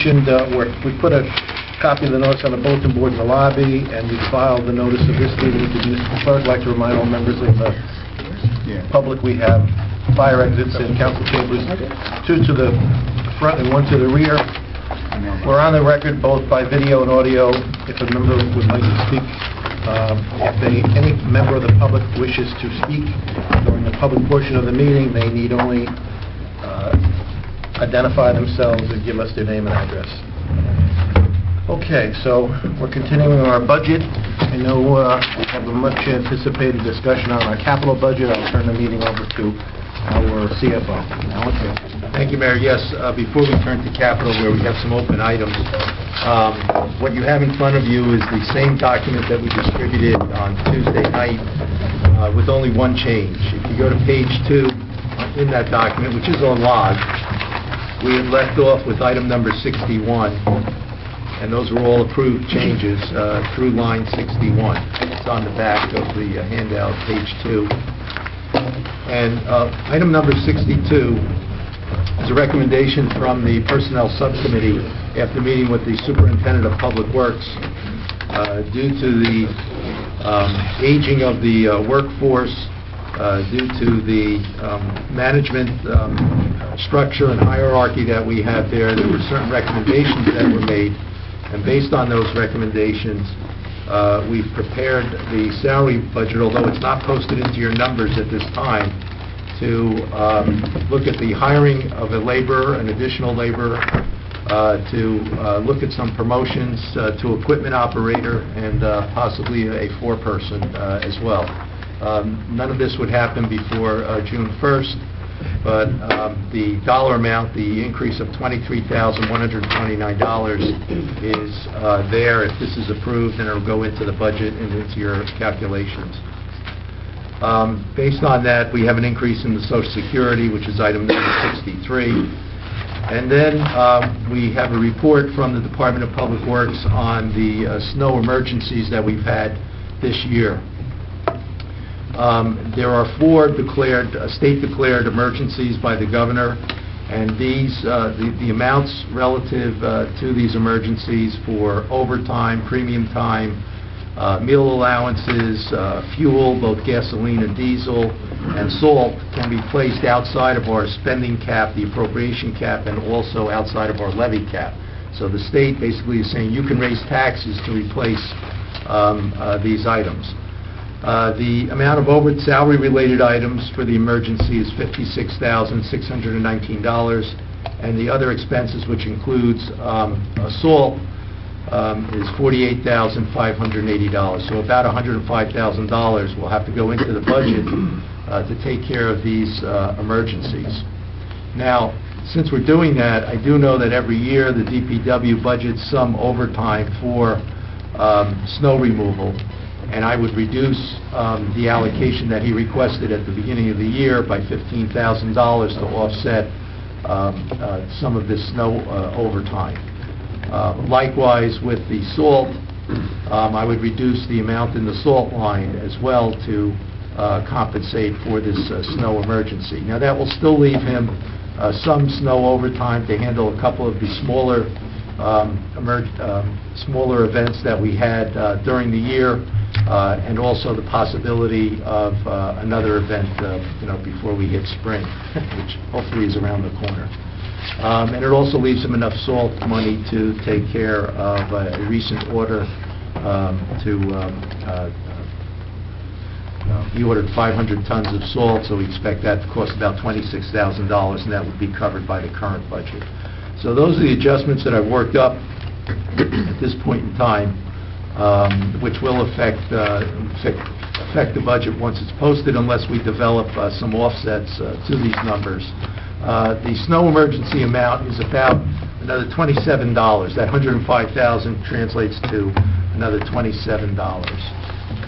mentioned, we put a copy of the notice on the bulletin board in the lobby, and we filed the notice of this meeting with the municipal clerk. I'd like to remind all members of the public we have fire exits in council chambers, 2 to the front and 1 to the rear. We're on the record both by video and audio. If a member would like to speak, if any member of the public wishes to speak during the public portion of the meeting, they need only identify themselves and give us their name and address. Okay, so we're continuing our budget. I know we have a much anticipated discussion on our capital budget. I'll turn the meeting over to our CFO. Thank you, Mayor. Yes, before we turn to capital, where we have some open items, what you have in front of you is the same document that we distributed on Tuesday night with only one change. If you go to page 2 in that document, which is on log, we had left off with item number 61, and those were all approved changes through line 61. It's on the back of the handout, page 2. And item number 62 is a recommendation from the Personnel Subcommittee after meeting with the Superintendent of Public Works due to the aging of the workforce, due to the management structure and hierarchy that we have there. There were certain recommendations that were made, and based on those recommendations, we've prepared the salary budget, although it's not posted into your numbers at this time, to look at the hiring of a laborer, an additional laborer, to look at some promotions to equipment operator, and possibly a foreperson as well. None of this would happen before June 1st, but the dollar amount, the increase of $23,129 is there if this is approved, and it will go into the budget and into your calculations. Based on that, we have an increase in the Social Security, which is item number 63. And then we have a report from the Department of Public Works on the snow emergencies that we've had this year. There are 4 state-declared emergencies by the governor, and these the amounts relative to these emergencies for overtime, premium time, meal allowances, fuel, both gasoline and diesel, and salt can be placed outside of our spending cap, the appropriation cap, and also outside of our levy cap. So the state basically is saying you can raise taxes to replace these items. The amount of salary-related items for the emergency is $56,619, and the other expenses, which includes salt, is $48,580. So about $105,000 will have to go into the budget to take care of these emergencies. Now, since we're doing that, I do know that every year the DPW budgets some overtime for snow removal, and I would reduce the allocation that he requested at the beginning of the year by $15,000 to offset some of this snow overtime. Likewise, with the salt, I would reduce the amount in the salt line as well to compensate for this snow emergency. Now, that will still leave him some snow overtime to handle a couple of the smaller events that we had during the year, and also the possibility of another event before we hit spring, which hopefully is around the corner. And it also leaves him enough salt money to take care of a recent order he ordered 500 tons of salt, so we expect that to cost about $26,000, and that would be covered by the current budget. So those are the adjustments that I've worked up at this point in time, which will affect the budget once it's posted, unless we develop some offsets to these numbers. The snow emergency amount is about another $27. That $105,000 translates to another $27.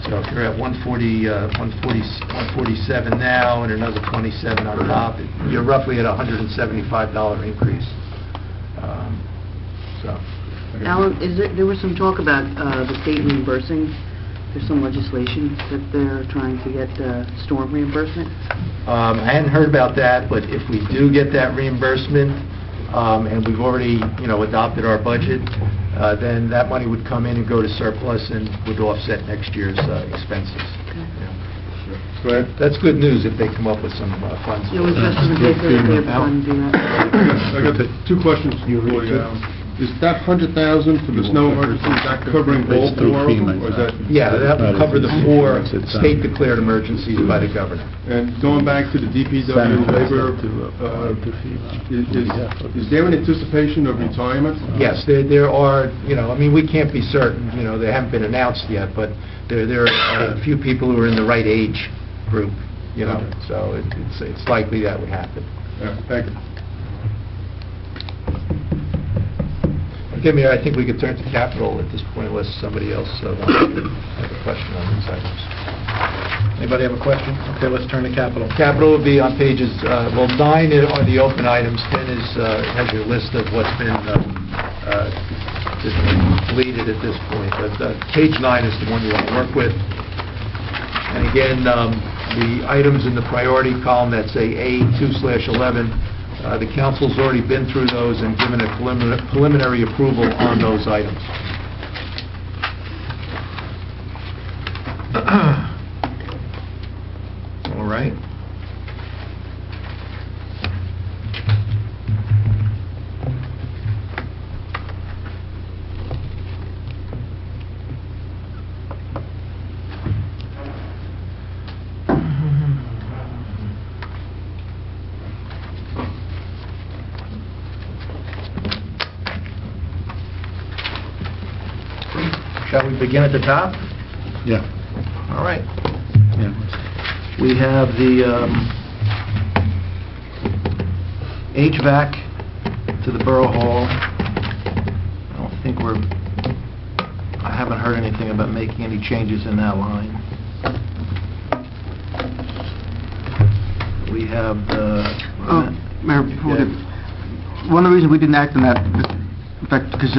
So if you're at 147 now and another 27 on top, you're roughly at a $175 increase. Alan, there was some talk about the state reimbursing. There's some legislation that they're trying to get storm reimbursement. I hadn't heard about that, but if we do get that reimbursement, and we've already, adopted our budget, then that money would come in and go to surplus and would offset next year's expenses. Yeah. That's good news if they come up with some funds. Yeah, we just the fund, I got two questions for you. Is that 100,000 for the snow emergency, is that covering all four of them, or is that? Yeah, that would cover the 4 state-declared emergencies by the governor. And going back to the DPW labor, is there an anticipation of retirement? Yes, there are, we can't be certain, they haven't been announced yet, but there are a few people who are in the right age group, so it's likely that would happen. Thank you. Okay, Mayor, I think we could turn to capital at this point unless somebody else wants to have a question on these items. Anybody have a question? Okay, let's turn to capital. Capital will be on pages, 9 are the open items, 10 has your list of what's been just completed at this point. But page 9 is the one you want to work with. And again, the items in the priority column that say A2/11, the council's already been through those and given a preliminary approval on those items. All right. Shall we begin at the top? Yeah. All right. Yeah. We have the HVAC to the Borough Hall. I haven't heard anything about making any changes in that line. We have the... Mayor, one of the reasons we didn't act on that, in fact, because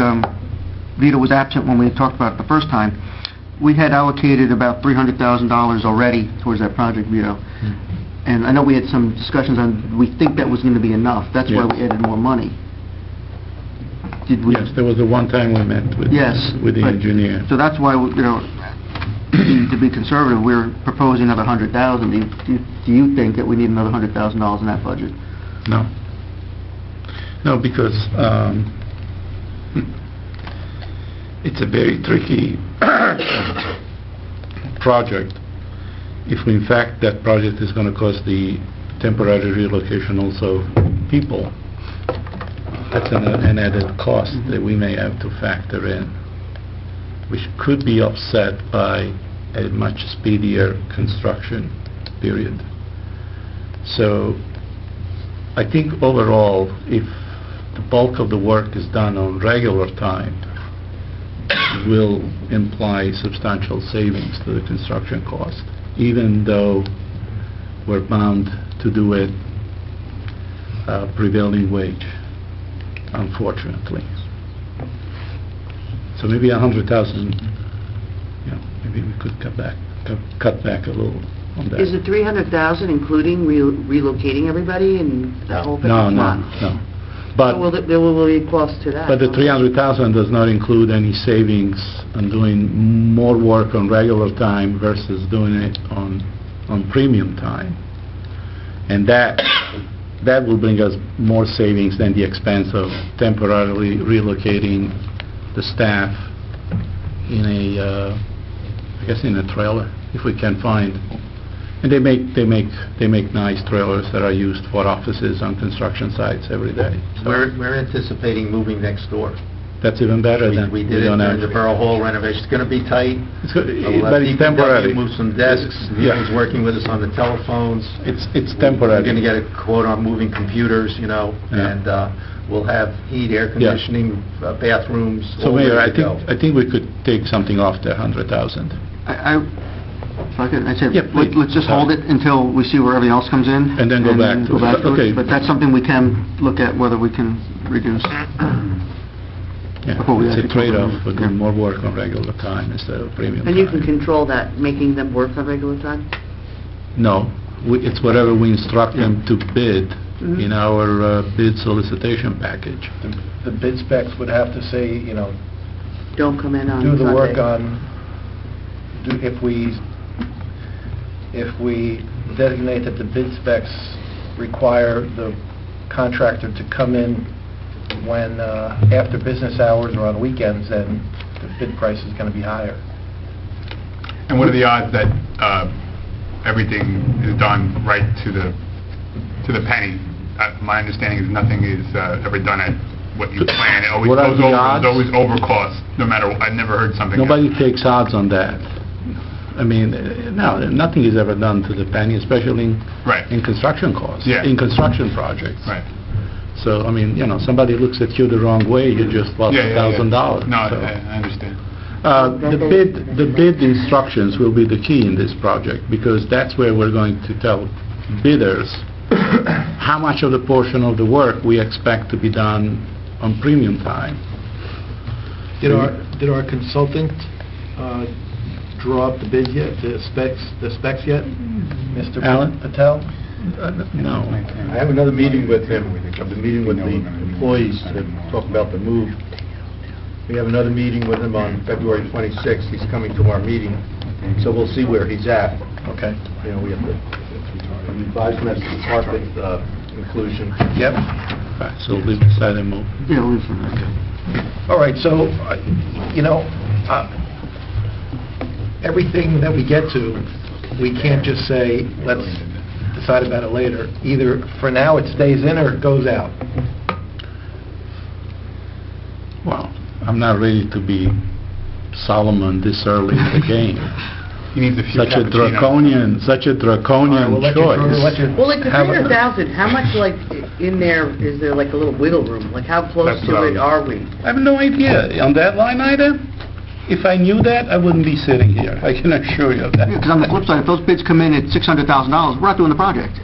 Vito was absent when we talked about it the first time, we had allocated about $300,000 already towards that project, Vito. And I know we had some discussions on, we think that was going to be enough. That's why we added more money. Did we? Yes, there was the one time we met with with the engineer. So that's why, to be conservative, we're proposing another $100,000. Do you think that we need another $100,000 in that budget? No. No, because it's a very tricky project. If in fact that project is going to cost the temporary relocation also people, that's an added cost that we may have to factor in, which could be offset by a much speedier construction period. So I think overall, if the bulk of the work is done on regular time, will imply substantial savings to the construction cost, even though we're bound to do it prevailing wage, unfortunately. So maybe 100,000, maybe we could cut back a little on that. Is the 300,000 including relocating everybody and the whole thing? No. But there will be a cost to that. But the 300,000 does not include any savings on doing more work on regular time versus doing it on premium time. And that will bring us more savings than the expense of temporarily relocating the staff in a trailer, if we can find. And they make nice trailers that are used for offices on construction sites every day. So We're anticipating moving next door. that's even better than We did it don't during have. the Borough Hall renovation. It's going to be tight. But it's temporary. Move some desks. Yeah. He's working with us on the telephones. It's temporary. We're going to get a quote on moving computers, and we'll have heat, air conditioning, bathrooms. So all Mayor, ready to go. I think we could take something off the 100,000. If I could, I'd say, Yeah, please. let's just hold it until we see where everything else comes in. And then go back to it. Okay. But that's something we can look at, whether we can reduce. Yeah, Before we it's a actually trade-off for Yeah. doing more work on regular time instead of premium time. And you can control that, making them work on regular time? No, it's whatever we instruct them to bid in our bid solicitation package. The bid specs would have to say, you know, Don't come in on do the work Sunday. if we designate that the bid specs require the contractor to come in when, after business hours or on weekends, then the bid price is going to be higher. And what are the odds that everything is done right to the penny? My understanding is nothing is ever done at what you plan. It always What are goes the over. odds? It's always over cost, no matter. I've never heard something. Nobody takes odds on that. I mean, no, nothing is ever done to the penny, especially Right. in construction costs, Yeah. in construction projects. Right. So, I mean, you know, somebody looks at you the wrong way, you just lost $1,000. No, So, I understand. the bid instructions will be the key in this project, because that's where we're going to tell bidders how much of the portion of the work we expect to be done on premium time. Did our consultant draw up the bids yet, the specs yet? Mr. Alan? Patel? No. I have another meeting with him. I've been meeting with the employees to talk about the move. We have another meeting with him on February 26th. He's coming to our meeting, so we'll see where he's at. Okay. You know, we have to advise him as to the carpet inclusion. Yep. Right, so leave the side and move. Yeah, we'll leave it for that. All right, so, you know, everything that we get to, we can't just say, let's decide about it later. Either, for now, it stays in or it goes out. Well, I'm not ready to be Solomon this early in the game. He needs a few Such a cappuccinos. draconian All right, choice. Well, like the have a- 300,000, how much like in there, is there like a little wiggle room? Like how close That's to what I it was- are we? I have no idea. On that line item, if I knew that, I wouldn't be sitting here. I can assure you of that. Because on the flip side, if those bids come in at $600,000, we're not doing the project.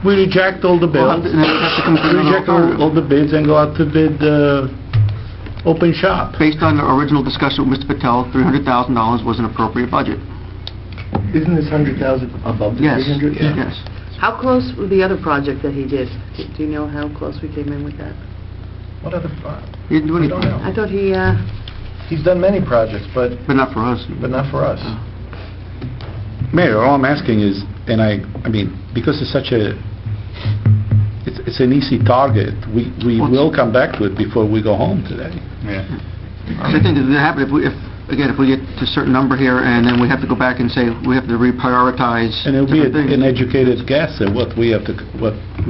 We reject all the Well, bills. and then we have to come through We an reject alternative. all the bids and go out to bid open shop. Based on the original discussion with Mr. Patel, $300,000 was an appropriate budget. Isn't this 100,000 above the Yes, 300? yes. How close with the other project that he did? Do you know how close we came in with that? What other, He didn't do I anything. don't know. I thought he, He's done many projects, but But not for us. not for us. Mayor, all I'm asking is, and I mean, because it's such a, it's an easy target, we will come back to it before we go home today. Yeah. Because I think that it happened, if we get to a certain number here, and then we have to go back and say, we have to reprioritize And it'll be different an things. educated guess at what we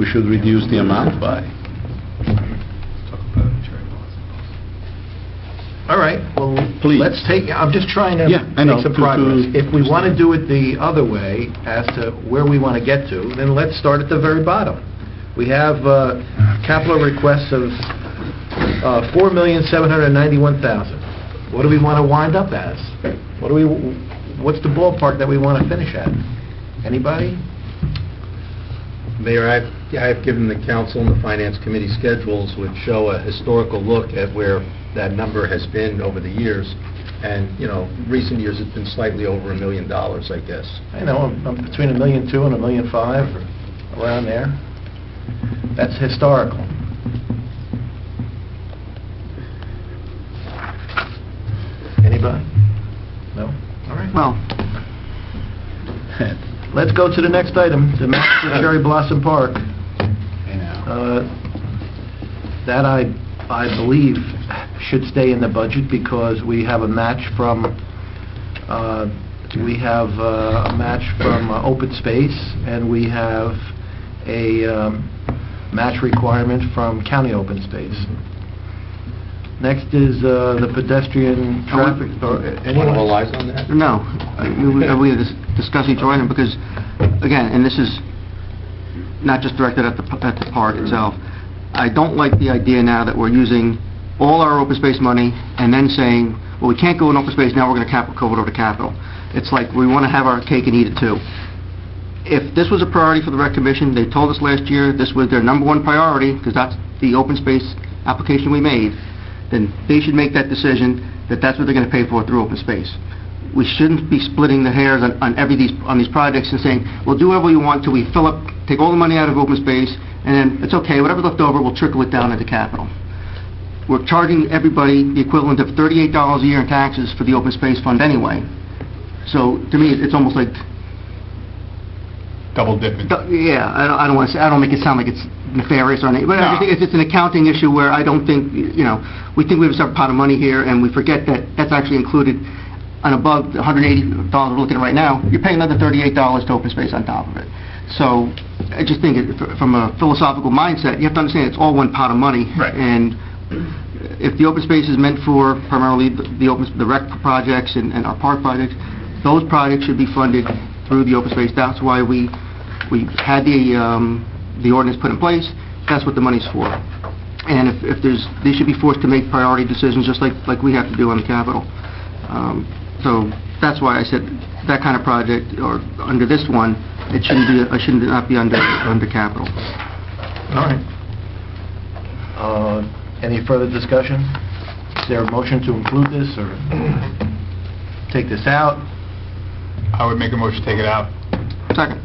should reduce the amount by. All right, well, Please. let's take, I'm just trying to Yeah, I know, make some to- progress. to- If we want to do it the other way, as to where we want to get to, then let's start at the very bottom. We have capital requests of $4,791,000. What do we want to wind up as? What's the ballpark that we want to finish at? Anybody? Mayor, I have given the council and the finance committee schedules which show a historical look at where that number has been over the years. And, you know, recent years it's been slightly over $1 million, I guess. I know, I'm between $1.2 million and $1.5 million, or around there. That's historical. Anybody? No? All right. Well, Let's go to the next item, the match for Cherry Blossom Park. That I believe should stay in the budget because we have a match from, Open Space, and we have a match requirement from County Open Space. Next is the pedestrian traffic, or anyone? All eyes on that? no, we discuss each item because, again, and this is not just directed at the park itself, I don't like the idea now that we're using all our open space money and then saying, well, we can't go in open space, now we're going to go over to capital. It's like we want to have our cake and eat it too. If this was a priority for the rec commission, they told us last year this was their number one priority, because that's the open space application we made, then they should make that decision that that's what they're going to pay for through open space. we shouldn't be splitting the hairs on these projects and saying, we'll do whatever you want till we fill up, take all the money out of open space, and then it's okay, whatever's left over, we'll trickle it down into capital. We're charging everybody the equivalent of $38 a year in taxes for the open space fund anyway. So, to me, it's almost like, Double dipping. yeah, I don't want to say, I don't make it sound like it's nefarious or anything, but I No. think it's an accounting issue where I don't think, we think we have a separate pot of money here, and we forget that that's actually included and above the $180 we're looking at right now. You're paying another $38 to open space on top of it. So I just think from a philosophical mindset, you have to understand it's all one pot of money. Right. And if the open space is meant for primarily the rec projects and our park projects, those projects should be funded through the open space. That's why we had the ordinance put in place. That's what the money's for. And if they should be forced to make priority decisions just like we have to do on the Capitol. So that's why I said that kind of project, or under this one, it should not be under capital. All right. Any further discussion? Is there a motion to include this, or take this out? I would make a motion to take it out. Second.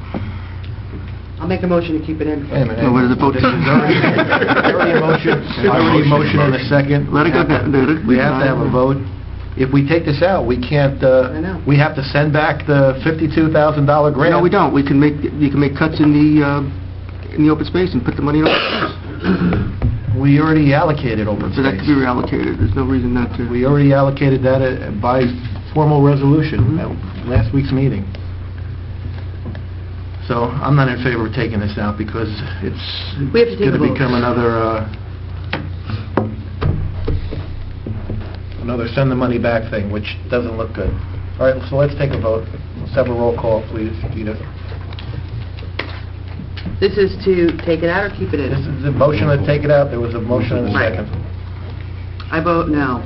I'll make a motion to keep it in. Wait a minute. No, what is the vote? There's already a motion and a second. Let it go down. We have to have a vote. If we take this out, we can't, I know. we have to send back the $52,000 grant. No, we don't. You can make cuts in the open space and put the money in open space. We already allocated open So that could be space. reallocated. There's no reason not to. We already allocated that by formal resolution at last week's meeting. So I'm not in favor of taking this out because it's We have to take a going to vote. become another send the money back thing, which doesn't look good. All right, so let's take a vote. Let's have a roll call, please, Edith. This is to take it out or keep it This in? is a motion to take it out. There was a motion and a Right. second. I vote no.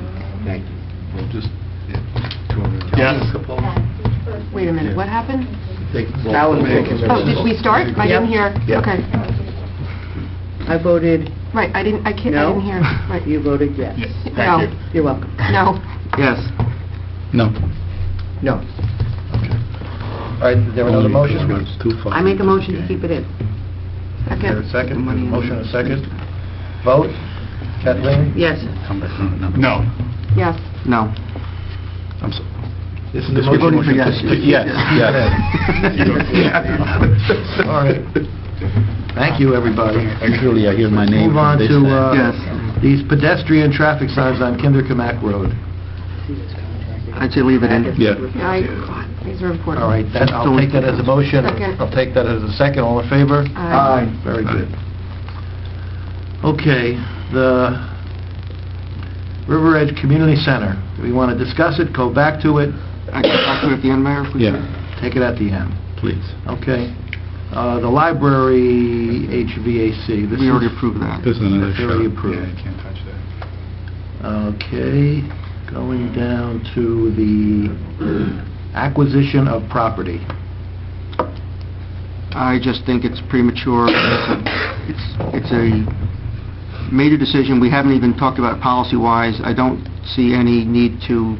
Yes. Wait a minute, what happened? Alan made a Oh, did we start? I didn't hear. Yep. Okay. I voted, Right, I didn't hear. Right. you voted yes. Yes, No. thank you. You're welcome. No. Yes. No. No. All right, is there another motion? It's too far. I make a motion to keep it in. Is there a Second. second? There's a motion and a second. Vote. Kathleen? Yes. No. Yes. No. I'm sorry. This is the You're voting for motion. yes. Yes. All right. Thank you, everybody. Usually I hear my name. Move on from this to side. Yes. these pedestrian traffic signs on Kinderkamak Road. I'd say leave it in. Yeah. God, these are important. All right, I'll take that as a motion. Second. I'll take that as a second. All in favor? Aye. Very good. Okay, the River Edge Community Center. Do we want to discuss it, go back to it, I can talk to it at the end, Mayor? if we Yeah, could? take it at the end? please. Okay. The library HVAC. This We already is approved that. This is another That's already shot. Yeah, approved. you can't touch that. Okay, going down to the acquisition of property. I just think it's premature. It's a major decision. We haven't even talked about it policy-wise. I don't see any need to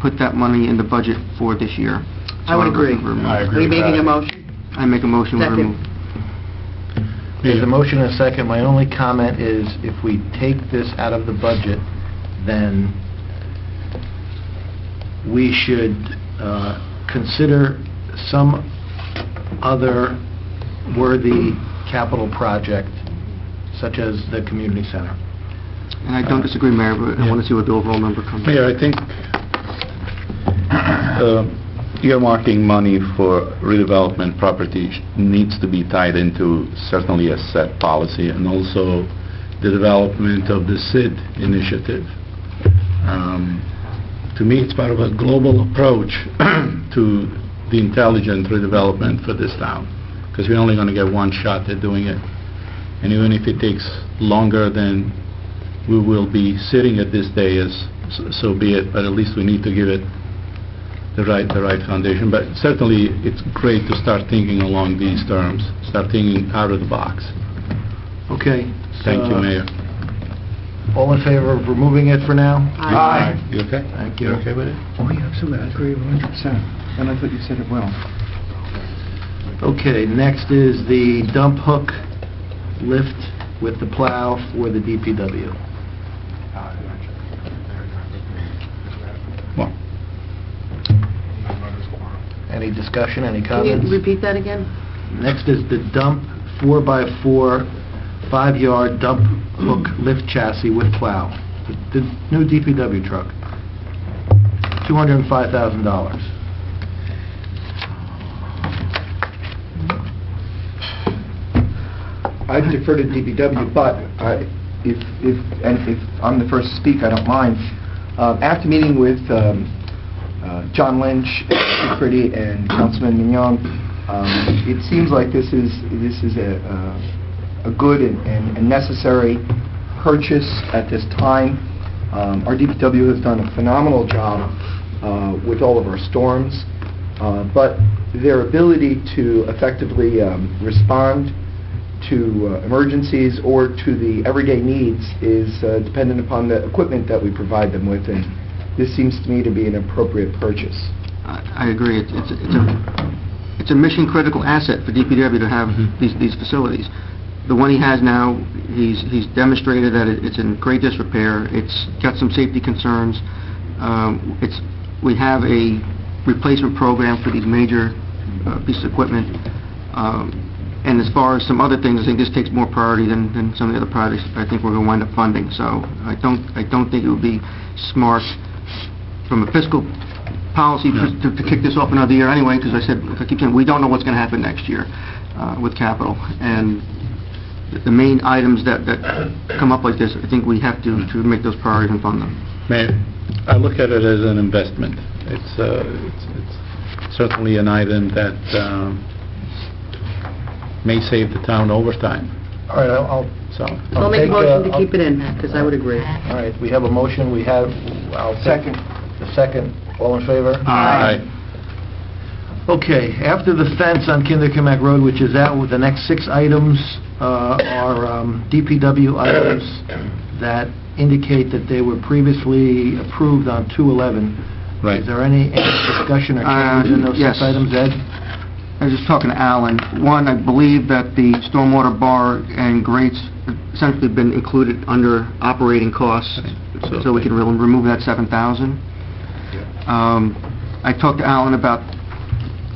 put that money in the budget for this year. I would agree. I Are agree you with making that. a motion? I make a motion we Second. remove. There's a motion and a second. My only comment is if we take this out of the budget, then we should consider some other worthy capital project, such as the community center. And I don't disagree, Mayor, but I want to see what the overall number comes. Mayor, I think earmarking money for redevelopment property needs to be tied into certainly a set policy, and also the development of the SID initiative. To me, it's part of a global approach to the intelligent redevelopment for this town, because we're only going to get one shot at doing it. And even if it takes longer than we will be sitting at this day, so be it, but at least we need to give it the right foundation. But certainly, it's great to start thinking along these terms, start thinking out of the box. Okay. Thank you, Mayor. All in favor of removing it for now? Aye. You okay? Thank You you. okay with it? Oh, yeah, absolutely, I agree 100%. And I thought you said it well. Okay, next is the dump hook lift with the plow for the DPW. Well, Any discussion, any Can you comments? repeat that again? Next is the dump 4x4, 5-yard dump hook lift chassis with plow. The new DPW truck. $205,000. I defer to DPW, but if I'm the first to speak, I don't mind. After meeting with John Lynch, Pretty, and Councilman Mignon, it seems like this is a good and necessary purchase at this time. Our DPW has done a phenomenal job with all of our storms, but their ability to effectively respond to emergencies or to the everyday needs is dependent upon the equipment that we provide them with, and this seems to me to be an appropriate purchase. I agree. It's a mission-critical asset for DPW to have these facilities. The one he has now, he's demonstrated that it's in great disrepair. It's got some safety concerns. We have a replacement program for these major pieces of equipment. And as far as some other things, I think this takes more priority than some of the other projects I think we're going to wind up funding. So I don't think it would be smart from a fiscal policy to kick this off another year anyway, because I keep saying we don't know what's going to happen next year with capital. And the main items that come up like this, I think we have to make those priorities and fund them. Mayor, I look at it as an investment. It's certainly an item that may save the town overtime. All right, I'll I'll make a take, motion to keep it in, because I would agree. All right, we have a motion, I'll take the second. All in favor? Aye. Okay, after the fence on Kinderkimack Road, which is out, with the next 6 items are DPW items that indicate that they were previously approved on 2/11. Right. Is there any discussion or changes in those 6 yes. items, Ed? I was just talking to Alan. One, I believe that the stormwater bar and grates have essentially been included under operating costs, so we can remove that $7,000. I talked to Alan about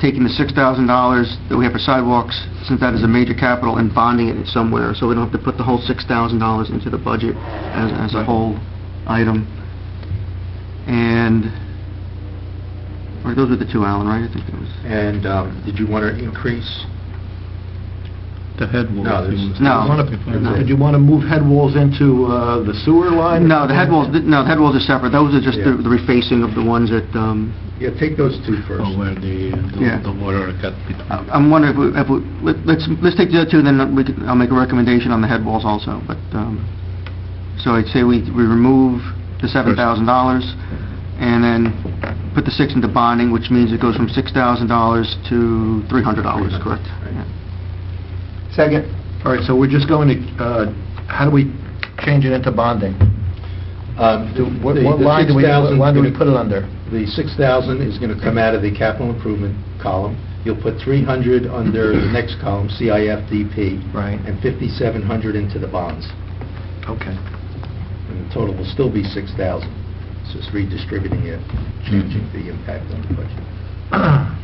taking the $6,000 that we have for sidewalks, since that is a major capital, and bonding it somewhere, so we don't have to put the whole $6,000 into the budget as a whole item. And, or those were the 2, Alan, right? I think it was. And did you want to increase? The head wall. No, there's- No. Did you want to move head walls into the sewer line? No, the head walls are separate. Those are just Yeah. the refacing of the ones that, Yeah, take those 2 first. Oh, where the Yeah. water got between. I'm wondering let's take the other 2, then I'll make a recommendation on the head walls also. But, so I'd say we remove the $7,000 and then put the 6 into bonding, which means it goes from $6,000 to $300, correct? Yeah. Second. All right, so we're just going to, how do we change it into bonding? What line do we put it under? The 6,000 is going to come out of the capital improvement column. You'll put 300 under the next column, CIFDP. Right. And 5,700 into the bonds. Okay. And the total will still be 6,000. It's just redistributing it, changing the impact on the budget.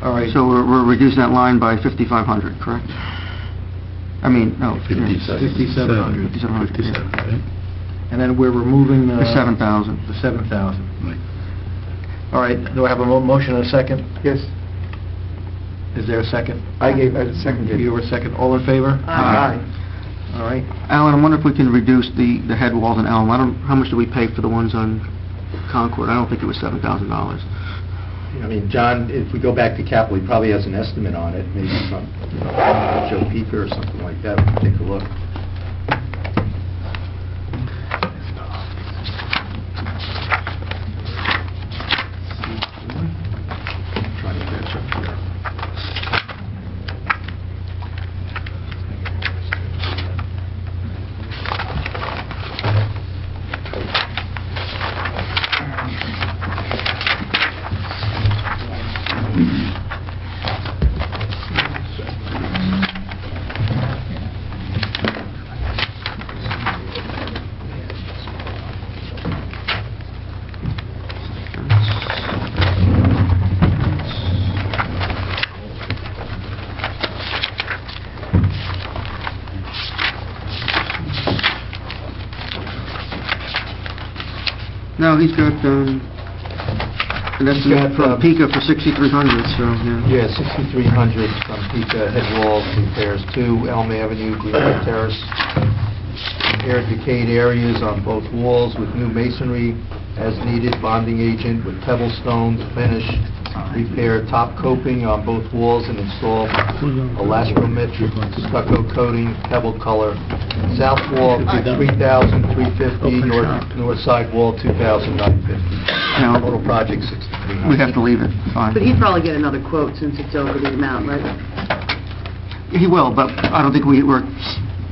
All right. So we're reducing that line by 5,500, correct? I mean, no. 5,700. 5,700, yeah. Right? And then we're removing The 7,000. the 7,000. Right. All right, do I have a motion and a second? Yes. Is there a second? I seconded. You were second. All in favor? Aye. All right. Alan, I wonder if we can reduce the head walls on Elm. How much do we pay for the ones on Concord? I don't think it was $7,000. I mean, John, if we go back to capital, he probably has an estimate on it, maybe from Joe Peeper or something like that. We can take a look. Trying to catch up here. No, he's got, an estimate from Pika for 6,300, so, yeah. Yeah, 6,300 from Pika head walls, repairs 2 Elm Avenue, Greenwood Terrace. Repair decayed areas on both walls with new masonry as needed, bonding agent with pebble stones, finish. Repair top coping on both walls and install elastometric stucco coating, pebble color. South wall, 3,350, north side wall, 2,950. Now, Total project, 6,300. we have to leave it, fine. But he'd probably get another quote since it's over the amount, right? He will, but I don't think we're,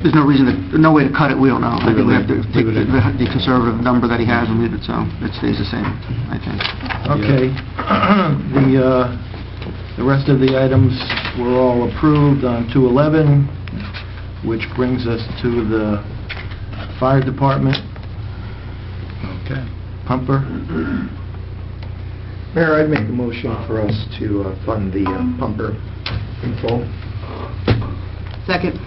there's no reason to, no way to cut it, we don't know. I think we have to take the conservative number that he has and leave it, so it stays the same, I think. Okay. The rest of the items were all approved on 211, which brings us to the fire department. Okay. Pumper. Mayor, I'd make a motion for us to fund the pumper in full. Second.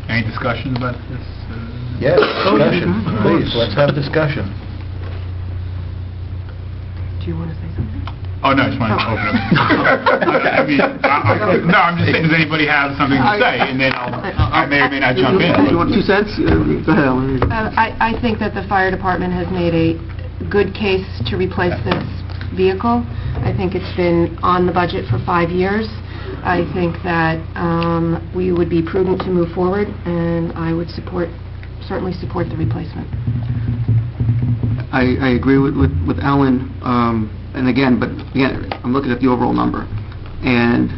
Any discussion about this? Yes, discussion. Please, let's have discussion. Do you want to say something? Oh, no, I just wanted to open it. I mean, no, I'm just saying, does anybody have something to say? And then I may or may not jump in. You want 2 cents? Go ahead, Ellen. I think that the fire department has made a good case to replace this vehicle. I think it's been on the budget for 5 years. I think that we would be prudent to move forward, and I would certainly support the replacement. I agree with Ellen, and again, I'm looking at the overall number. And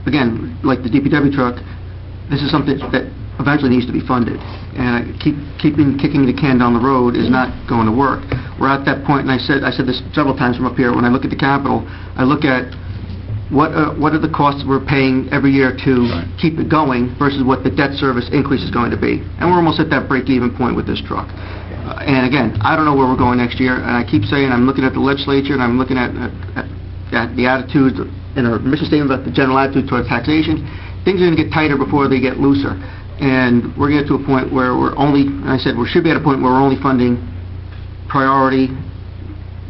again, like the DPW truck, this is something that eventually needs to be funded. And kicking the can down the road is not going to work. We're at that point, and I said this several times from up here, when I look at the capital, I look at what are the costs we're paying every year to keep it going versus what the debt service increase is going to be. And we're almost at that break-even point with this truck. And again, I don't know where we're going next year, and I keep saying I'm looking at the legislature and I'm looking at the attitude in our mission statement about the general attitude towards taxation. Things are going to get tighter before they get looser. And we're getting to a point where we should be at a point where we're only funding priority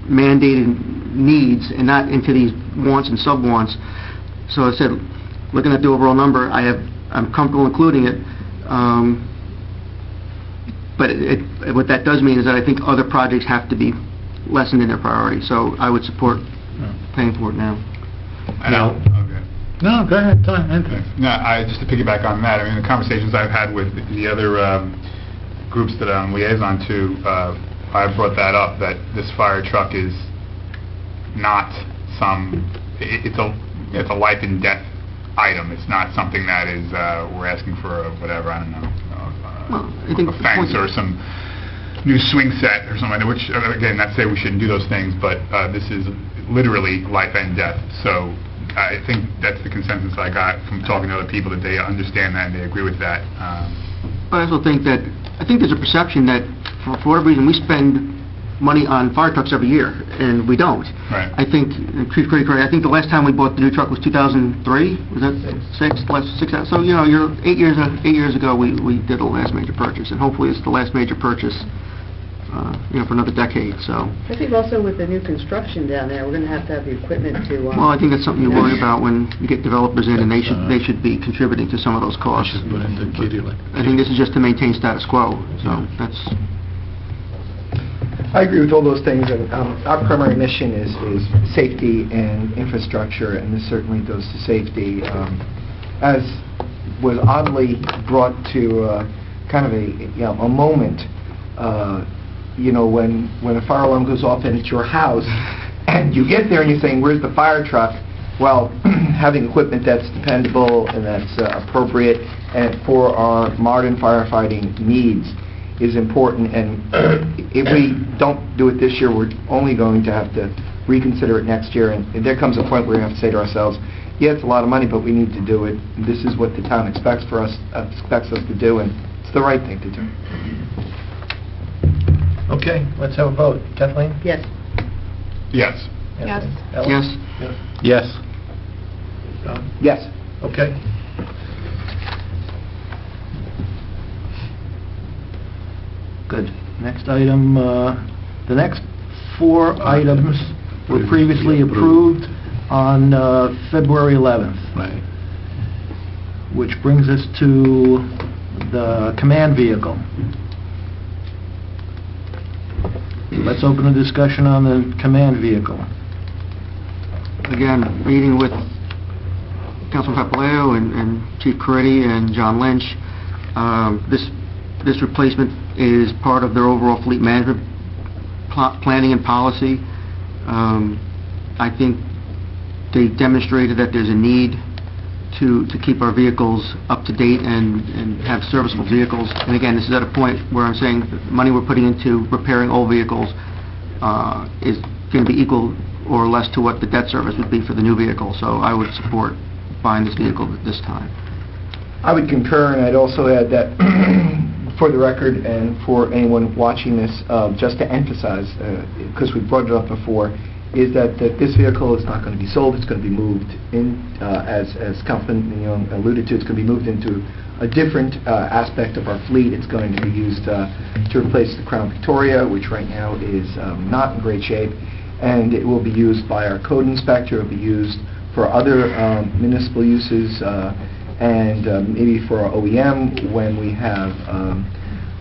mandated needs and not into these wants and sub-wants. So I said, looking at the overall number, I'm comfortable including it. But what that does mean is that I think other projects have to be lessened in their priority. So I would support paying for it now. Okay. No, go ahead, Anthony. No, just to piggyback on that, I mean, the conversations I've had with the other groups that I'm liaison to, I brought that up, that this fire truck is not it's a life and death item. It's not something that is, we're asking for whatever, I don't know, a fence or some new swing set or something like that, which, again, not to say we shouldn't do those things, but this is literally life and death. So I think that's the consensus I got from talking to other people, that they understand that and they agree with that. But I also think there's a perception that for whatever reason we spend money on fire trucks every year, and we don't. Right. I think, Chief Craig, I think the last time we bought the new truck was 2003. Was that six? So you're 8 years ago we did the last major purchase, and hopefully it's the last major purchase for another decade. So. I think also with the new construction down there, we're going to have the equipment to... Well, I think that's something you worry about when you get developers in, and they should be contributing to some of those costs. I think this is just to maintain status quo, so that's... I agree with all those things, and our primary mission is safety and infrastructure, and this certainly goes to safety. As was oddly brought to kind of a moment, when a fire alarm goes off and it's your house, and you get there and you're saying, "Where's the fire truck?" Well, having equipment that's dependable and that's appropriate and for our modern firefighting needs is important, and if we don't do it this year, we're only going to have to reconsider it next year, and there comes a point where we have to say to ourselves, yeah, it's a lot of money, but we need to do it. This is what the town expects us to do, and it's the right thing to do. Okay, let's have a vote. Kathleen? Yes. Yes. Yes. Ellen? Yes. Yes. Yes. Okay. Good. Next item, the next 4 items were previously approved on February 11th. Right. Which brings us to the command vehicle. Let's open a discussion on the command vehicle. Again, meeting with Councilman Papaleo and Chief Coretti and John Lynch, this replacement is part of their overall fleet management planning and policy. I think they demonstrated that there's a need to keep our vehicles up to date and have serviceable vehicles. And again, this is at a point where I'm saying the money we're putting into repairing old vehicles is going to be equal or less to what the debt service would be for the new vehicle. So I would support buying this vehicle at this time. I would concur, and I'd also add that, for the record and for anyone watching this, just to emphasize, because we brought it up before, is that this vehicle is not going to be sold. It's going to be moved in, as Councilman alluded to, it's going to be moved into a different aspect of our fleet. It's going to be used to replace the Crown Victoria, which right now is not in great shape, and it will be used by our code inspector. It will be used for other municipal uses, and maybe for our OEM when we have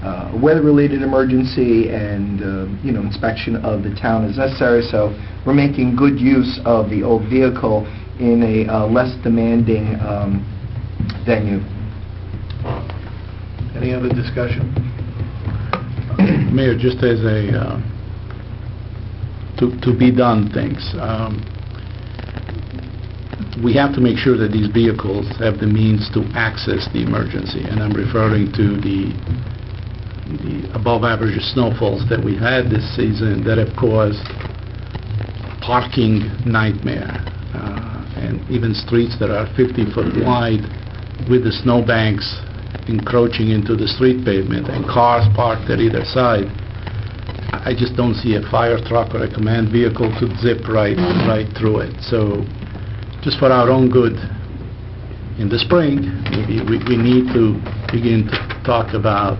a weather-related emergency and inspection of the town is necessary. So we're making good use of the old vehicle in a less demanding venue. Any other discussion? Mayor, just as a to be done things, we have to make sure that these vehicles have the means to access the emergency, and I'm referring to the above average snowfalls that we had this season that have caused parking nightmare, and even streets that are 50-foot wide with the snowbanks encroaching into the street pavement and cars parked at either side. I just don't see a fire truck or a command vehicle to zip right through it. So just for our own good, in the spring, maybe we need to begin to talk about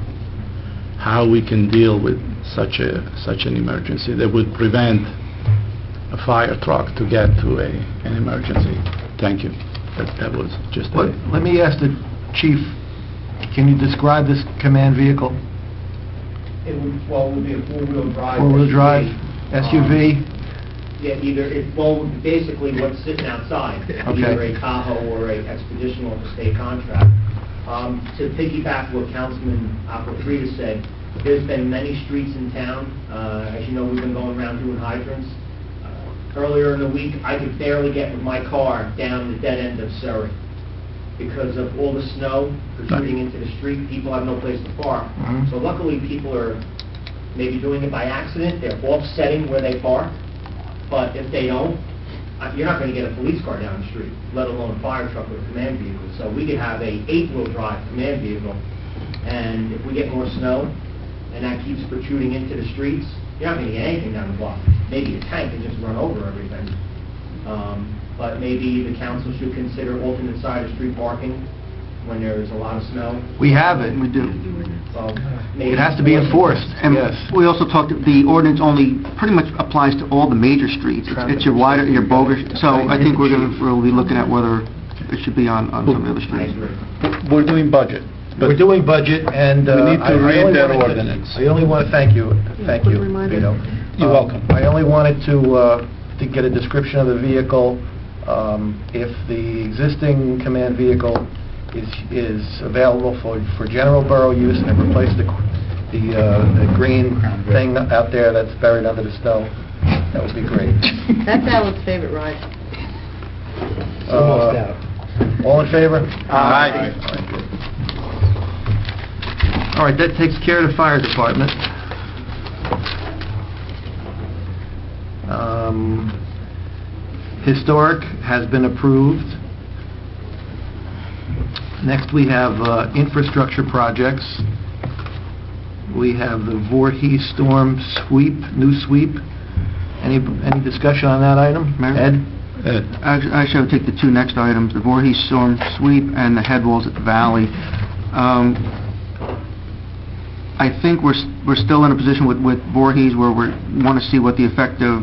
how we can deal with such an emergency that would prevent a fire truck to get to an emergency. Thank you. That was just Let me ask the chief, can you describe this command vehicle? It would be a four-wheel drive. Four-wheel drive, SUV? Yeah, basically what's sitting outside, either a Tahoe or a Expedition off a state contract. To piggyback what Councilman Aquafrida said, there's been many streets in town. As you know, we've been going around doing hydrants. Earlier in the week, I could barely get with my car down the dead end of Surrey because of all the snow protruding into the street. People have no place to park. So luckily, people are maybe doing it by accident. They're offsetting where they park. But if they don't, you're not going to get a police car down the street, let alone a fire truck or a command vehicle. So we could have a 8-wheel drive command vehicle, and if we get more snow, and that keeps protruding into the streets, you're not going to get anything down the block. Maybe a tank can just run over everything. But maybe the council should consider alternate side of street parking when there's a lot of snow. We have it. We do. So It has to be enforced. And Yes. we also talked, the ordinance only pretty much applies to all the major streets. It's your wider, your Boger, so I think we'll be looking at whether it should be on some of the other I streets. agree. We're doing budget. We're doing budget, and We need to I read only that wanted to- ordinance. I only want to thank you, quick reminder. Vito. You're welcome. I only wanted to get a description of the vehicle. If the existing command vehicle is available for general borough use and replace the green thing out there that's buried under the snow, that would be great. That's Alan's favorite ride. Almost out. All in favor? Aye. All right, that takes care of the fire department. Historic has been approved. Next, we have infrastructure projects. We have the Voorhees Storm sweep, new sweep. Any discussion on that item? Mayor? Ed? Actually, I would take the two next items, the Voorhees Storm Sweep and the head walls at the Valley. I think we're still in a position with Voorhees where we want to see what the effect of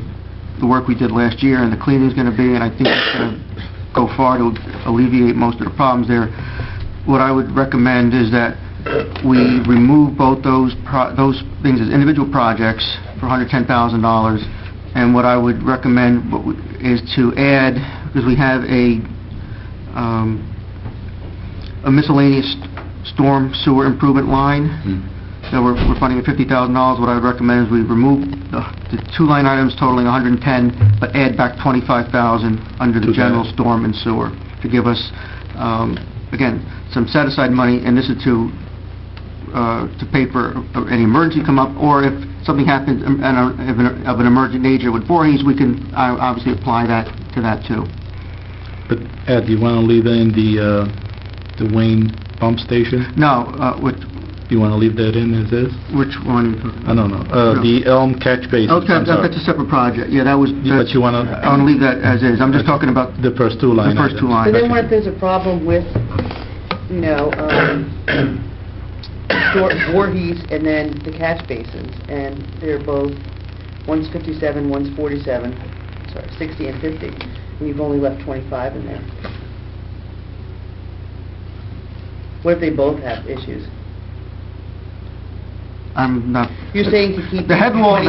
the work we did last year and the cleaning is going to be, and I think it's going to go far to alleviate most of the problems there. What I would recommend is that we remove both those things as individual projects for $110,000, and what I would recommend is to add, because we have a miscellaneous storm sewer improvement line. So we're funding at $50,000. What I would recommend is we remove the two line items totaling $110,000, but add back $25,000 under the general storm and sewer to give us, again, some set-aside money, and this is to pay for any emergency come up, or if something happens of an emergent nature with Voorhees, we can obviously apply that to that too. But Ed, do you want to leave in the Wayne pump station? No, Do you want to leave that in as is? which one? I don't know. The Elm catch basin. Okay, I'm sorry. that's a separate project. Yeah, that was. But you want to... I want to leave that as is. I'm just talking about the first two lines. the first two So lines. then what if there's a problem with, Voorhees and then the catch basins, and they're both, one's 57, one's 47, 60 and 50, and you've only left 25 in there? What if they both have issues? I'm not. You're saying to keep... The head walls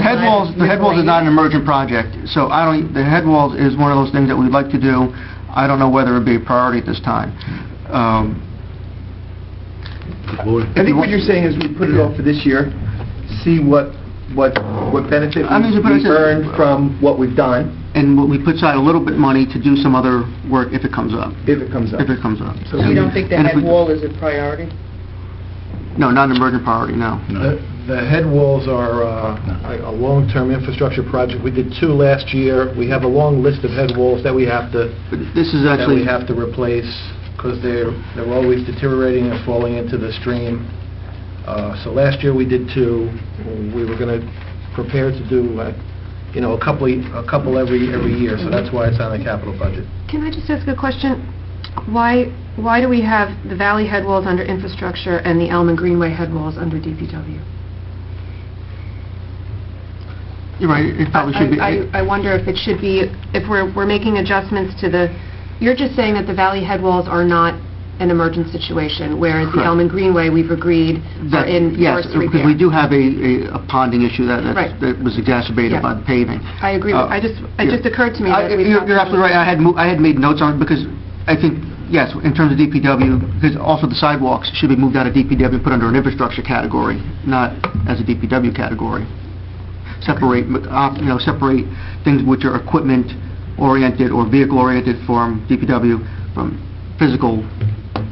is not an emergent project, so the head walls is one of those things that we'd like to do. I don't know whether it'd be a priority at this time. I think what you're saying is we put it off for this year, see what benefit we earned from what we've done. And we put aside a little bit of money to do some other work if it comes up. If it comes up. If it comes up. So you don't think the head wall is a priority? No, not an emergent priority, no. The head walls are a long-term infrastructure project. We did 2 last year. We have a long list of head walls that we have to replace because they're always deteriorating and falling into the stream. So last year we did 2. We were going to prepare to do a couple every year. So that's why it's on the capital budget. Can I just ask a question? Why do we have the Valley head walls under infrastructure and the Elm and Greenway head walls under DPW? You're right, it probably should be. I wonder if it should be, if we're making adjustments to the, you're just saying that the Valley head walls are not an emergent situation, whereas the Elm and Greenway, we've agreed, are in yes, forced repair. because we do have a ponding issue that was exacerbated Yeah. by the paving. I agree. It just occurred to me that You're absolutely right. I had made notes on it because I think, yes, in terms of DPW, because also the sidewalks should be moved out of DPW and put under an infrastructure category, not as a DPW category. Separate things which are equipment-oriented or vehicle-oriented from DPW from physical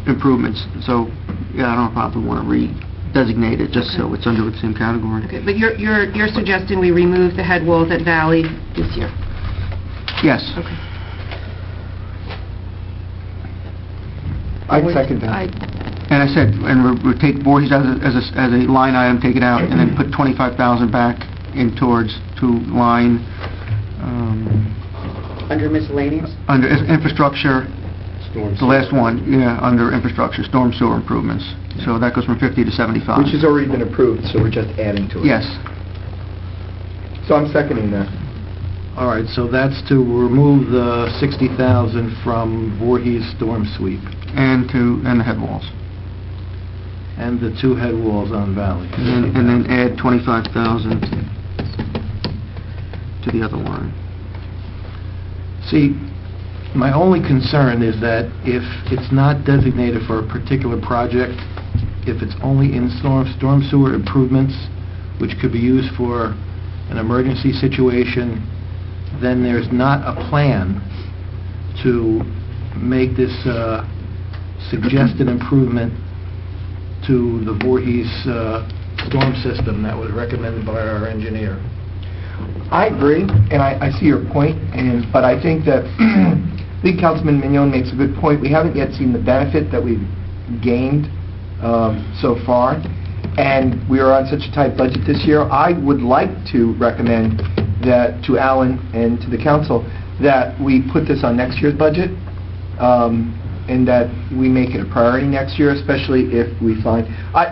improvements. So, yeah, I don't probably want to redesignate it just so it's under the same category. Okay, but you're suggesting we remove the head walls at Valley this year? Yes. Okay. I'd second that. And I said, and we take Voorhees as a line item, take it out, and then put 25,000 back in towards line Under miscellaneous? under infrastructure. The last one, under infrastructure, storm sewer improvements. So that goes from 50 to 75. Which has already been approved, so we're just adding to it. Yes. So I'm seconding that. All right, so that's to remove the 60,000 from Voorhees storm sweep And the head walls. and the 2 head walls on Valley. And then add 25,000 to the other line. See, my only concern is that if it's not designated for a particular project, if it's only in storm sewer improvements, which could be used for an emergency situation, then there's not a plan to make this suggested improvement to the Voorhees storm system that was recommended by our engineer. I agree, and I see your point, but I think that I think Councilman Mignon makes a good point. We haven't yet seen the benefit that we've gained so far, and we are on such a tight budget this year. I would like to recommend that to Alan and to the council that we put this on next year's budget and that we make it a priority next year, especially if we find,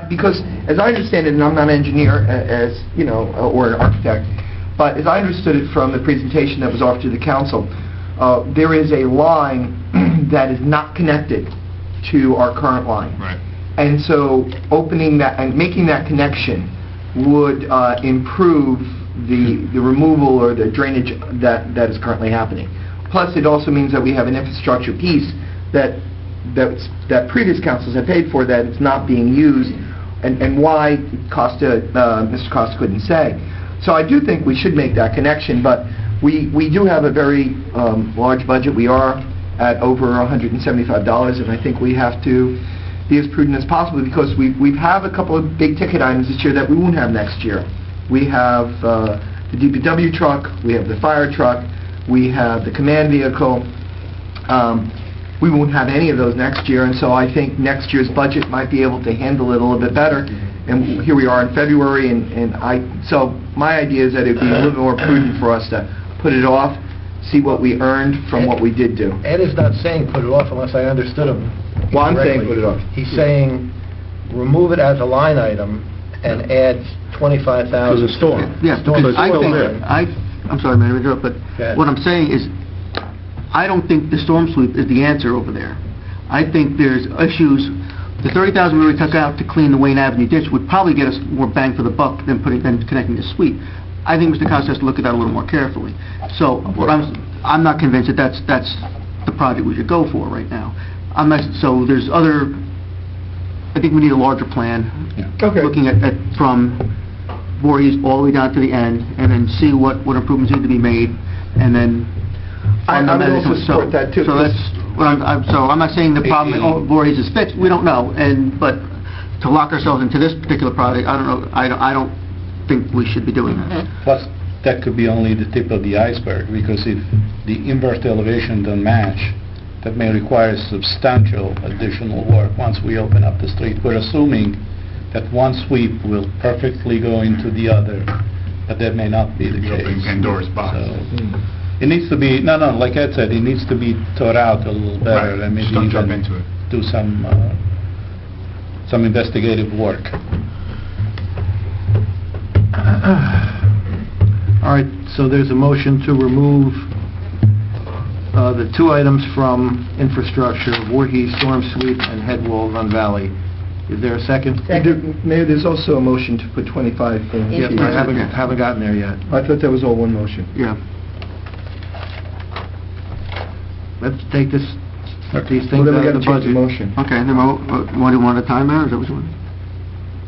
because as I understand it, and I'm not an engineer, as, you know, or an architect, but as I understood it from the presentation that was offered to the council, there is a line that is not connected to our current line. Right. And so opening that and making that connection would improve the removal or the drainage that is currently happening. Plus, it also means that we have an infrastructure piece that previous councils have paid for that it's not being used, and why Mr. Costa couldn't say. So I do think we should make that connection, but we do have a very large budget. We are at over $175, and I think we have to be as prudent as possible, because we have a couple of big ticket items this year that we won't have next year. We have the DPW truck, we have the fire truck, we have the command vehicle. We won't have any of those next year, and so I think next year's budget might be able to handle it a little bit better. And here we are in February, so my idea is that it'd be a little bit more prudent for us to put it off, see what we earned from what we did do. Ed is not saying put it off unless I understood him Well, I'm saying correctly. put it off. He's saying remove it as a line item and add $25,000 To the storm. Yeah, Storm because I is think, there. I'm sorry, man, to interrupt, but ahead. what I'm saying is, I don't think the storm sweep is the answer over there. I think there's issues, the $30,000 we already took out to clean the Wayne Avenue ditch would probably get us more bang for the buck than connecting the sweep. I think Mr. Costa has to look at that a little more carefully. So, what I'm not convinced that that's the project we should go for right now. So there's other, I think we need a larger plan. Okay. Looking at from Voorhees all the way down to the end, and then see what improvements need to be made, and then... I would also support that, too. So that's, so I'm not saying the problem at Voorhees is fixed, we don't know, but to lock ourselves into this particular project, I don't know, I don't think we should be doing that. Plus, that could be only the tip of the iceberg, because if the inverse elevation don't match, that may require substantial additional work once we open up the street. We're assuming that one sweep will perfectly go into the other, but that may not be the You're opening case. Pandora's box. So, it needs to be, like Ed said, it needs to be thought out a little better, Right. and maybe Just don't jump even into it. do some investigative work. All right, so there's a motion to remove the two items from infrastructure, Voorhees storm sweep and head wall Run Valley. Is there a second? Mayor, there's also a motion to put 25 in. Yes, I haven't gotten there yet. I thought that was all one motion. Yeah. Let's take these Well, things then we out got of to the change the budget. motion. Okay, then want to do one at a time, Mayor, is that what you want?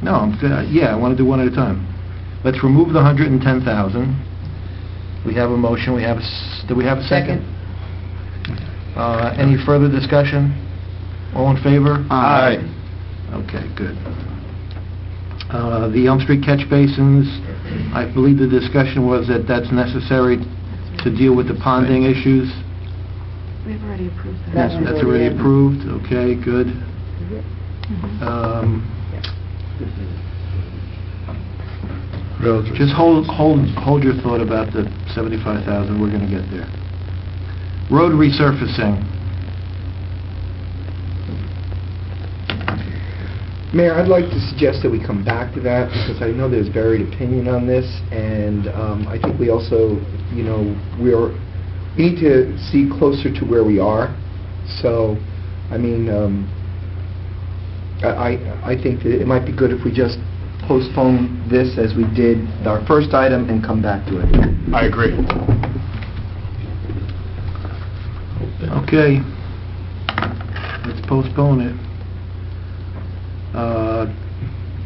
No, I want to do one at a time. Let's remove the $110,000. We have a motion, do we have a second? Any further discussion? All in favor? Aye. Okay, good. The Elm Street catch basins, I believe the discussion was that that's necessary to deal with the ponding issues. We've already approved that. That's already approved, okay, good. Just hold your thought about the 75,000, we're going to get there. Road resurfacing. Mayor, I'd like to suggest that we come back to that, because I know there's varied opinion on this, and I think we also, we need to see closer to where we are. So, I mean, I think that it might be good if we just postpone this as we did our first item and come back to it. I agree. Okay. Let's postpone it.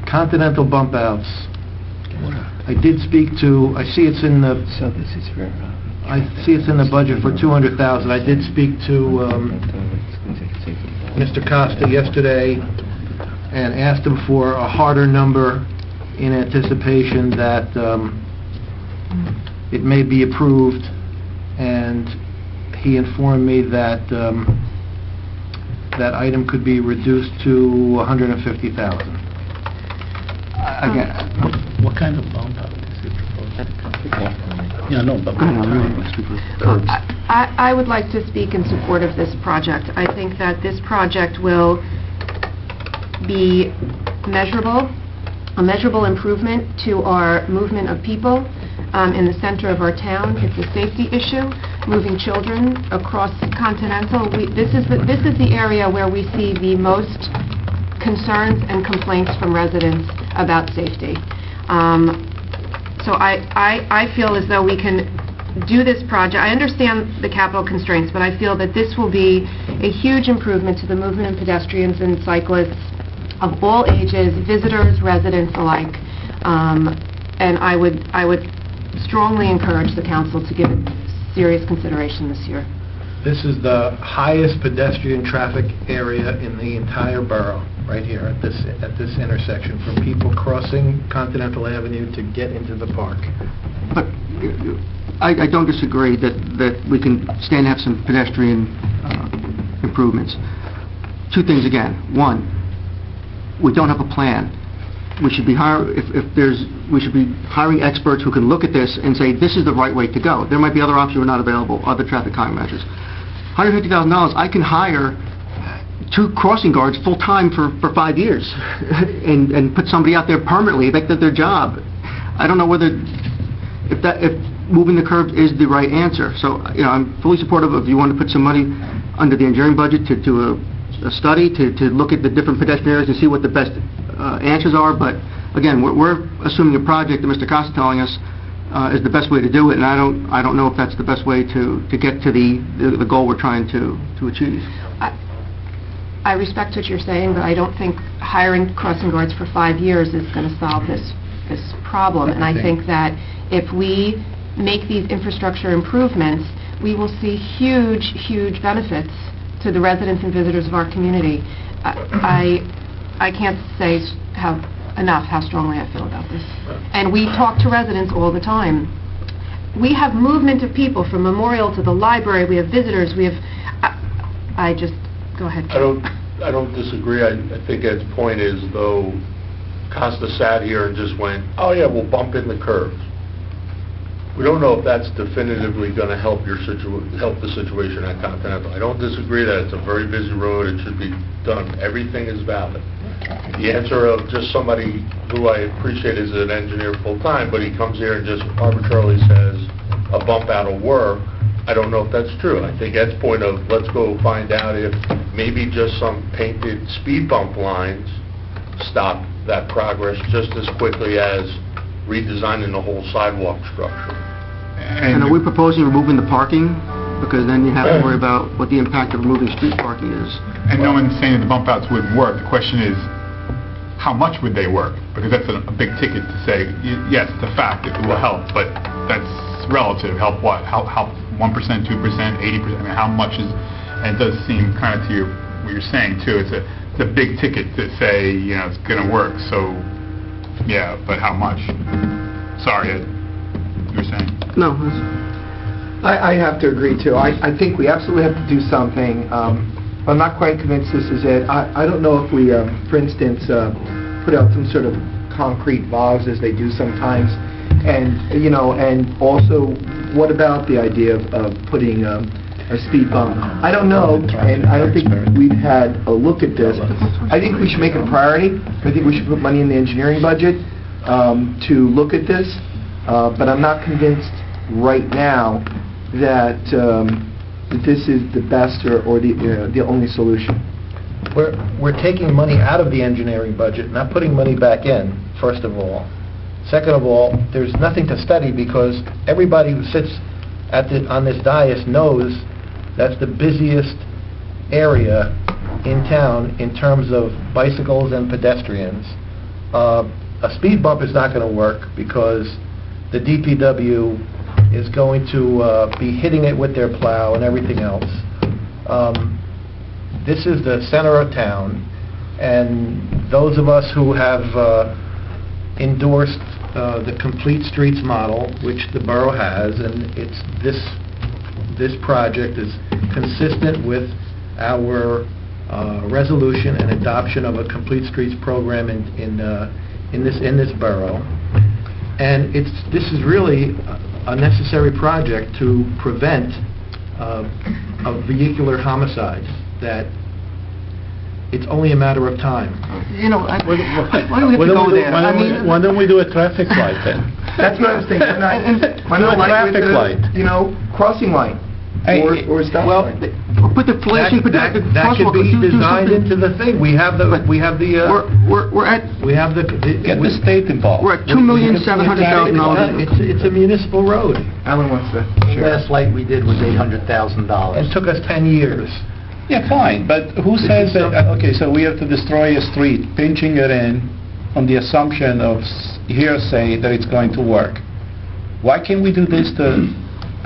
Continental bump outs. I did speak to, I see it's in the budget for 200,000. I did speak to Mr. Costa yesterday and asked him for a harder number in anticipation that it may be approved, and he informed me that that item could be reduced to 150,000. Again, What kind of bump out is it proposed? Yeah, no, but... I would like to speak in support of this project. I think that this project will be measurable, a measurable improvement to our movement of people in the center of our town. It's a safety issue, moving children across Continental. This is the area where we see the most concerns and complaints from residents about safety. So I feel as though we can do this project. I understand the capital constraints, but I feel that this will be a huge improvement to the movement of pedestrians and cyclists of all ages, visitors, residents alike. And I would strongly encourage the council to give it serious consideration this year. This is the highest pedestrian traffic area in the entire borough, right here at this intersection, from people crossing Continental Avenue to get into the park. But I don't disagree that we can stand to have some pedestrian improvements. Two things again. One, we don't have a plan. We should be we should be hiring experts who can look at this and say this is the right way to go. There might be other options that are not available, other traffic calming measures. $150,000, I can hire 2 crossing guards full-time for 5 years and put somebody out there permanently, make that their job. I don't know whether if moving the curb is the right answer. So, I'm fully supportive of you want to put some money under the engineering budget to do a study to look at the different pedestrian areas and see what the best answers are. But again, we're assuming a project that Mr. Costa telling us is the best way to do it, and I don't know if that's the best way to get to the goal we're trying to achieve. I respect what you're saying, but I don't think hiring crossing guards for 5 years is going to solve this problem. And I think that if we make these infrastructure improvements, we will see huge, huge benefits to the residents and visitors of our community. I can't say enough how strongly I feel about this. And we talk to residents all the time. We have movement of people from Memorial to the library. We have visitors. We have... I just... Go ahead. I don't disagree. I think Ed's point is, though, Costa sat here and just went, oh yeah, we'll bump in the curves. We don't know if that's definitively going to help the situation at Continental. I don't disagree that it's a very busy road. It should be done. Everything is valid. The answer of just somebody who I appreciate is an engineer full-time, but he comes here and just arbitrarily says a bump out of work, I don't know if that's true. I think Ed's point of let's go find out if maybe just some painted speed bump lines stop that progress just as quickly as redesigning the whole sidewalk structure. And are we proposing removing the parking? Because then you have to worry about what the impact of removing street parking is. And no one's saying that the bump outs wouldn't work. The question is, how much would they work? Because that's a big ticket to say, yes, it's a fact, it will help, but that's relative. Help what? Help 1%, 2%, 80%? I mean, how much is... And it does seem kind of to what you're saying, too. It's a big ticket to say, it's going to work. So, yeah, but how much? Sorry, Ed, you were saying? No. I have to agree, too. I think we absolutely have to do something. I'm not quite convinced this is it. I don't know if we, for instance, put out some sort of concrete valves as they do sometimes. And, and also, what about the idea of putting a speed bump? I don't know, and I don't think we've had a look at this. I think we should make it a priority. I think we should put money in the engineering budget to look at this. But I'm not convinced right now that this is the best or the only solution. We're taking money out of the engineering budget, not putting money back in, first of all. Second of all, there's nothing to study because everybody who sits on this dais knows that's the busiest area in town in terms of bicycles and pedestrians. A speed bump is not going to work because the DPW is going to be hitting it with their plow and everything else. This is the center of town, and those of us who have endorsed the Complete Streets model, which the borough has, and this project is consistent with our resolution and adoption of a Complete Streets program in this borough. And this is really a necessary project to prevent a vehicular homicide, that it's only a matter of time. You know, why do we have to go there? I mean, Why don't we do a traffic light then? That's what I was thinking. Why Do a not light with traffic light. the, crossing light? Or a stop well, sign? put the flashing That crosswalk. could be do designed something. into the thing. We have the We're at Get the state involved. $2,700,000. It's a municipal road. Alan wants to share. Last light we did was $800,000. It took us 10 years. Yeah, fine, but who says that, okay, so we have to destroy a street, pinching it in on the assumption of hearsay that it's going to work. Why can't we do this to,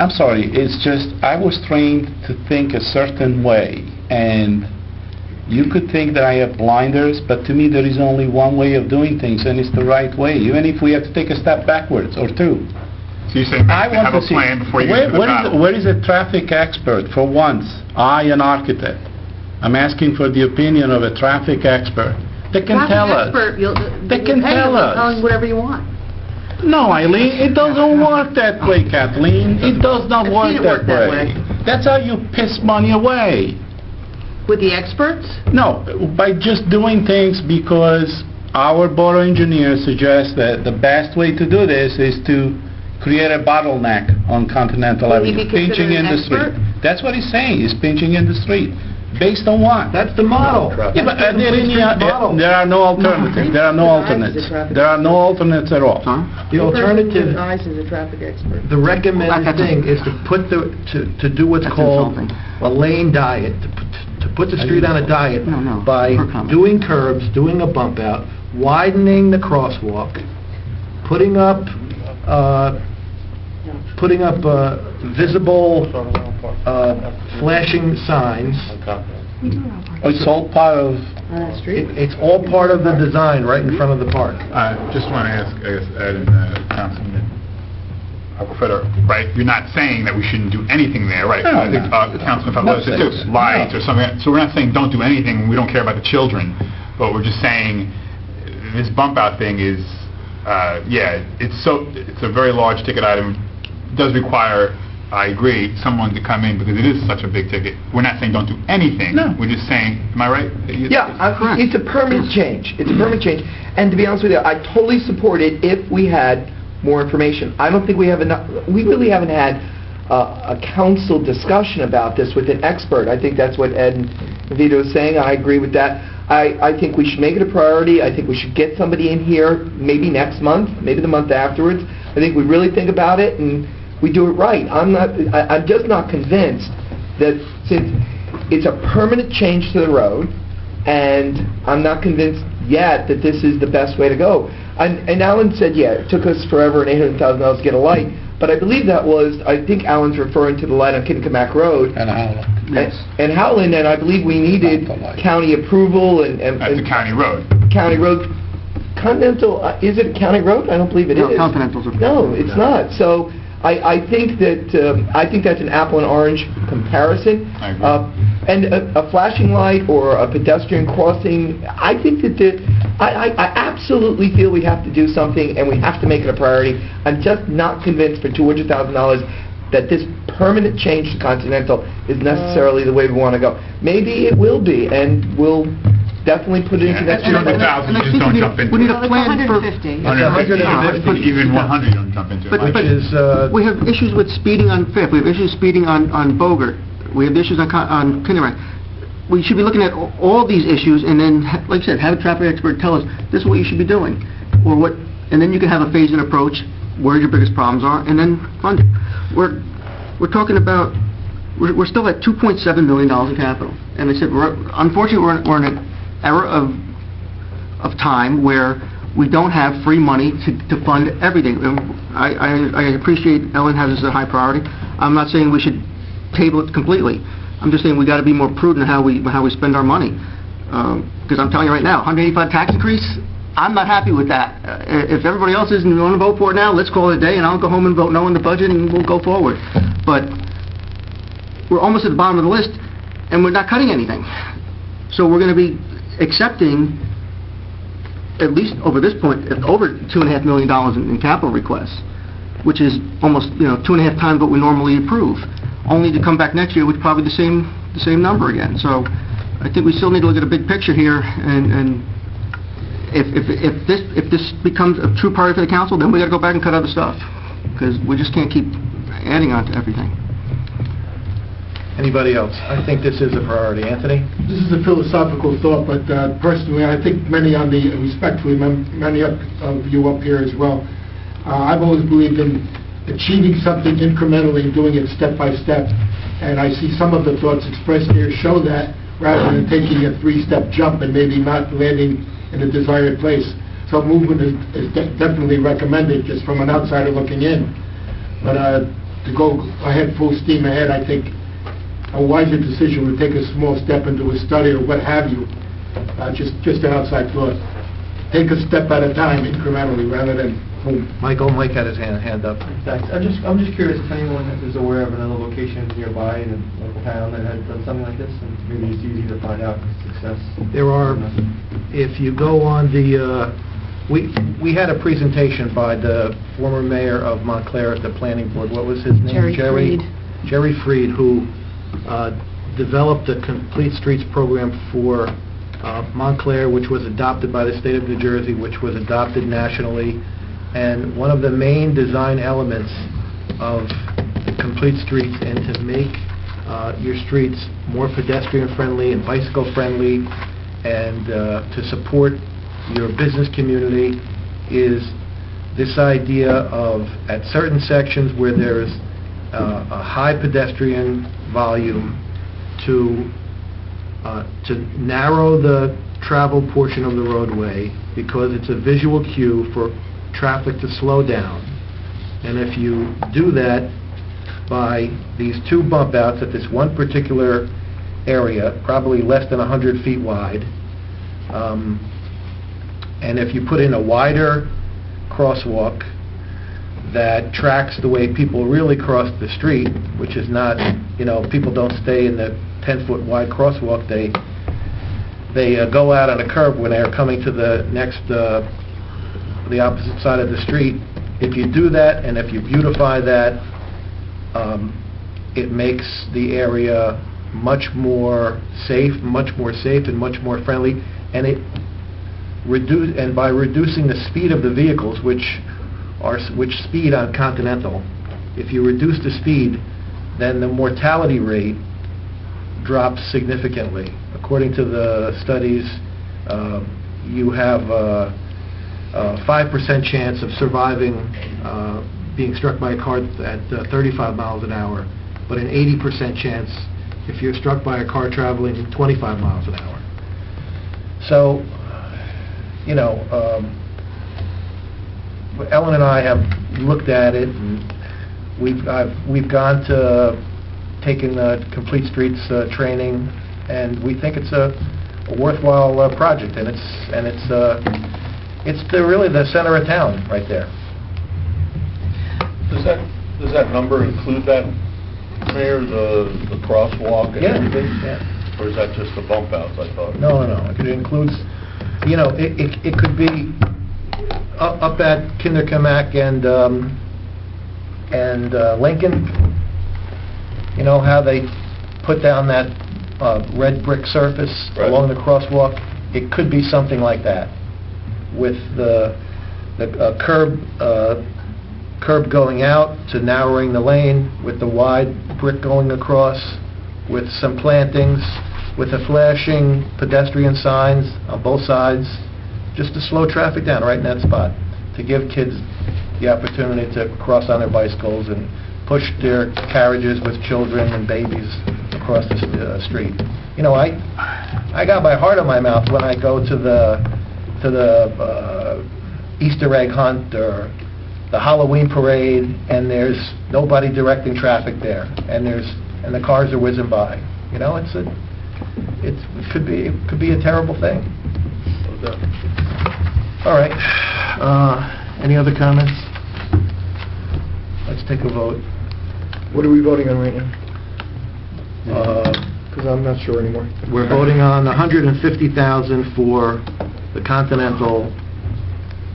I'm sorry, it's just, I was trained to think a certain way, and you could think that I have blinders, but to me there is only one way of doing things, and it's the right way, even if we have to take a step backwards or two. So you're saying I have want a to see, plan before you get to the battle? where is a traffic expert for once? I, an architect, I'm asking for the opinion of a traffic expert. They can tell us. They can tell us. Tell them whatever you want. No, Eileen, it doesn't work that way, Kathleen. It does not I've work seen it that work that way. way. That's how you piss money away. With the experts? No, by just doing things because our borough engineer suggests that the best way to do this is to create a bottleneck on Continental Will he Avenue, be considered pinching in an the street. expert? That's what he's saying, he's pinching in the street. Based on what? That's the model. Yeah, but That's the complete street model. there are no alternatives. There are no alternates. There are no alternates at all. The alternative, Eyes is a traffic expert. the recommended thing is to put to do what's That's called insulting. a lane diet, to put the street on a diet No, by per comment. doing curbs, doing a bump out, widening the crosswalk, putting up visible flashing signs. It's all part of, On that street? It's all part of the design right in front of the park. Just want to ask, I guess, Ed and Councilman Aquafetta, right? You're not saying that we shouldn't do anything there, right? No, I think no. Councilman Favela said too, lights or something. So we're not saying don't do anything, we don't care about the children, but we're just saying this bump out thing is, it's a very large ticket item. It does require, I agree, someone to come in because it is such a big ticket. We're not saying don't do anything. No. We're just saying, am I right? Yeah, it's a permanent change. It's a permanent change. And to be honest with you, I totally support it if we had more information. I don't think we have enough. We really haven't had a council discussion about this with an expert. I think that's what Ed and Vito is saying. I agree with that. I think we should make it a priority. I think we should get somebody in here maybe next month, maybe the month afterwards. I think we really think about it and we do it right. I'm just not convinced that since it's a permanent change to the road, and I'm not convinced yet that this is the best way to go. And Alan said, yeah, it took us forever and $800,000 to get a light, but I believe that was, I think Alan's referring to the light on Kinnicamack Road. and Howland. Yes. And Howland, and I believe we needed Not the light. county approval and... That's a county road. County road. Continental, is it a county road? I don't believe it is. No, Continental's a... No, it's not. So I think that's an apple and orange comparison. I agree. And a flashing light or a pedestrian crossing, I think that I absolutely feel we have to do something and we have to make it a priority. I'm just not convinced for $200,000 that this permanent change to Continental is necessarily the way we want to go. Maybe it will be, and we'll definitely put it into Yeah, that. $200,000, you just don't jump into We need it. a plan for... 150. 150, even 100 you don't jump into it. But- Which is, We have issues with speeding on Fifth, we have issues speeding on Bogart, we have issues on Kinnaman. We should be looking at all these issues and then, like I said, have a traffic expert tell us, this is what you should be doing. Or what, and then you can have a phased-in approach, where your biggest problems are, and then fund it. We're talking about, we're still at $2.7 million in capital. And I said, unfortunately, we're in an era of time where we don't have free money to fund everything. I appreciate Ellen has this as a high priority. I'm not saying we should table it completely. I'm just saying we got to be more prudent in how we spend our money. Because I'm telling you right now, 185 tax increase, I'm not happy with that. If everybody else isn't going to vote for it now, let's call it a day, and I'll go home and vote no on the budget, and we'll go forward. But we're almost at the bottom of the list, and we're not cutting anything. So we're going to be accepting, at least over this point, over $2.5 million in capital requests. which is almost, 2.5 times what we normally approve, only to come back next year with probably the same number again. So I think we still need to look at a big picture here, and if this becomes a true priority for the council, then we got to go back and cut other stuff, because we just can't keep adding on to everything. Anybody else? I think this is a priority. Anthony? This is a philosophical thought, but personally, I think many of you up here as well, I've always believed in achieving something incrementally and doing it step by step. And I see some of the thoughts expressed here show that, rather than taking a 3-step jump and maybe not landing in the desired place. So movement is definitely recommended, just from an outsider looking in. But to go ahead full steam ahead, I think a wiser decision would take a small step into a study or what have you. Just an outside thought. Take a step at a time, incrementally, rather than boom. Mike had his hand up. Thanks. I'm just curious if anyone is aware of another location nearby in a local town that had done something like this, and maybe it's easy to find out success. There are, if you go on the, we had a presentation by the former mayor of Montclair at the planning board. What was his name? Jerry Freed, who developed a Complete Streets program for Montclair, which was adopted by the state of New Jersey, which was adopted nationally. And one of the main design elements of the Complete Streets, and to make your streets more pedestrian-friendly and bicycle-friendly, and to support your business community, is this idea of, at certain sections where there's a high pedestrian volume, to narrow the travel portion of the roadway, because it's a visual cue for traffic to slow down. And if you do that by these 2 bump outs at this one particular area, probably less than 100 feet wide, and if you put in a wider crosswalk that tracks the way people really cross the street, which is not, people don't stay in the 10-foot wide crosswalk, they go out on a curb when they're coming to the next, the opposite side of the street. If you do that, and if you beautify that, it makes the area much more safe and much more friendly, and by reducing the speed of the vehicles, which speed on Continental, if you reduce the speed, then the mortality rate drops significantly. According to the studies, you have a 5% chance of surviving being struck by a car at 35 miles an hour, but an 80% chance if you're struck by a car traveling 25 miles an hour. So, Ellen and I have looked at it, and we've gone to taking the Complete Streets training, and we think it's a worthwhile project, and it's really the center of town right there. Does that number include that, Mayor, the crosswalk and everything? Yeah. Or is that just the bump outs, I thought? No. It includes, it could be up at Kinderkamak and Lincoln. You know how they put down that red brick surface along the crosswalk? It could be something like that, with the curb going out to narrowing the lane, with the wide brick going across, with some plantings, with the flashing pedestrian signs on both sides, just to slow traffic down right in that spot, to give kids the opportunity to cross on their bicycles and push their carriages with children and babies across the street. I got my heart in my mouth when I go to the Easter egg hunt or the Halloween parade, and there's nobody directing traffic there, and the cars are whizzing by. It could be a terrible thing. All right. Any other comments? Let's take a vote. What are we voting on right now? Because I'm not sure anymore. We're voting on $150,000 for the Continental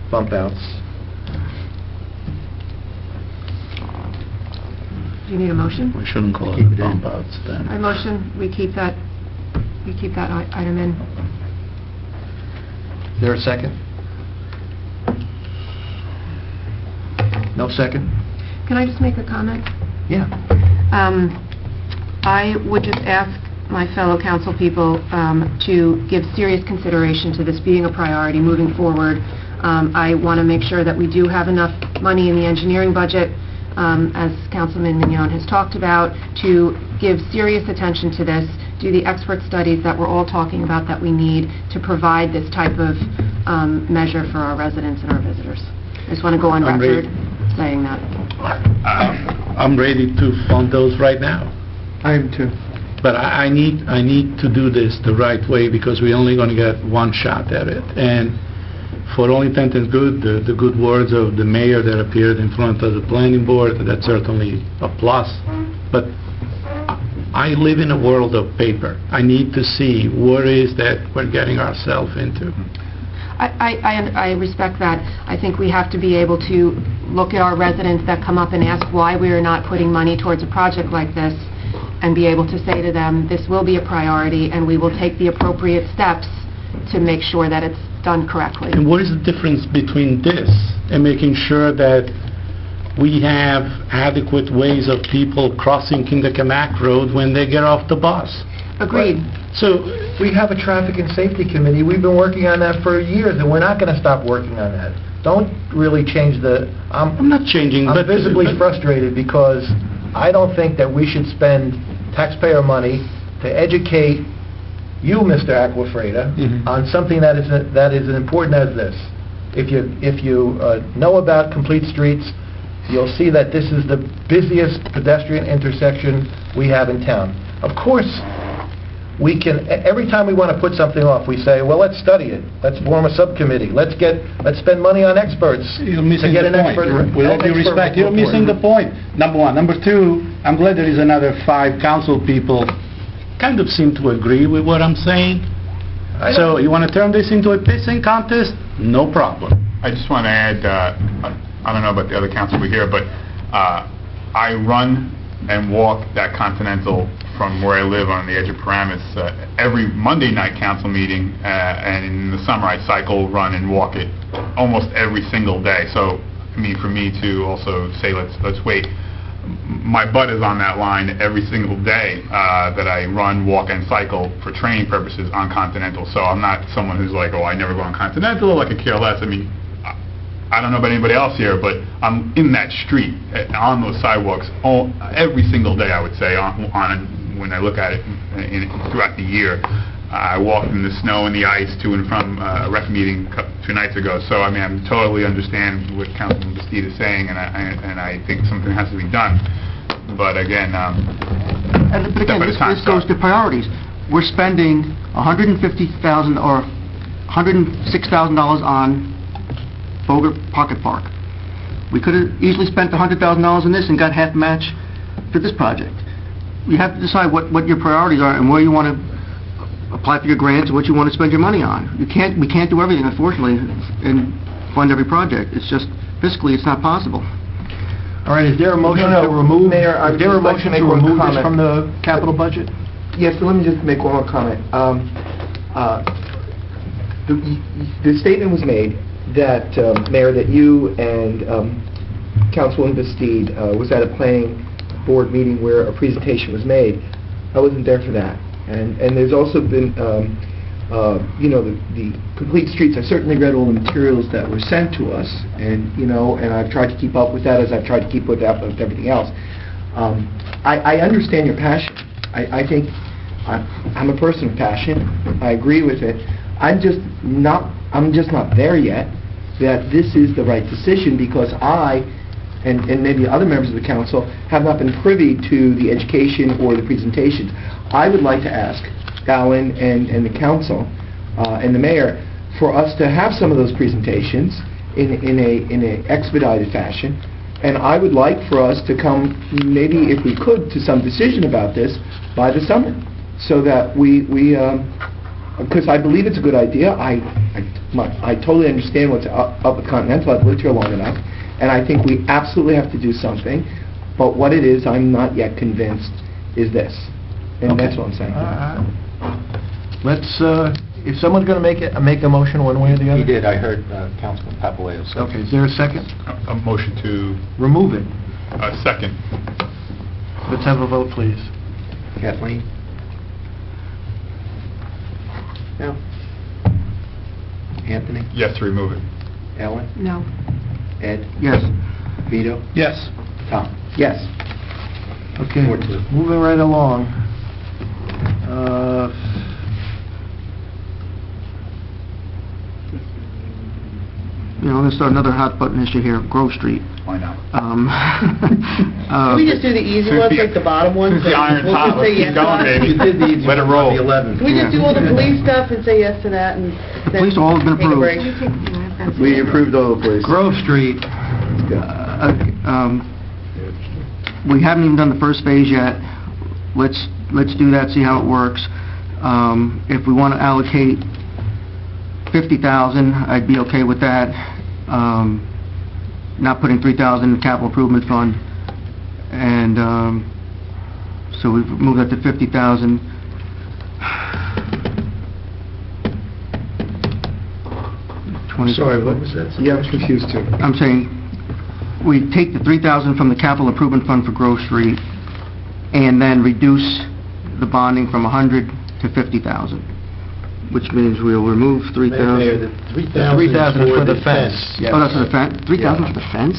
bump outs. Do you need a motion? We shouldn't call it bump outs then. I motion we keep that item in. Is there a second? No second? Can I just make a comment? Yeah. I would just ask my fellow council people to give serious consideration to this being a priority moving forward. I want to make sure that we do have enough money in the engineering budget, as Councilman Mignon has talked about, to give serious attention to this, do the expert studies that we're all talking about that we need to provide this type of measure for our residents and our visitors. I just want to go on record saying that. I'm ready to fund those right now. I am too. But I need to do this the right way, because we're only going to get one shot at it. And for all intent and good, the good words of the mayor that appeared in front of the planning board, that's certainly a plus. But I live in a world of paper. I need to see what is that we're getting ourselves into. I respect that. I think we have to be able to look at our residents that come up and ask why we are not putting money towards a project like this, and be able to say to them, this will be a priority, and we will take the appropriate steps to make sure that it's done correctly. And what is the difference between this and making sure that we have adequate ways of people crossing Kindakamak Road when they get off the bus? Agreed. So we have a traffic and safety committee. We've been working on that for years, and we're not going to stop working on that. Don't really change the... I'm not changing, I'm visibly frustrated because I don't think that we should spend taxpayer money to educate you, Mr. Aquafreda, on something that is as important as this. If you know about Complete Streets, you'll see that this is the busiest pedestrian intersection we have in town. Of course, we can, every time we want to put something off, we say, well, let's study it. Let's form a subcommittee. Let's spend money on experts. You're missing the point. With all due respect, you're missing the point. Number one. Number two, I'm glad there is another 5 council people kind of seem to agree with what I'm saying. So you want to turn this into a pissing contest? No problem. I just want to add, I don't know about the other council over here, but I run and walk that Continental from where I live on the edge of Paramus every Monday night council meeting, and in the summer I cycle, run, and walk it almost every single day. So, I mean, for me to also say let's wait, my butt is on that line every single day that I run, walk, and cycle for training purposes on Continental. So I'm not someone who's like, oh, I never go on Continental, I could care less. I mean, I don't know about anybody else here, but I'm in that street, on those sidewalks, every single day, I would say, when I look at it throughout the year. I walked in the snow and the ice to and from a rec meeting 2 nights ago. So, I mean, I totally understand what Councilman Bastide is saying, and I think something has to be done. But again, but again, this goes to priorities. We're spending $150,000 or $106,000 on Bogert Pocket Park. We could have easily spent $100,000 on this and got half match for this project. You have to decide what your priorities are and where you want to apply for your grants and what you want to spend your money on. We can't do everything, unfortunately, and fund every project. It's just, fiscally, it's not possible. All right, is there a motion to remove, Mayor, is there a motion to remove this from the capital budget? Yes, so let me just make one more comment. The statement was made that, Mayor, that you and Councilwoman Bastide was at a planning board meeting where a presentation was made. I wasn't there for that. And there's also been, you know, the Complete Streets. I certainly read all the materials that were sent to us, and, you know, and I've tried to keep up with that as I've tried to keep up with everything else. I understand your passion. I think I'm a person of passion. I agree with it. I'm just not there yet that this is the right decision, because I and maybe other members of the council have not been privy to the education or the presentations. I would like to ask Alan and the council and the mayor for us to have some of those presentations in a expedited fashion, and I would like for us to come, maybe if we could, to some decision about this by the summer, so that we because I believe it's a good idea. I totally understand what's up with Continental. I've lived here long enough, and I think we absolutely have to do something. But what it is, I'm not yet convinced, is this. And that's what I'm saying. Let's, if someone's going to make a motion one way or the other? He did, I heard Councilman Papalayo say. Okay, is there a second? A motion to, Remove it. second. Let's have a vote, please. Kathleen? No. Anthony? Yes, to remove it. Ellen? No. Ed? Yes. Vito? Yes. Tom? Yes. Okay, 4-2. moving right along. You know, let's start another hot button issue here, Grove Street. Why not? Can we just do the easy ones, like the bottom ones? Since the iron's We'll hot, just say let's keep yes going, to that? baby. You did the easy Let it one roll. on the 11th. Can we just do all the police stuff and say yes to that and The then police all have been take a approved. break? We approved all the police. Grove Street, We haven't even done the first phase yet. Let's do that, see how it works. If we want to allocate $50,000, I'd be okay with that. Not putting $3,000 in the capital improvement fund. And so we've moved that to $50,000. Sorry, what was that? Yeah, I was confused too. I'm saying, we take the $3,000 from the capital improvement fund for Grove Street, and then reduce the bonding from $100,000 to $50,000, which means we'll remove $3,000. $3,000 for the fence. Oh, that's for the fence? $3,000 for the fence?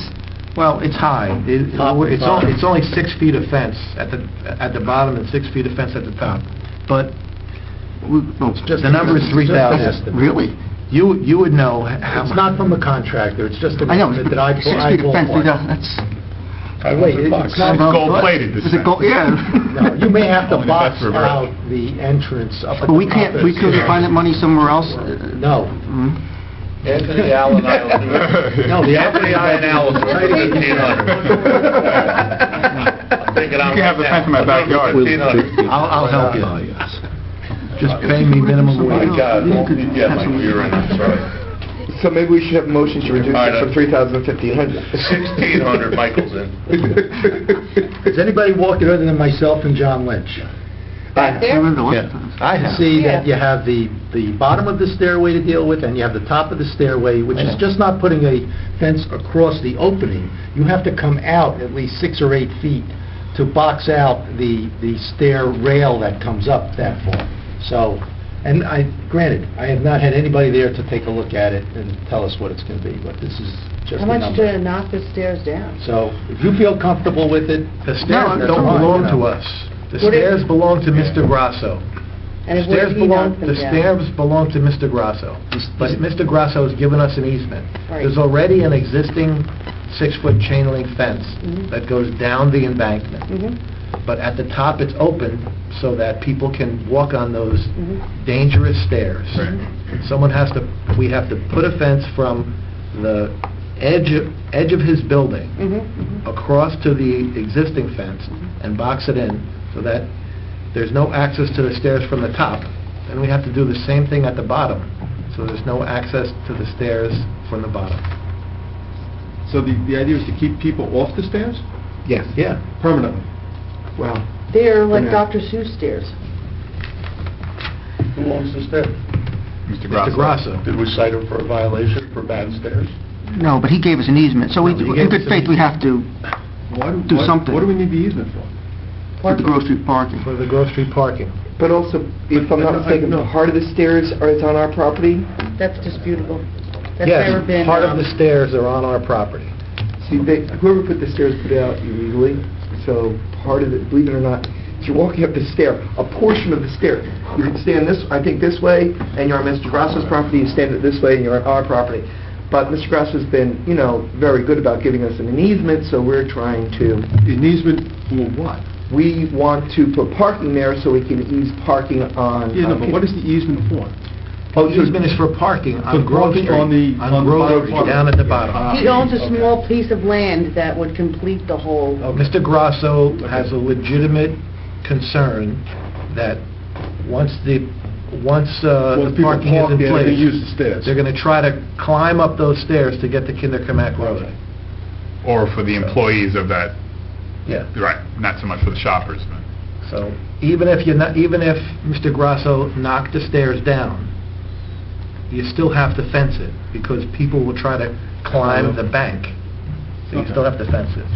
Well, it's high. It's only 6 feet of fence at the bottom and 6 feet of fence at the top. But the number is 3,000. Really? You would know how... It's not from the contractor, it's just a I know, estimate that I 6 feet of fence, ballparked. that's... Wait, it's not... Gold-plated, this Is it gold? Yeah. No, you may have to Only the box best reverse. out the entrance up at But we the can't, top. we couldn't find that money somewhere else? No. Mhm. Anthony Allen, I'll do it. No, the Anthony Allen, Allen, $1,500. I'm thinking You can have the fence in my backyard. I'll help you. Just pay me minimum My wage. God, yeah, Mike, you're in, that's right. So maybe we should have a motion to reduce All right, it from 3,000 to 1,500. 1,600, Michael's in. Is anybody walking other than myself and John Lynch? I remember the last Yeah. time. I have. See that you have the bottom of the stairway to deal with, and you have the top of the stairway, which is just not putting a fence across the opening. You have to come out at least 6 or 8 feet to box out the stair rail that comes up that far. So, and granted, I have not had anybody there to take a look at it and tell us what it's going to be, but this is just How a much number. to knock the stairs down? So, if you feel comfortable with it... The stairs that's don't fine, belong you know. to us. The What if- stairs belong to Mr. Grasso. And The if what if stairs he belong, knocks them the down? stairs belong to Mr. Grasso, but Mr. Grasso has given us an easement. Right. There's already an existing 6-foot chain link fence Mhm. that goes down the embankment, Mhm, but at the top it's open so that people can walk on those mhm, dangerous stairs. mhm. We have to put a fence from the edge of his building Mhm, mhm. across to the existing fence and box it in so that there's no access to the stairs from the top. And we have to do the same thing at the bottom, so there's no access to the stairs from the bottom. So the idea is to keep people off the stairs Yes. Yeah. permanently? Wow. They're like Yeah. Dr. Seuss stairs. Who owns the stairs? Mr. Mr. Grasso. Did we cite him for a violation for bad stairs? No, but he gave us an easement, so No, he in gave good us faith, an we have to do something. What do we need the easement for? Put the Grove Street parking. For the Grove Street parking. But also, if I'm not mistaken, part of the stairs is on our property? That's disputable. That's never Yes, been... part of the stairs are on our property. See, whoever put the stairs put it out illegally, so part of it, believe it or not, if you're walking up the stair, a portion of the stair, you can stand this, I think this way, and you're on Mr. Grasso's property, you stand it this way, and you're on our property. But Mr. Grasso's been, very good about giving us an easement, so we're trying to, An easement for what? we want to put parking there so we can ease parking on... Yeah, no, but what is the easement for? Oh, the easement is for parking on For Grove parking Street. on the Grove bottom Street, part. down at the bottom. He owns a small piece of land that would complete the whole... Mr. Grasso has a legitimate concern that once the people parking is park in there, they place, use the stairs. they're going to try to climb up those stairs to get to Kinderkamak Road. Or for the employees of that Yeah. Right, not so much for the shoppers, but... So even if Mr. Grasso knocked the stairs down, you still have to fence it, because people will try to climb the bank. So you still have to fence it.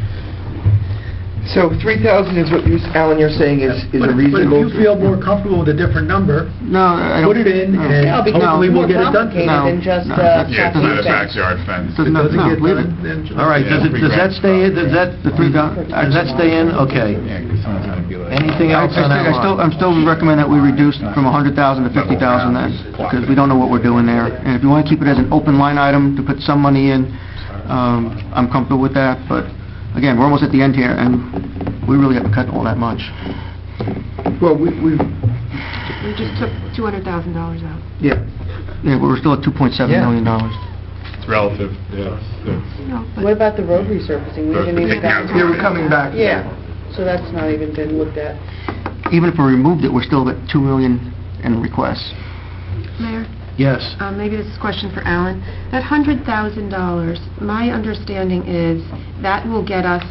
So 3,000 is what Alan, you're saying is a reasonable... But if you feel more comfortable with a different number, No, I don't... put it in, and No, because hopefully we'll get it done. it's more No, complicated than just no, Yeah, it's capping not a the fence. backyard fence. Doesn't- Doesn't no, get leave done, it. then- All right, Yeah, does that stay in, does that stay in? Okay. Anything else on that line? I'm still recommend that we reduce from 100,000 to 50,000 then, because we don't know what we're doing there. And if you want to keep it as an open line item to put some money in, I'm comfortable with that, but again, we're almost at the end here, and we really haven't cut all that much. Well, we've... We just took $200,000 out. Yeah, we're still at $2.7 million. It's relative, yeah. No, What but about the road resurfacing? We haven't even gotten... Yeah, we're coming back. Yeah, so that's not even been looked at. Even if we removed it, we're still at $2 million in requests. Mayor? Yes. Maybe this is a question for Alan. That $100,000, my understanding is that will get us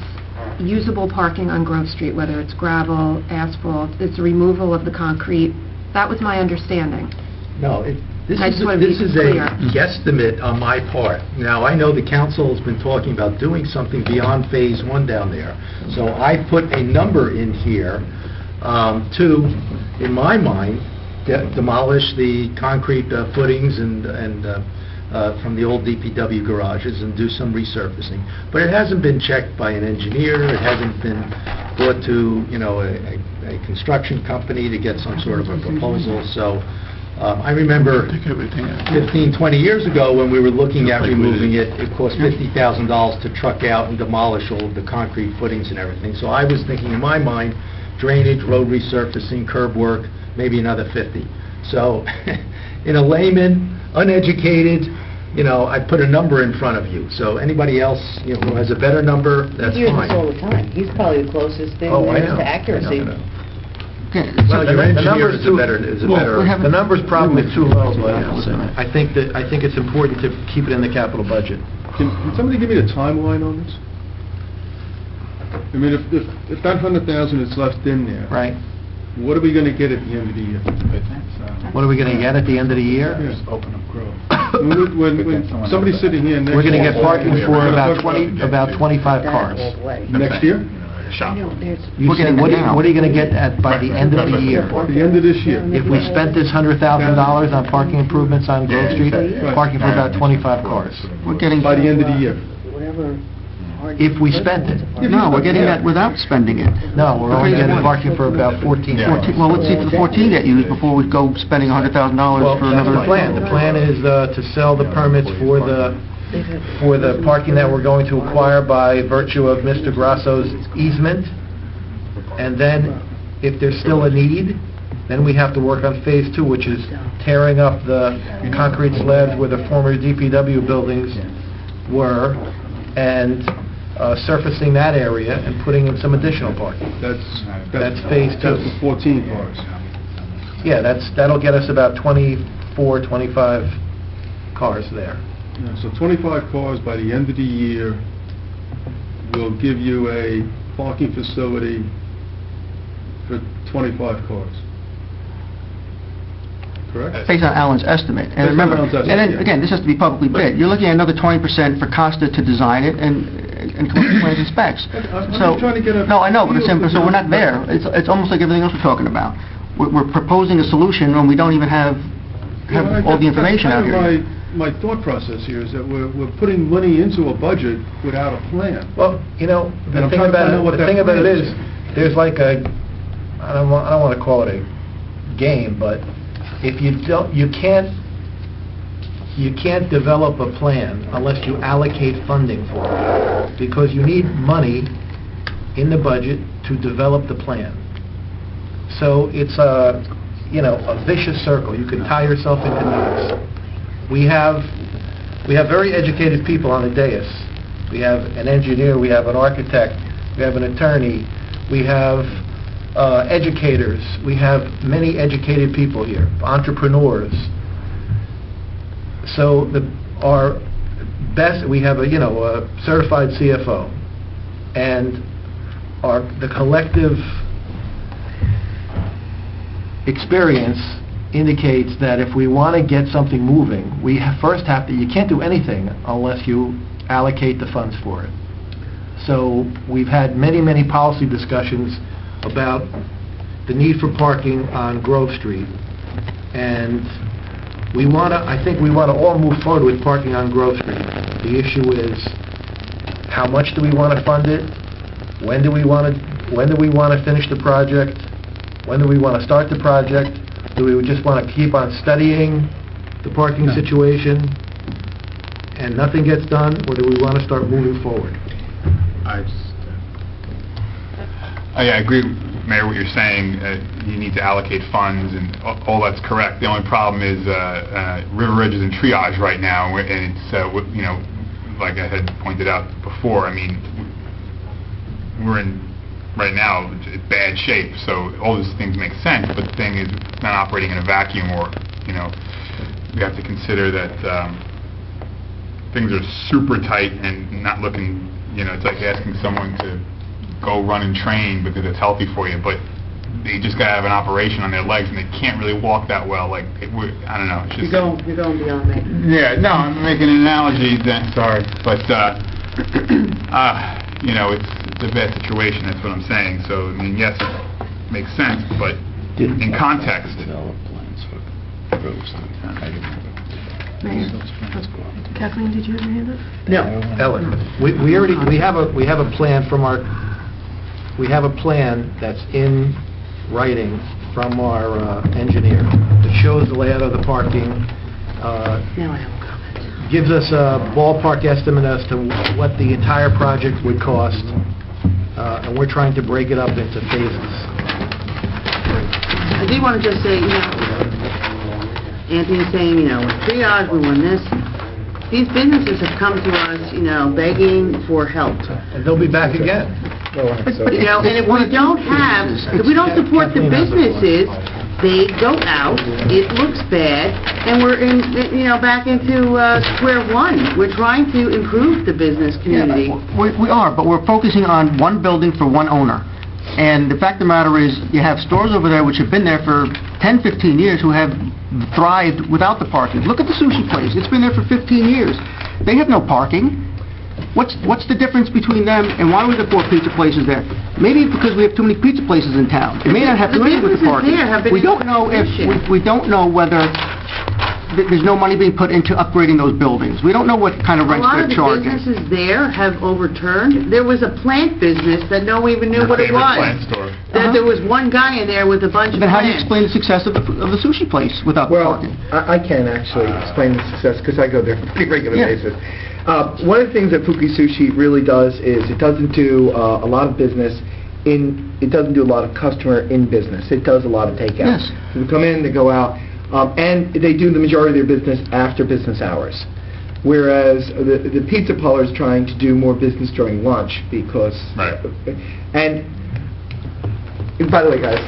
usable parking on Grove Street, whether it's gravel, asphalt, it's the removal of the concrete. That was my understanding. No, this I just want to be is clear. a guesstimate on my part. Now, I know the council has been talking about doing something beyond Phase 1 down there. So I put a number in here to, in my mind, demolish the concrete footings and from the old DPW garages and do some resurfacing. But it hasn't been checked by an engineer, it hasn't been brought to, a construction company to get some sort of a proposal. So I remember 15, 20 years ago when we were looking at removing it, it cost $50,000 to truck out and demolish all of the concrete footings and everything. So I was thinking in my mind, drainage, road resurfacing, curb work, maybe another 50. So, in a layman, uneducated, I put a number in front of you. So anybody else, who has a better number, that's He hears fine. this all the time. He's probably the closest thing Oh, I there is know. to accuracy. I know. Okay, Well, your The engineer number's is a better... The number's probably too low, but I think it's important to keep it in the capital budget. Can somebody give me the timeline on this? I mean, if that 100,000 is left in there... Right. What are we going to get at the end of the year? What are we going to get at the end of the year? Open up Grove. When somebody's sitting here next... We're going to get parking for about 25 cars. All the way. Next year? I know, there's... You said, what are you going to get by the end of the year? The end of this year. If we spent this $100,000 on parking improvements on Grove Street, parking for about 25 cars. We're getting... By the end of the year. Whatever... If we spent it. No, we're getting that without spending it. No, we're only getting parking for about 14 cars. Well, let's see if the 14 get used before we go spending $100,000 Well, for that's another... the plan. The plan is to sell the permits for the parking that we're going to acquire by virtue of Mr. Grasso's easement. And then, if there's still a need, then we have to work on Phase 2, which is tearing up the concrete slabs where the former DPW buildings were, and surfacing that area and putting in some additional parking. That's Phase 2. That's the 14 cars. Yeah, that'll get us about 24, 25 cars there. Yeah, so 25 cars by the end of the year will give you a parking facility for 25 cars. Correct? Based on Alan's estimate. And Based on remember, Alan's estimate, and then, yeah. again, this has to be publicly bid. You're looking at another 20% for Costa to design it and come up with plans and specs. I'm So, just trying to get a... no, I know, but it's simple, so we're not there. It's almost like everything else we're talking about. We're proposing a solution when we don't even have all the information out here. That's kind of my thought process here, is that we're putting money into a budget without a plan. Well, And I'm the thing trying to about find out what the that thing about it plan is, there's like a, I don't want to call it a game, but if you can't develop a plan unless you allocate funding for it, because you need money in the budget to develop the plan. So it's a vicious circle. You can tie yourself into knots. We have very educated people on the dais. We have an engineer, we have an architect, we have an attorney, we have educators, we have many educated people here, entrepreneurs. So our best, we have a certified CFO, and the collective experience indicates that if we want to get something moving, we first have to, you can't do anything unless you allocate the funds for it. So we've had many, many policy discussions about the need for parking on Grove Street. And we want to, I think we want to all move forward with parking on Grove Street. The issue is, how much do we want to fund it? When do we want to finish the project? When do we want to start the project? Do we just want to keep on studying the parking situation and nothing gets done, or do we want to start moving forward? I agree, Mayor, what you're saying. You need to allocate funds, and all that's correct. The only problem is River Ridge is in triage right now, and it's, you know, like I had pointed out before, I mean, we're in, right now, bad shape, so all these things make sense, but the thing is, it's not operating in a vacuum, or, you know, we have to consider that things are super tight and not looking, you know, it's like asking someone to go run and train because it's healthy for you, but they just got to have an operation on their legs, and they can't really walk that well. Like, I don't know. It's just, you're going beyond me. Yeah, no, I'm making an analogy, sorry, but, you know, it's a bad situation, that's what I'm saying. So, I mean, yes, it makes sense, but in context. Mayor, Kathleen, did you have your hand up? No. Ellen, we have a plan from our, we have a plan that's in writing from our engineer that shows the layout of the parking, Now I have a comment. gives us a ballpark estimate as to what the entire project would cost, and we're trying to break it up into phases. I do want to just say, you know, Anthony's saying, you know, with triage, we won this. These businesses have come to us, you know, begging for help. And they'll be back again. You know, and if we don't have, if we don't support the businesses, they go out, it looks bad, and we're in, you know, back into square one. We're trying to improve the business community. We are, but we're focusing on one building for one owner. And the fact of the matter is, you have stores over there which have been there for 10, 15 years who have thrived without the parking. Look at the sushi place. It's been there for 15 years. They have no parking. What's the difference between them and why were there 4 pizza places there? Maybe because we have too many pizza places in town. It may not have to do anything with the parking. We don't know if we don't know whether there's no money being put into upgrading those buildings. We don't know what kind of rents they're charging. A lot of the businesses there have overturned. There was a plant business that no one even knew what it was. Plant store. That there was one guy in there with a bunch of Then how do you plants. explain the success of the sushi place without the Well, parking? I can actually explain the success because I go there on a pretty regular Yeah. basis. One of the things that Fuki Sushi really does is it doesn't do a lot of business it doesn't do a lot of customer in business. It does a lot of takeout. Yes. They come in, they go out, and they do the majority of their business after business hours. Whereas the pizza parlor is trying to do more business during lunch because... Right. And by the way, guys,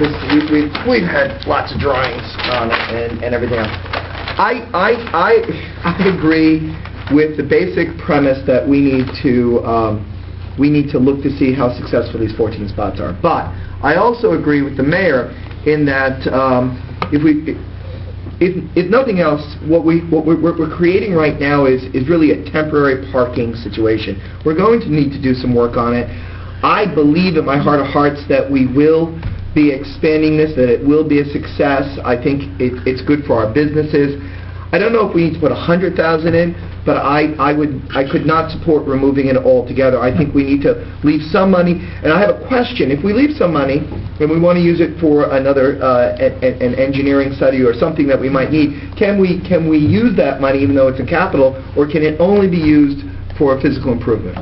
we've had lots of drawings on it and everything else. I agree with the basic premise that we need to look to see how successful these 14 spots are. But I also agree with the mayor in that if nothing else, what we're creating right now is really a temporary parking situation. We're going to need to do some work on it. I believe in my heart of hearts that we will be expanding this, that it will be a success. I think it's good for our businesses. I don't know if we need to put 100,000 in, but I could not support removing it altogether. I think we need to leave some money. And I have a question. If we leave some money and we want to use it for another an engineering study or something that we might need, can we use that money even though it's in capital, or can it only be used for physical improvement?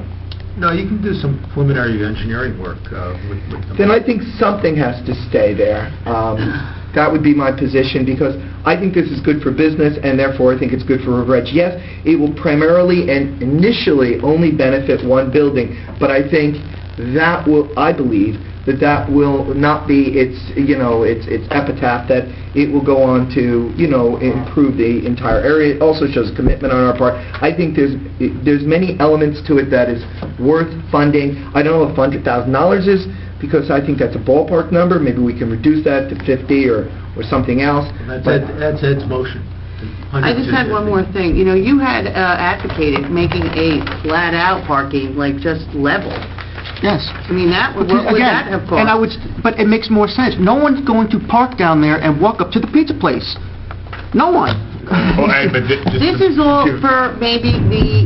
No, you can do some preliminary engineering work with them. Then I think something has to stay there. That would be my position, because I think this is good for business, and therefore I think it's good for River Edge. Yes, it will primarily and initially only benefit one building, but I think that will, I believe, that will not be its epitaph, that it will go on to, improve the entire area. It also shows commitment on our part. I think there's many elements to it that is worth funding. I don't know if $100,000 is because I think that's a ballpark number. Maybe we can reduce that to 50 or something else. That's Ed's motion. I just had one more thing. You know, you had advocated making a flat-out parking, like just level. Yes. I mean, what would that have cost? And but it makes more sense. No one's going to park down there and walk up to the pizza place. No one. Well, Ed, but This is all for maybe the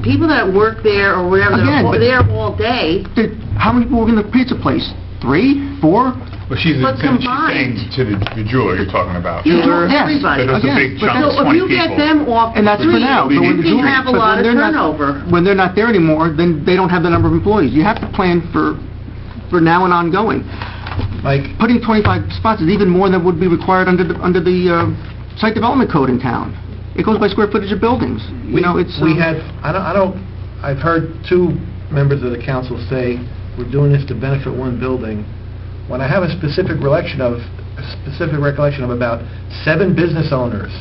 people that work there or whatever, Again, but- they're there all day. How many people work in the pizza place? 3? 4? Well, she's But saying combined. to the jeweler you're talking about. Yeah, Yes. everybody. So that's a Again, big but chunk, So if 20 you get people. them off And the that's for street, now. you going to can jewelry. have a But lot of when they're not- turnover. When they're not there anymore, then they don't have the number of employees. You have to plan for now and ongoing. Mike? Putting 25 spots is even more than would be required under the site development code in town. It goes by square footage of buildings. You know, it's... We had, I've heard 2 members of the council say, we're doing this to benefit one building. When I have a specific recollection of about 7 business owners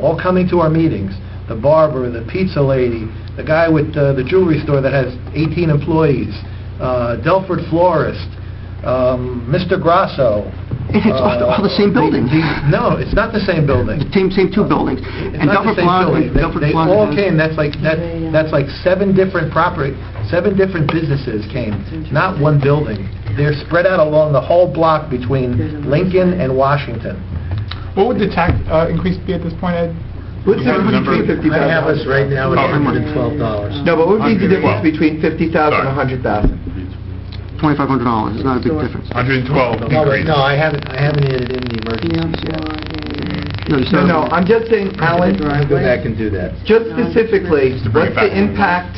all coming to our meetings, the barber, the pizza lady, the guy with the jewelry store that has 18 employees, Delford Florist, Mr. Grasso. It's all the same building. No, it's not the same building. Same 2 buildings. It's And not the Delford same Plaza... building. Delford They Plaza all has- came, that's like 7 different property, 7 different businesses came, not one building. They're spread out along the whole block between Lincoln and Washington. What would the tax increase be at this point, Ed? What's You the have a difference number? between I have us right now at Oh. $112. No, but what would be the difference 112. between 50,000 and 100,000? $2,500. It's not a big difference. 112 increase. No, I haven't added in the emergencies yet. No, you still No, have- I'm just saying, Alan, I'll go back and do that. just specifically, to bring it what's the back. impact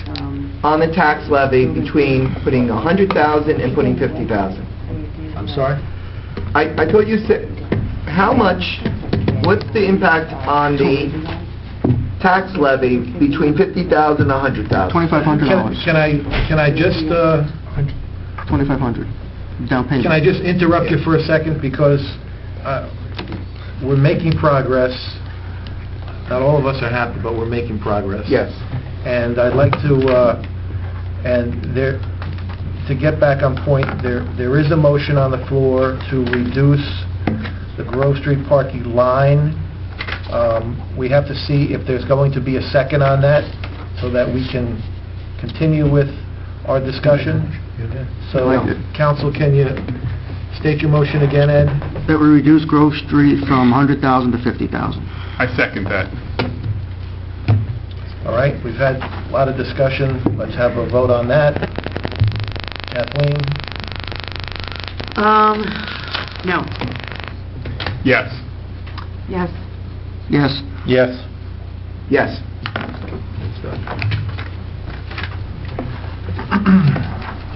on the tax levy between putting 100,000 and putting 50,000? I'm sorry? I thought you said, what's the impact on the tax levy between 50,000 and 100,000? $2,500. Can I just, $2,500 down payment. can I just interrupt you for a second, because we're making progress. Not all of us are happy, but we're making progress. Yes. And I'd like to, to get back on point, there is a motion on the floor to reduce the Grove Street parking line. We have to see if there's going to be a second on that, so that we can continue with our discussion. So, council, can you state your motion again, Ed? That we reduce Grove Street from 100,000 to 50,000. I second that. All right, we've had a lot of discussion. Let's have a vote on that. Kathleen? No. Yes. Yes. Yes. Yes. Yes.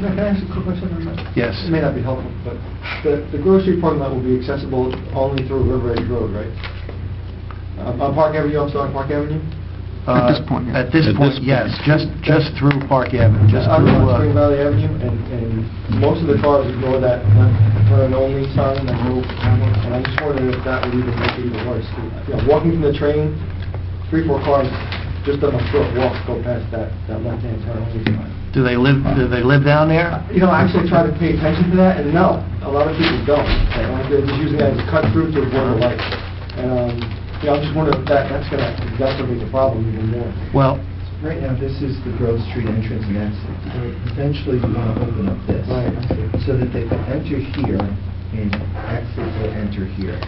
Can I ask a quick question on that? Yes. It may not be helpful, but the Grove Street parking lot will be accessible only through River Edge Road, right? On Park Avenue, I'm still on Park Avenue? At this point, yeah. At this At point, this yes, just through Park Avenue, just I'm through, on Spring Valley Avenue, and most of the cars ignore that turn-only sign that move, and I'm just wondering if that would even make it even worse. You know, walking from the train, 3-4 cars just on a short walk go past that left-hand turn-only sign. do they live down there? You know, I actually try to pay attention to that, and no, a lot of people don't. They're just using that as a cut-through to avoid the light. And, you know, I'm just wondering if that's going to exacerbate the problem even more. Well, Right now, this is the Grove Street entrance and exit. Eventually, you want to open up this, Right, I see. so that they can enter here and exit or enter here.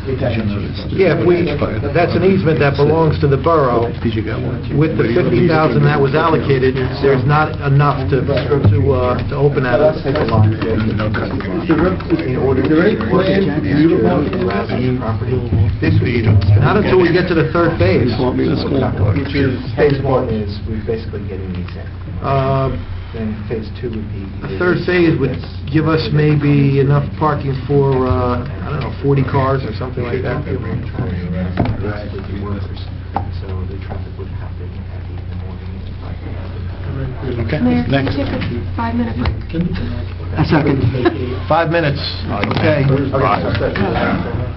If that answers the question. yeah, if that's an easement that belongs to the borough, with the 50,000 that was allocated, there's not enough to open that up. Is there any plan Not until we get to the third phase. Which is, phase 1 is, we're basically getting these in. Then phase 2 would be... The third phase would give us maybe enough parking for, 40 cars or something like that. Basically the workers, so the traffic would happen at 8 in the morning and 5 Okay, Mayor, can next. we take a 5-minute break? A second. 5 minutes, okay.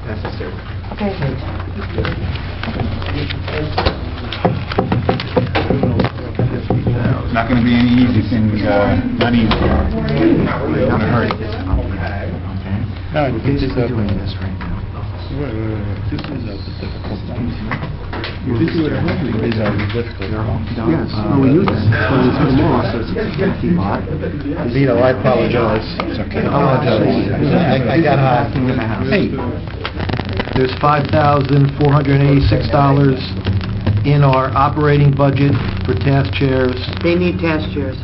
necessary. Okay. not going to be any easy things, not easy. We're in a hurry. No, this is a... doing this right now. This is a difficult one. This is a difficult one. Yes, well, we use that, because it's the law, so it's a 50 lot. Vito, I apologize. It's okay. I apologize. I got hot. Hey, There's $5,486 in our operating budget for task chairs. They need task chairs.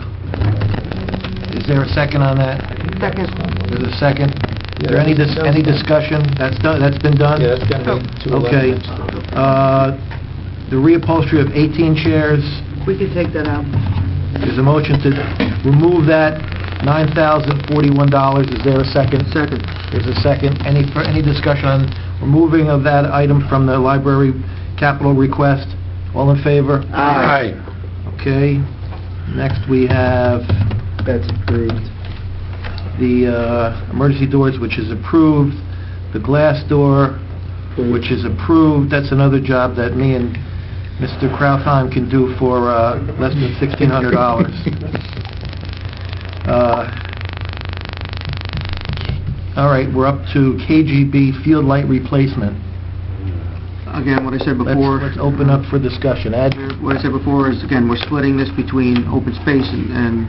Is there a second on that? Second. There's a second. Is there any discussion? That's done, that's been done? yeah, that's gonna be 211 Okay. next door. The reupholstery of 18 chairs, We can take that out. there's a motion to remove that, $9,041. Is there a second? Second. There's a second. Any discussion on removing of that item from the library capital request? All in favor? Aye. Okay. Next, we have That's approved. the emergency doors, which is approved, the glass door, which is approved. That's another job that me and Mr. Krautheim can do for less than $1,600. All right, we're up to KGB field light replacement. Again, what I said before... Let's open up for discussion. Ed? What I said before is, again, we're splitting this between open space and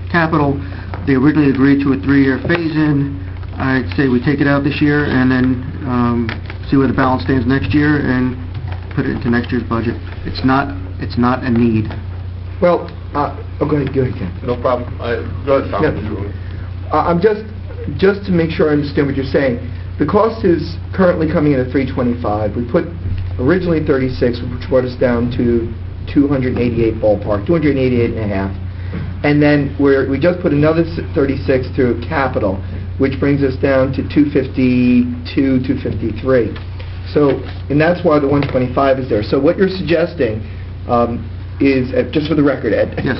capital. They originally agreed to a 3-year phase-in. I'd say we take it out this year and then see where the balance stands next year and put it into next year's budget. It's not a need. Well, go ahead, Ken. No problem. Go ahead, Tom. I'm just to make sure I understand what you're saying. The cost is currently coming in at $325. We put originally 36, which brought us down to 288 ballpark, 288 and a half. And then we just put another 36 through capital, which brings us down to 252, 253. So, and that's why the 125 is there. So what you're suggesting is, just for the record, Ed, Yes.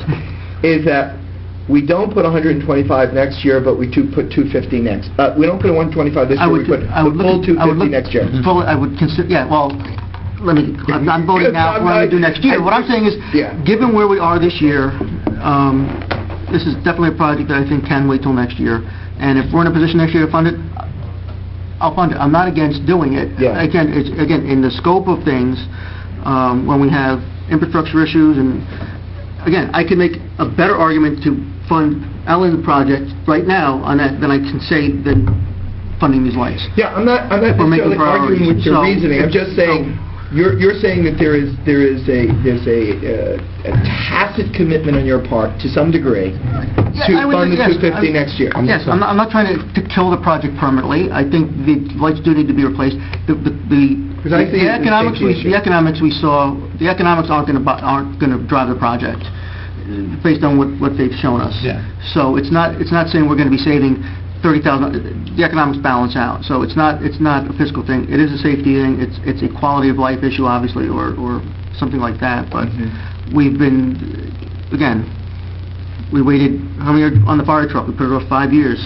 is that we don't put 125 next year, but we put 250 next. We don't put 125 this year, we put full 250 next year. I would consider, yeah, well, I'm voting now for what we do next year. What I'm saying is, given where we are this year, this is definitely a project that I think can wait till next year. And if we're in a position next year to fund it, I'll fund it. I'm not against doing it. Yeah. Again, in the scope of things, when we have infrastructure issues, and again, I can make a better argument to fund Ellen project right now on that than I can say than funding these lights. Yeah, I'm not We're making necessarily arguing with your reasoning. I'm just saying, you're saying that there is a tacit commitment on your part, to some degree, to fund the 250 next year. Yes, I'm not trying to kill the project permanently. I think the lights do need to be replaced. The economics we saw, the economics aren't going to drive the project based on what they've shown us. Yeah. So it's not saying we're going to be saving $30,000. The economics balance out. So it's not a fiscal thing. It is a safety thing. It's a quality of life issue, obviously, or something like that. But we've been, again, we waited, how many years on the fire truck? We put it off 5 years.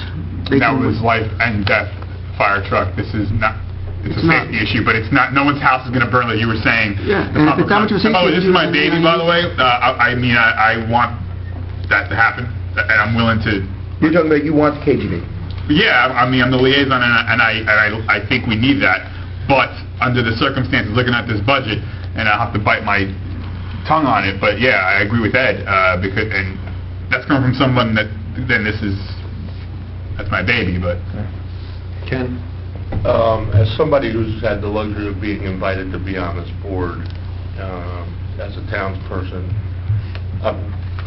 That was life and death fire truck. This is not, it's a safety issue, but it's not, no one's house is going to burn like you were saying. Yeah, and if it's that much of a safety this is issue, my baby, by the way. I want that to happen, and I'm willing to. You're talking about you want the KGB? Yeah, I'm the liaison, and I think we need that. But under the circumstances, looking at this budget, and I'll have to bite my tongue on it, but yeah, I agree with Ed, and that's coming from someone that, then that's my baby, but... Ken? As somebody who's had the luxury of being invited to be on this board, as a townsperson, I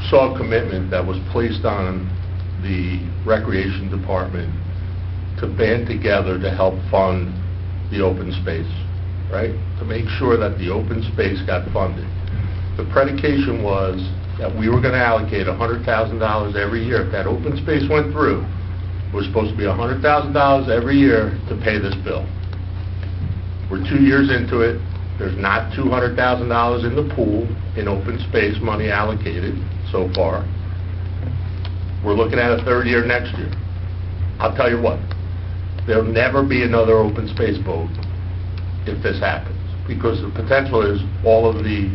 saw a commitment that was placed on the Recreation Department to band together to help fund the open space, right? To make sure that the open space got funded. The predication was that we were going to allocate $100,000 every year. If that open space went through, it was supposed to be $100,000 every year to pay this bill. We're 2 years into it. There's not $200,000 in the pool in open space money allocated so far. We're looking at a third year next year. I'll tell you what, there'll never be another open space vote if this happens, because the potential is all of the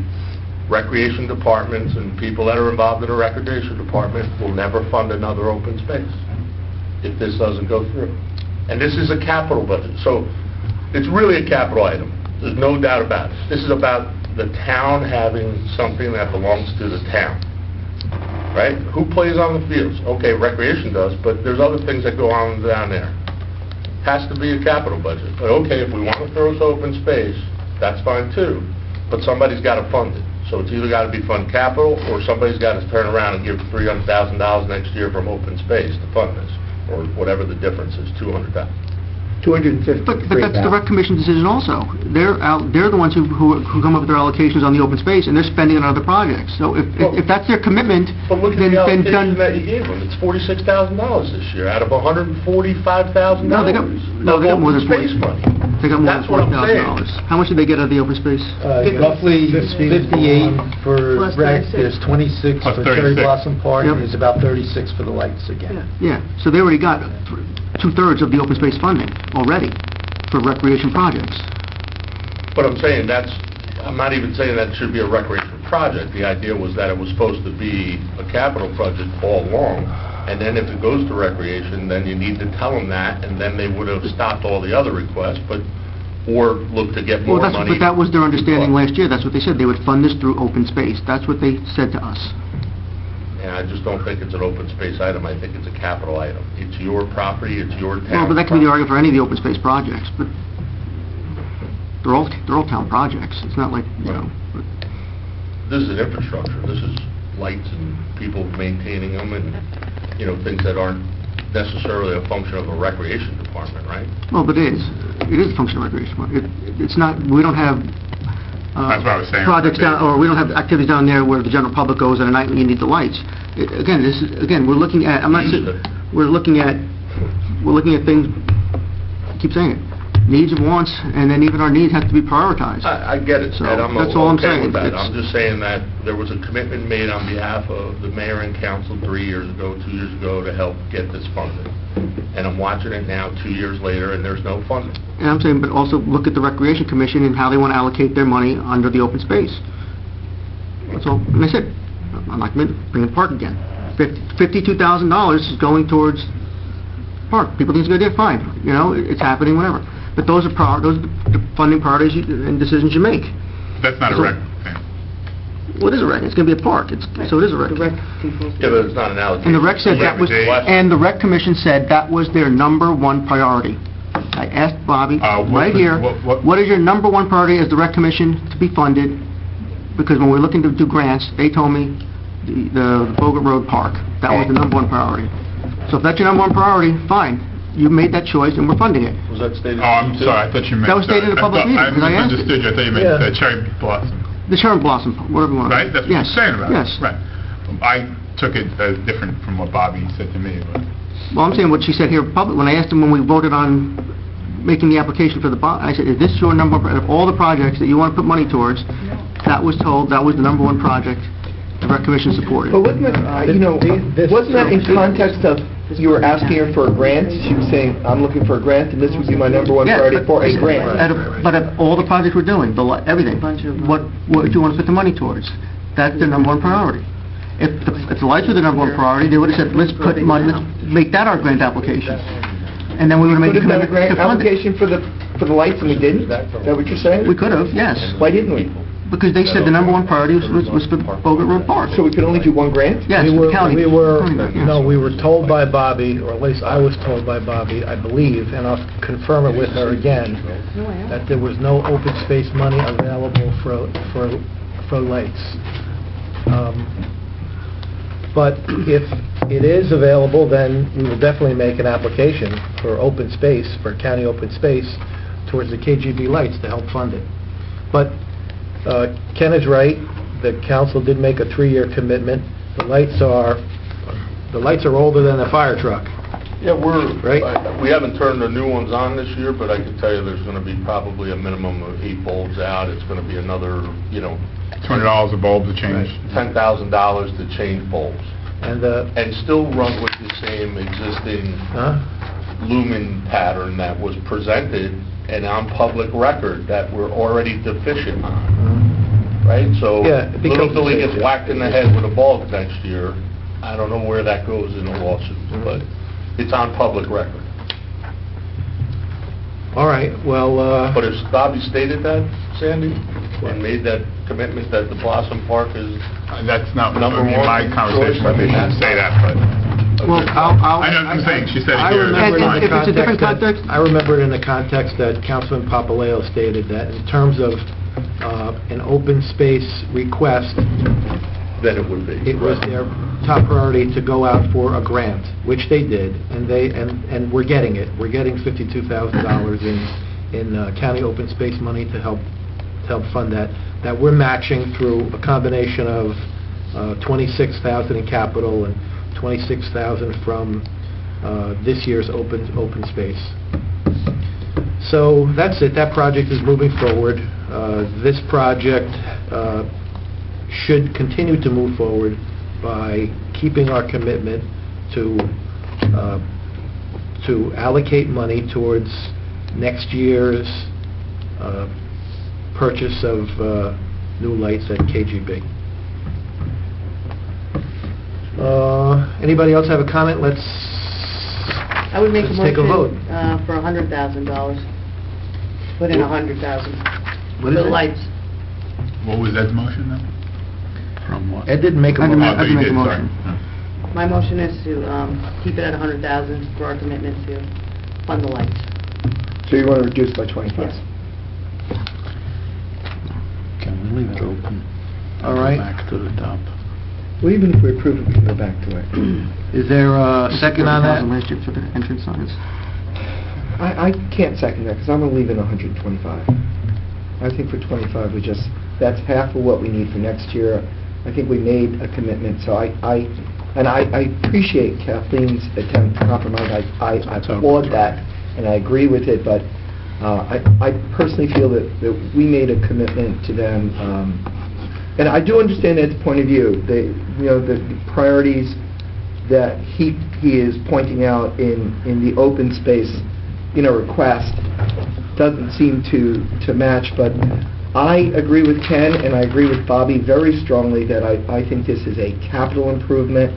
recreation departments and people that are involved in the recreation department will never fund another open space if this doesn't go through. And this is a capital budget, so it's really a capital item. There's no doubt about it. This is about the town having something that belongs to the town, right? Who plays on the fields? Okay, recreation does, but there's other things that go on down there. Has to be a capital budget. But okay, if we want to throw us open space, that's fine too, but somebody's got to fund it. So it's either got to be fund capital, or somebody's got to turn around and give $300,000 next year from open space to fund this, or whatever the difference is, $200,000. 250. But that's the rec commission decision also. They're the ones who come up with their allocations on the open space, and they're spending it on other projects. So if that's their commitment, But look at then the then allocation done. that you gave them. It's $46,000 this year out of $145,000. No, they got more than Space 40. money. They got more That's than what I'm saying. $40,000. How much did they get out of the open space? Roughly 58 for Plus rec, 36. there's 26 Plus for Cherry 36. Blossom Park, Yep. and there's about 36 for the lights again. Yeah, so they already got two-thirds of the open space funding already for recreation projects. But I'm saying I'm not even saying that it should be a recreation project. The idea was that it was supposed to be a capital project all along, and then if it goes to recreation, then you need to tell them that, and then they would have stopped all the other requests, or look to get more Well, money. but that was their understanding last year. That's what they said. They would fund this through open space. That's what they said to us. And I just don't think it's an open space item. I think it's a capital item. It's your property, it's your town. Well, but that can be the argument for any of the open space projects, but they're all town projects. It's not like, you know... This is an infrastructure. This is lights and people maintaining them and, things that aren't necessarily a function of a recreation department, right? Well, but it is. It is a function of recreation. It's not, we don't have That's what I was saying. projects down, or we don't have activities down there where the general public goes at a night when you need the lights. Again, we're looking at, we're looking at things, I keep saying it, needs and wants, and then even our needs have to be prioritized. I get it, So, Ed. I'm that's all I'm okay saying. with that. It's- I'm just saying that there was a commitment made on behalf of the mayor and council 3 years ago, 2 years ago, to help get this funded. And I'm watching it now, 2 years later, and there's no funding. And I'm saying, but also look at the Recreation Commission and how they want to allocate their money under the open space. That's all. And I said, I'm not going to bring the park again. $52,000 is going towards park. People think it's a good idea, fine. It's happening, whatever. But those are the funding priorities and decisions you make. That's not a rec thing. Well, it is a rec. It's going to be a park. So it is a rec. Yeah, but it's not an allocation. And the rec said that was, and the rec commission said that was their number one priority. I asked Bobby, right here, what is your number one priority as the rec commission to be funded? Because when we're looking to do grants, they told me the Bogart Road Park. That was the number one priority. So if that's your number one priority, fine. You made that choice and we're funding it. Was that stated? Oh, I'm sorry, I thought you meant... That was stated in a public meeting, I because I asked it. misunderstood you. I thought you meant Cherry Blossom. The Cherry Blossom, whatever you want. Right? That's what Yes. you're saying about it. Yes. Right. I took it as different from what Bobby said to me, but... Well, I'm saying what she said here public, when I asked him when we voted on making the application for the bond, I said, is this your number, of all the projects that you want to put money towards, that was told that was the number one project the rec commission supported. But wasn't that, wasn't that in context of, you were asking her for a grant? She was saying, I'm looking for a grant, and this would be my number one priority for a grant. But of all the projects we're doing, everything, what do you want to put the money towards? That's their number one priority. If the lights were the number one priority, they would have said, let's put money, let's make that our grant application. And then we would have made Could a have done a commitment grant to fund it. application for the lights, and we didn't? Is that what you're saying? We could have, yes. Why didn't we? Because they said the number one priority was for Bogart Road Park. So we could only do one grant? Yes, We the county. we were told by Bobby, or at least I was told by Bobby, I believe, and I'll confirm it with her again, that there was no open space money available for lights. But if it is available, then we will definitely make an application for open space, for county open space, towards the KGB lights to help fund it. But Ken is right, the council did make a 3-year commitment. The lights are older than a fire truck. Yeah, Right. we haven't turned the new ones on this year, but I can tell you there's going to be probably a minimum of 8 bulbs out. It's going to be another, $20 a bulb to change. $10,000 to change bulbs. And Still run with the same existing lumen pattern that was presented and on public record that we're already deficient on. right? So Yeah, it little becomes Billy a gets safety. whacked in the head with a bulb next year, I don't know where that goes in a lawsuit, but it's on public record. All right, well, But if Bobby stated that, Sandy, and made that commitment that the Blossom Park is That's not, Number in one my conversation, choice, maybe she didn't say that, but... Well, I know what I'm saying, she said it I here. remember And in the if it's a different context context? I remember it in the context that Councilman Papaleo stated that in terms of an open space request, then it would be. it was their top priority to go out for a grant, which they did, and we're getting it. We're getting $52,000 in county open space money to help fund that we're matching through a combination of $26,000 in capital and $26,000 from this year's open space. So that's it. That project is moving forward. This project should continue to move forward by keeping our commitment to allocate money towards next year's purchase of new lights at KGB. Anybody else have a comment? I would make a Let's take a vote. motion for $100,000. Put in $100,000 What for is the it? lights. What was Ed's motion then? From what? Ed didn't make a I didn't motion. I didn't you make a did, sorry. motion. My motion is to keep it at $100,000 for our commitment to fund the lights. So you want to reduce by 25? Yes. Can we leave it open? All right. Back to the top. Well, even if we approve it, we can go back to it. Is there a second on that? 30,000 last year for the entrance signs. I can't second that, because I'm going to leave it 125. I think for 25, that's half of what we need for next year. I think we made a commitment, so I appreciate Kathleen's attempt to compromise. I applaud that, and I agree with it, but I personally feel that we made a commitment to them. And I do understand Ed's point of view. The priorities that he is pointing out in the open space, request doesn't seem to match. But I agree with Ken and I agree with Bobby very strongly that I think this is a capital improvement.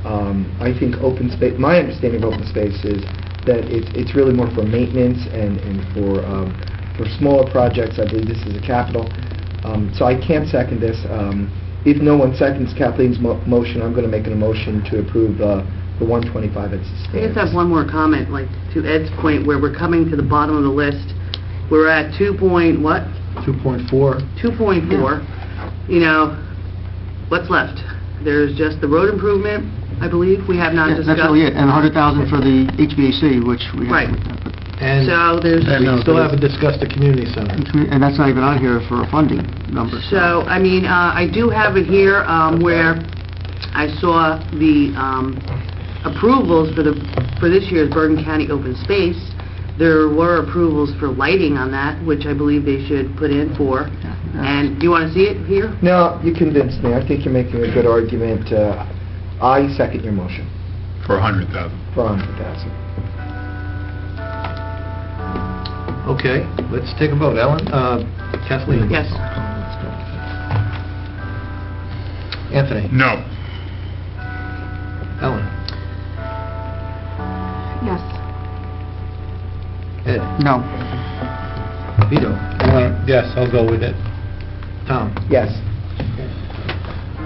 I think open space. My understanding of open space is that it's really more for maintenance and for smaller projects. I believe this is a capital. So I can't second this. If no one seconds Kathleen's motion, I'm going to make a motion to approve the 125 as it I stands. just have one more comment, like to Ed's point, where we're coming to the bottom of the list. We're at 2.4. 2.4. What's left? There's just the road improvement, I believe, we have not Yeah, discussed. that's really it, and 100,000 for the HVAC, which we have. Right. And So there's... we still haven't discussed the community center. And that's not even on here for a funding number. So, I mean, I do have it here where I saw the approvals for this year's Bergen County Open Space. There were approvals for lighting on that, which I believe they should put in for. And do you want to see it here? No, you convinced me. I think you're making a good argument. I second your motion For 100,000. for 100,000. Okay, let's take a vote. Ellen? Kathleen? Yes. Anthony? No. Ellen? Yes. Ed? No. Vito? Yes, I'll go with it. Tom? Yes.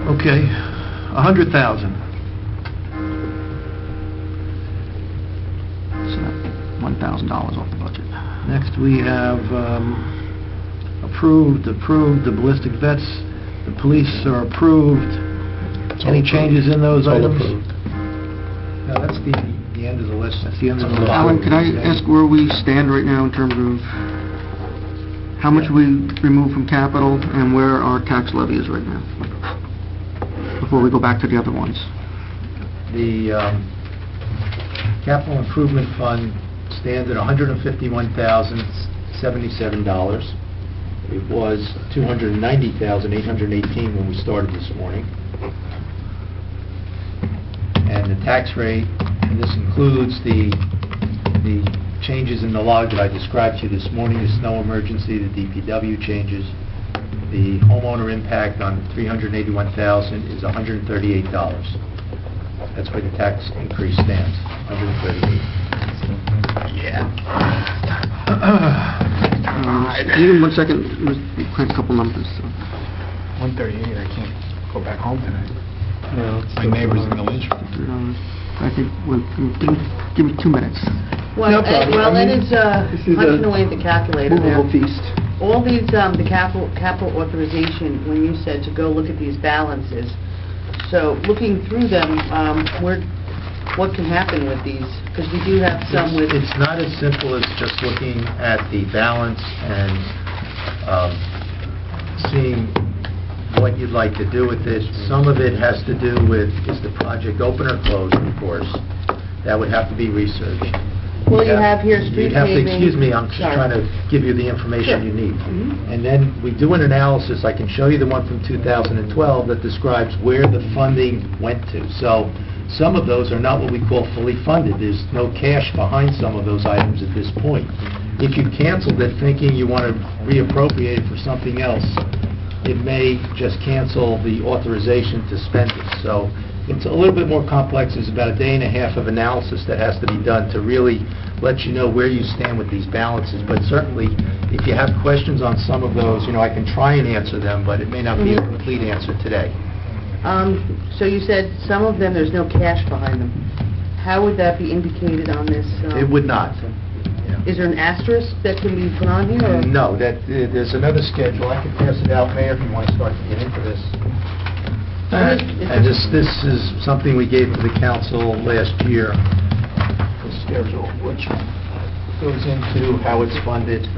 Okay, 100,000. So $1,000 off the budget. Next, we have approved the ballistic vets. The police are approved. Any changes in those It's all items? approved. No, that's the end of the list. That's the end of the list. Alan, can I ask where we stand right now in terms of how much we remove from capital and where our tax levy is right now? Before we go back to the other ones. The capital improvement fund stands at $151,077. It was $290,818 when we started this morning. And the tax rate, and this includes the changes in the log that I described to you this morning, the snow emergency, the DPW changes, the homeowner impact on the $381,000 is $138. That's where the tax increase stands, $138. Give me 1 second, let's crank a couple numbers. 138, I can't go back home tonight. My neighbor's in the lynch. I think, give me 2 minutes. Well, No problem. well, I that mean, is this is punching a away at the calculator there. movable feast. All these, the capital authorization, when you said to go look at these balances, so looking through them, what can happen with these? Because we do have some with... It's not as simple as just looking at the balance and seeing what you'd like to do with it. Some of it has to do with, is the project open or closed, of course. That would have to be researched. Well, you have here street You'd have to, paving... excuse me, I'm just Sorry. trying to give you the information Sure. you need. Mhm. And then we do an analysis, I can show you the one from 2012 that describes where the funding went to. So some of those are not what we call fully funded. There's no cash behind some of those items at this point. If you canceled it thinking you want to reappropriate it for something else, it may just cancel the authorization to spend it. So it's a little bit more complex. There's about a day and a half of analysis that has to be done to really let you know where you stand with these balances. But certainly, if you have questions on some of those, I can try and answer them, but it may not be a complete answer today. So you said some of them, there's no cash behind them. How would that be indicated on this? It would not. Is there an asterisk that can be put on here? Or? No, there's another schedule. I can pass it out, Mayor, if you want to start to get into this. And this is something we gave to the council last year, the schedule, which goes into how it's funded,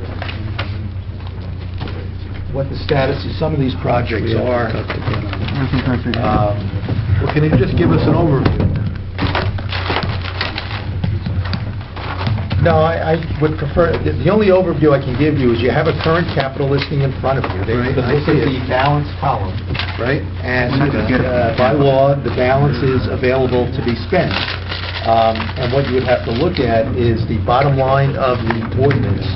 what the status of some of these projects are. Well, can you just give us an overview? No, I would prefer, the only overview I can give you is you have a current capital listing in front of you. They can look at the balance column, right? And by law, the balance is available to be spent. And what you would have to look at is the bottom line of the ordinance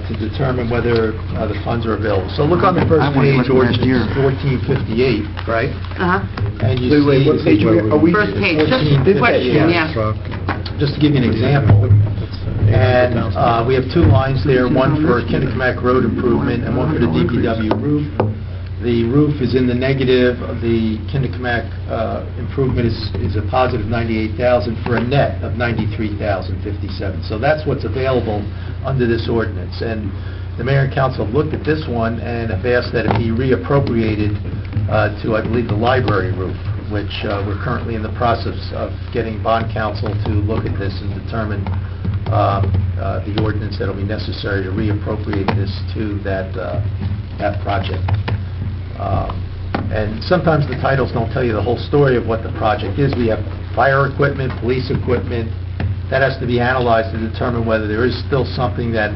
to determine whether the funds are available. So look on the first page, ordinance 1458, right? And you see... What page are we? First page, just a question, yeah. Just to give you an example, and we have 2 lines there, one for Kennecott Road improvement and one for the DPW roof. The roof is in the negative, the Kennecott improvement is a positive $98,000 for a net of $93,057. So that's what's available under this ordinance. And the mayor and council have looked at this one and have asked that it be reappropriated to, I believe, the library roof, which we're currently in the process of getting bond counsel to look at this and determine the ordinance that'll be necessary to reappropriate this to that project. And sometimes the titles don't tell you the whole story of what the project is. We have fire equipment, police equipment. That has to be analyzed to determine whether there is still something that,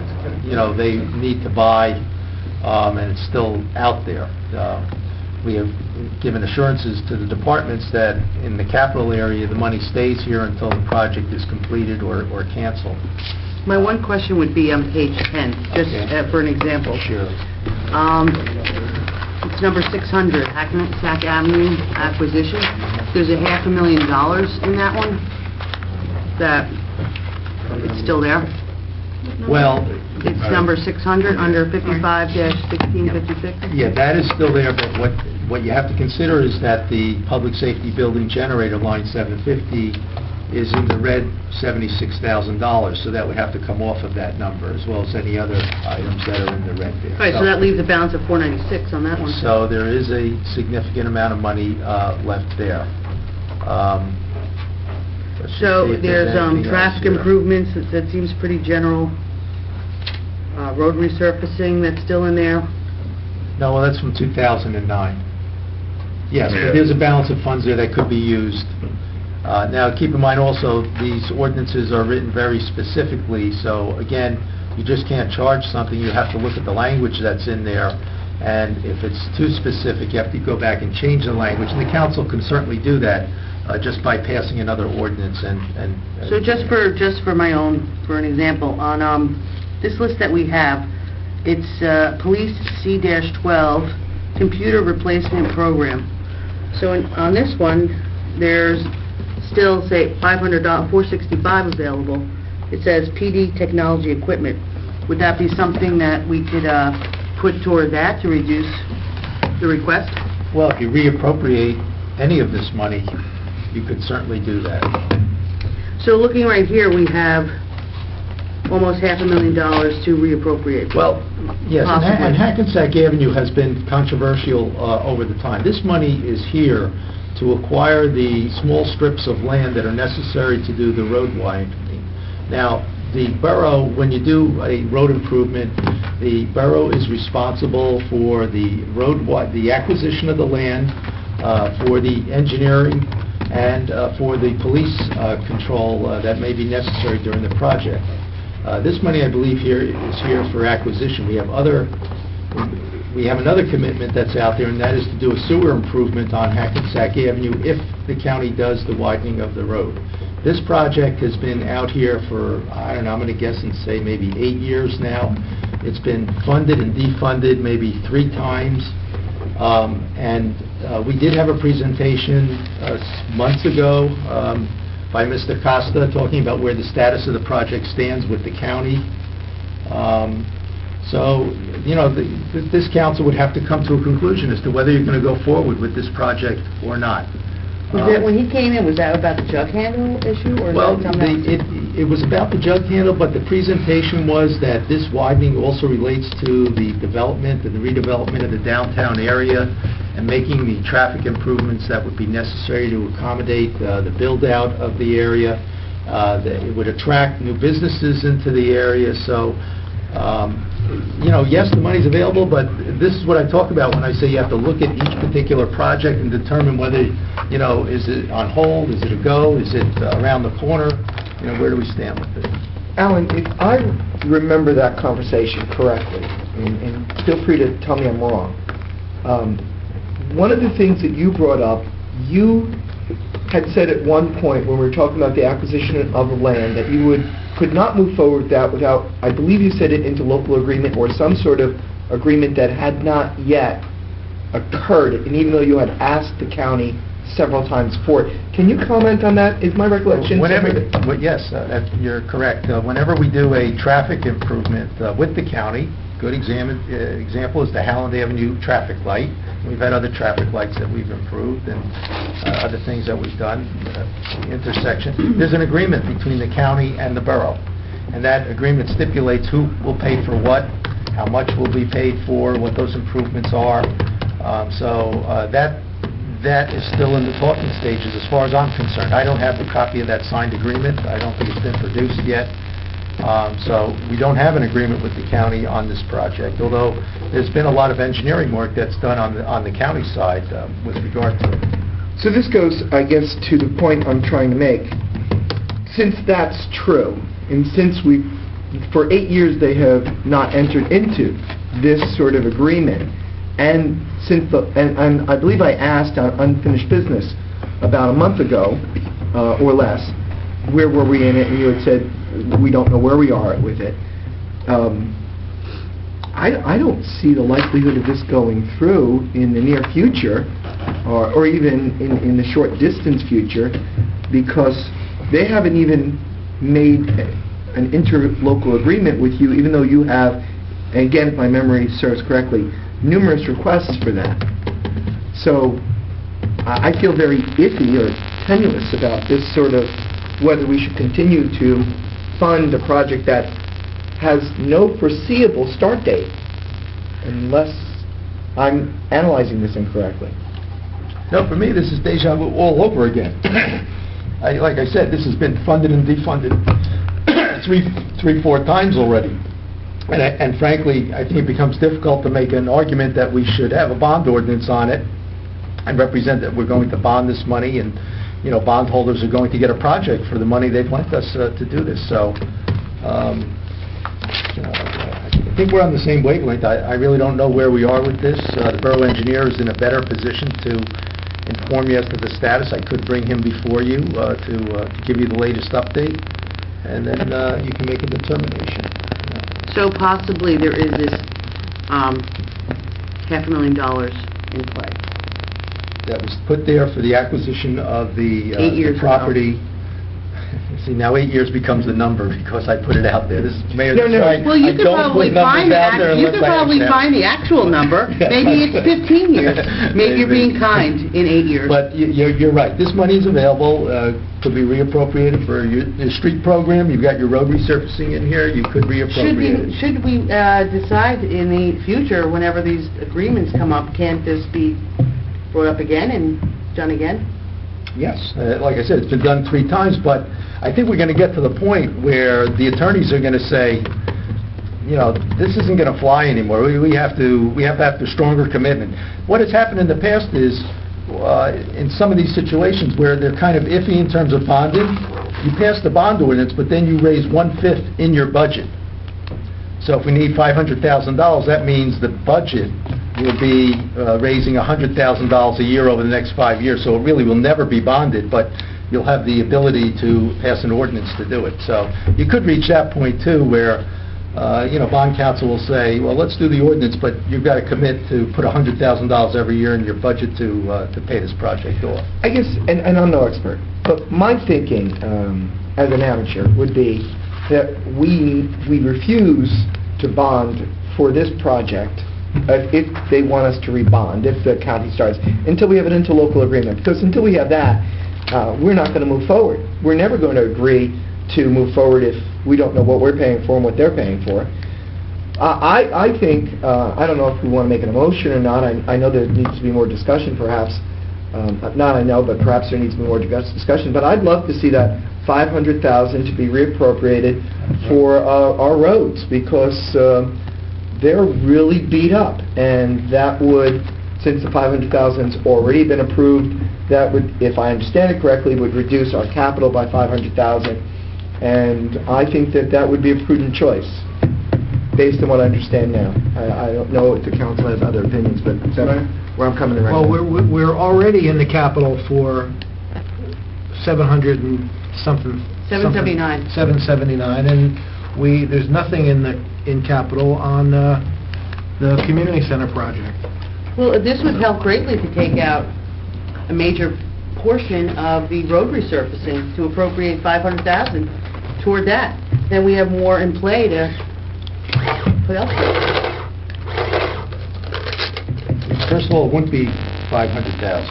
they need to buy, and it's still out there. We have given assurances to the departments that in the capital area, the money stays here until the project is completed or canceled. My one question would be on page 10, just for an example. Sure. It's number 600, Hackensack Avenue acquisition. There's $500,000 in that one. That it's still there? Well... It's number 600 under 55-1656? Yeah, that is still there, but what you have to consider is that the public safety building generator, line 750, is in the red $76,000, so that would have to come off of that number, as well as any other items that are in the red there. All right, so that leaves a balance of $496 on that one. So there is a significant amount of money left there. So there's traffic improvements, that seems pretty general. Road resurfacing, that's still in there. No, well, that's from 2009. Yes, but there's a balance of funds there that could be used. Now, keep in mind also, these ordinances are written very specifically, so again, you just can't charge something, you have to look at the language that's in there, and if it's too specific, you have to go back and change the language, and the council can certainly do that just by passing another ordinance. So just for my own, for an example, on this list that we have, It's Police C-12 Computer Replacement Program. So on this one, there's still, say, $465 available. It says PD Technology Equipment. Would that be something that we could put toward that to reduce the request? Well, if you reappropriate any of this money, you could certainly do that. So looking right here, we have almost $500,000 to reappropriate. Well, yes, Possibly. and Hackensack Avenue has been controversial over the time. This money is here to acquire the small strips of land that are necessary to do the road widening. Now, the borough, when you do a road improvement, the borough is responsible for the the acquisition of the land, for the engineering, and for the police control that may be necessary during the project. This money, I believe, is here for acquisition. We have another commitment that's out there, and that is to do a sewer improvement on Hackensack Avenue if the county does the widening of the road. This project has been out here for, I don't know, I'm going to guess and say maybe 8 years now. It's been funded and defunded maybe 3 times. We did have a presentation months ago by Mr. Costa talking about where the status of the project stands with the county. So, you know, this council would have to come to a conclusion as to whether you're going to go forward with this project or not. Was that, when he came in, was that about the jug handle issue, or Well, something else? it was about the jug handle, but the presentation was that this widening also relates to the development and the redevelopment of the downtown area and making the traffic improvements that would be necessary to accommodate the build-out of the area. That it would attract new businesses into the area, so you know, yes, the money's available, but this is what I talk about when I say you have to look at each particular project and determine whether, you know, is it on hold, is it a go, is it around the corner, you know, where do we stand with it? Alan, if I remember that conversation correctly, and feel free to tell me I'm wrong, one of the things that you brought up, you had said at one point when we were talking about the acquisition of the land that you could not move forward with that without, I believe you said it, interlocal agreement or some sort of agreement that had not yet occurred, and even though you had asked the county several times for it. Can you comment on that? Is my recollection... Yes, you're correct. Whenever we do a traffic improvement with the county, good example is the Howland Avenue traffic light. We've had other traffic lights that we've improved and other things that we've done, the intersection. There's an agreement between the county and the borough, and that agreement stipulates who will pay for what, how much will be paid for, what those improvements are. That is still in the talking stages as far as I'm concerned. I don't have the copy of that signed agreement. I don't think it's been produced yet. So we don't have an agreement with the county on this project, although there's been a lot of engineering work that's done on the county side with regard to it. So this goes, I guess, to the point I'm trying to make. Since that's true, and since for 8 years they have not entered into this sort of agreement, and since and I believe I asked on Unfinished Business about a month ago, or less, where were we in it, and you had said, we don't know where we are with it. I don't see the likelihood of this going through in the near future, or even in the short distance future, because they haven't even made an interlocal agreement with you, even though you have, and again, if my memory serves correctly, numerous requests for that. So I feel very iffy or tenuous about this sort of, whether we should continue to fund a project that has no foreseeable start date, unless I'm analyzing this incorrectly. No, for me, this is deja vu all over again. Like I said, this has been funded and defunded three, 4 times already. And frankly, I think it becomes difficult to make an argument that we should have a bond ordinance on it and represent that we're going to bond this money, and you know, bondholders are going to get a project for the money they've lent us to do this. So, you know, I think we're on the same wavelength. I really don't know where we are with this. The borough engineer is in a better position to inform you as to the status. I could bring him before you to give you the latest update, and then you can make a determination. So possibly there is this $500,000 in play. That was put there for the acquisition of the 8 years the property. See, now 8 years becomes a number because I put it out there. This is Mayor Detroit. Well, you could probably find the actual number. Maybe it's 15 years. Maybe you're being kind in 8 years. But you're right. This money is available, could be reappropriated for your street program. You've got your road resurfacing in here. You could reappropriate it. Should we decide in the future, whenever these agreements come up, can't this be brought up again and done again? Yes. Like I said, it's been done 3 times, but I think we're going to get to the point where the attorneys are going to say, you know, this isn't going to fly anymore. We have to have the stronger commitment. What has happened in the past is, in some of these situations where they're kind of iffy in terms of bonding, you pass the bond ordinance, but then you raise 1/5 in your budget. So if we need $500,000, that means the budget will be raising $100,000 a year over the next 5 years. So it really will never be bonded, but you'll have the ability to pass an ordinance to do it. So you could reach that point too, where bond council will say, well, let's do the ordinance, but you've got to commit to put $100,000 every year in your budget to pay this project off. I guess, and I'm no expert, but my thinking as an amateur would be that we refuse to bond for this project if they want us to rebond, if the county starts, until we have an interlocal agreement. Because until we have that, we're not going to move forward. We're never going to agree to move forward if we don't know what we're paying for and what they're paying for. I think, I don't know if we want to make an motion or not. I know there needs to be more discussion perhaps. But perhaps there needs to be more discussion. But I'd love to see that $500,000 to be reappropriated for our roads, because they're really beat up. And that would, since the $500,000's already been approved, that would, if I understand it correctly, would reduce our capital by $500,000. And I think that would be a prudent choice, based on what I understand now. I don't know if the council has other opinions, but that's where I'm coming in right now. Well, we're already in the capital for 700 and something. 779. 779, and there's nothing in capital on the community center project. Well, this would help greatly to take out a major portion of the road resurfacing, to appropriate $500,000 toward that. Then we have more in play to put elsewhere. First of all, it wouldn't be $500,000.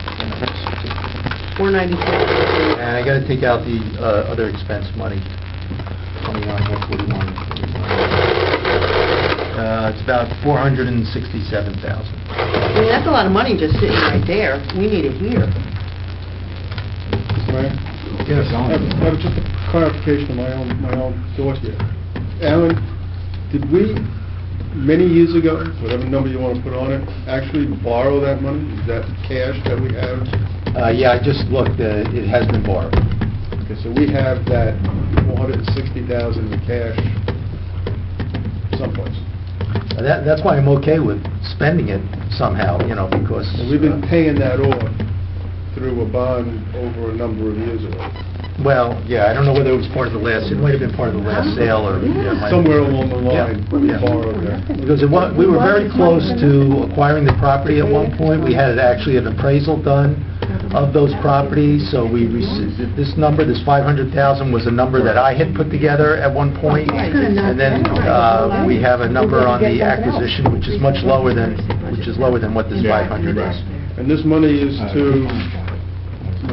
$496. And I got to take out the other expense money, 21, it's about $467,000. I mean, that's a lot of money just sitting right there. We need it here. Yes, just a clarification of my own thought here. Alan, did we, many years ago, whatever number you want to put on it, actually borrow that money? Is that cash that we have? Yeah, I just looked. It has been borrowed. Okay, so we have that $460,000 in cash someplace. That's why I'm okay with spending it somehow, because... And we've been paying that off through a bond over a number of years ago. Well, yeah, I don't know whether it was part of the last, it might have been part of the last sale, or... Somewhere along the line, we borrowed that. Because we were very close to acquiring the property at one point. We had actually an appraisal done of those properties, so we received this number, this $500,000 was a number that I had put together at one point, and then we have a number on the acquisition which is much lower than what this 500 is. And this money is to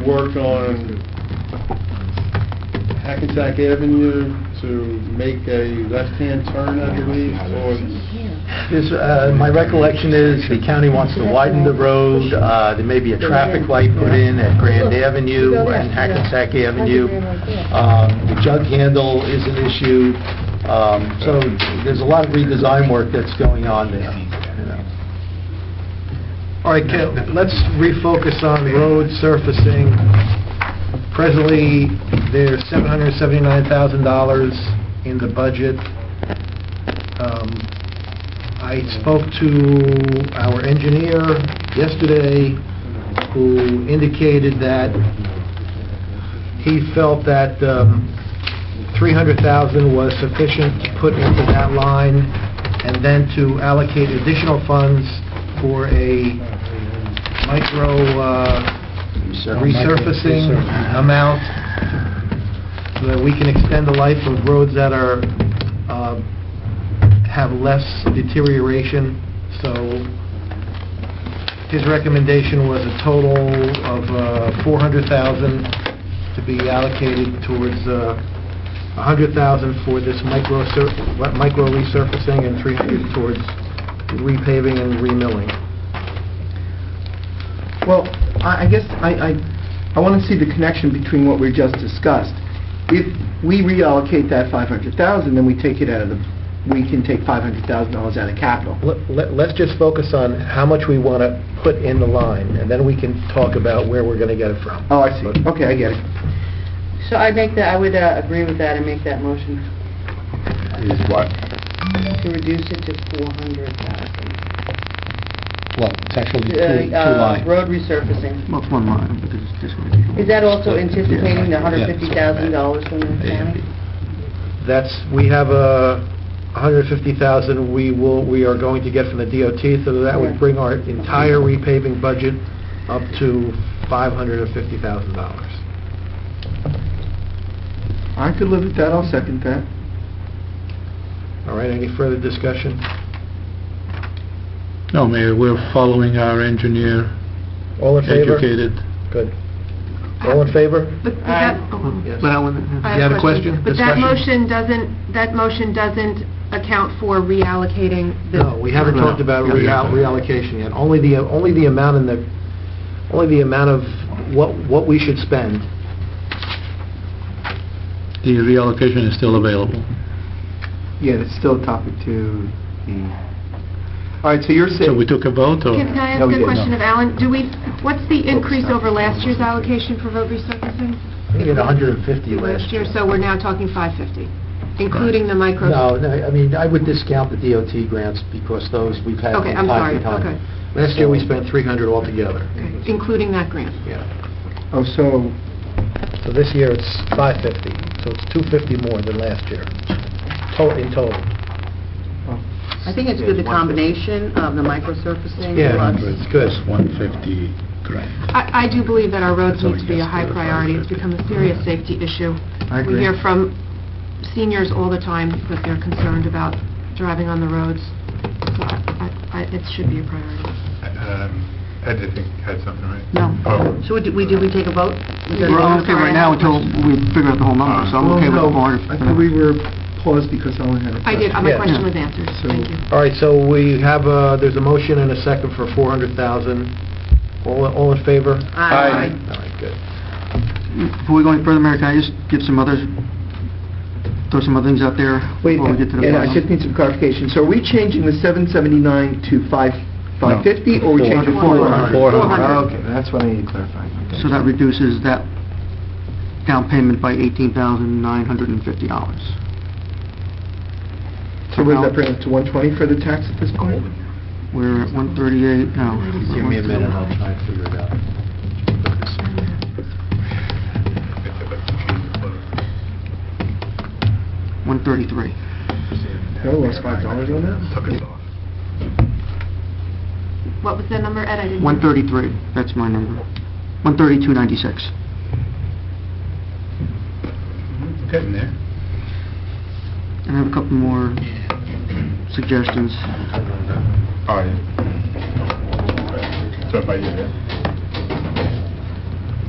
work on Hackensack Avenue to make a left-hand turn, I believe, or... My recollection is the county wants to widen the road. There may be a traffic light put in at Grand Avenue and Hackensack Avenue. The jug handle is an issue. So there's a lot of redesign work that's going on there. All right, let's refocus on road surfacing. Presently, there's $779,000 in the budget. I spoke to our engineer yesterday, who indicated that he felt that $300,000 was sufficient to put into that line, and then to allocate additional funds for a micro resurfacing amount, so that we can extend the life of roads that are, have less deterioration. So his recommendation was a total of $400,000 to be allocated towards $100,000 for this micro resurfacing and $300,000 towards repaving and remilling. Well, I guess I want to see the connection between what we just discussed. If we reallocate that $500,000, then we take it out of we can take $500,000 out of capital. Let's just focus on how much we want to put in the line, and then we can talk about where we're going to get it from. Oh, I see. Okay, I get it. So I would agree with that and make that motion Is what? to reduce it to 400,000. Well, it's actually two lines. Road resurfacing. Well, it's one line, because it's just... Is that also anticipating the $150,000 from the county? We have $150,000 we are going to get from the DOT, so that would bring our entire repaving budget up to $550,000. I could live with that. I'll second that. All right, any further discussion? No, Mayor, we're following our engineer, All in favor? educated. Good. All in favor? But that, Yes. But I want... I You have a question? But that Discussion? motion doesn't account for reallocating the... No, we haven't talked about reallocation yet. Only the amount of what we should spend. The reallocation is still available. Yeah, it's still a topic to be... All right, so you're saying... So we took a vote, or? Can I ask No, we a didn't. question of Alan? What's the increase over last year's allocation for road resurfacing? We had 150 Last year, so we're now talking 550, including the micro... No, I mean, I would discount the DOT grants because those we've had Okay, from I'm time sorry, to time. okay. Last year, we spent 300 altogether. Okay, including that grant. Yeah. Oh, so... So this year, it's 550, so it's 250 more than last year, in total. I think it's good, the combination of the microsurfacing. Yeah, plus- it's good. 150 grand. I do believe that our roads That's need to be a all high yes, priority. It's become a serious safety issue. I We agree. hear from seniors all the time that they're concerned about driving on the roads. So it should be a priority. Ed, I think, had something, right? No. Oh. So we take a vote? We're okay right now until we figure out the whole number, so I'm okay with the 400. I thought we were paused because Ellen had a I did, my Yeah. question was answered. So- Thank you. All right, so we have, there's a motion and a second for 400,000. All in favor? Aye. All right, good. Before we go any further, Mayor, can I just give throw some other things out there Wait, before we get to the and I final? just need some clarification. So are we changing the 779 to 550, or are we changing 400? 400. Okay, that's what I need to clarify. Okay. So that reduces that down payment by $18,950. So what does that bring us to 120 for the tax at this point? We're at 138 now. Give me a minute, I'll try and figure it out. 133. Hell, lost $5 on that? Took us off. What was the number, Ed? I didn't... 133, that's my number. 132.96. Getting there. And I have a couple more suggestions. Oh, yeah. So by you, yeah?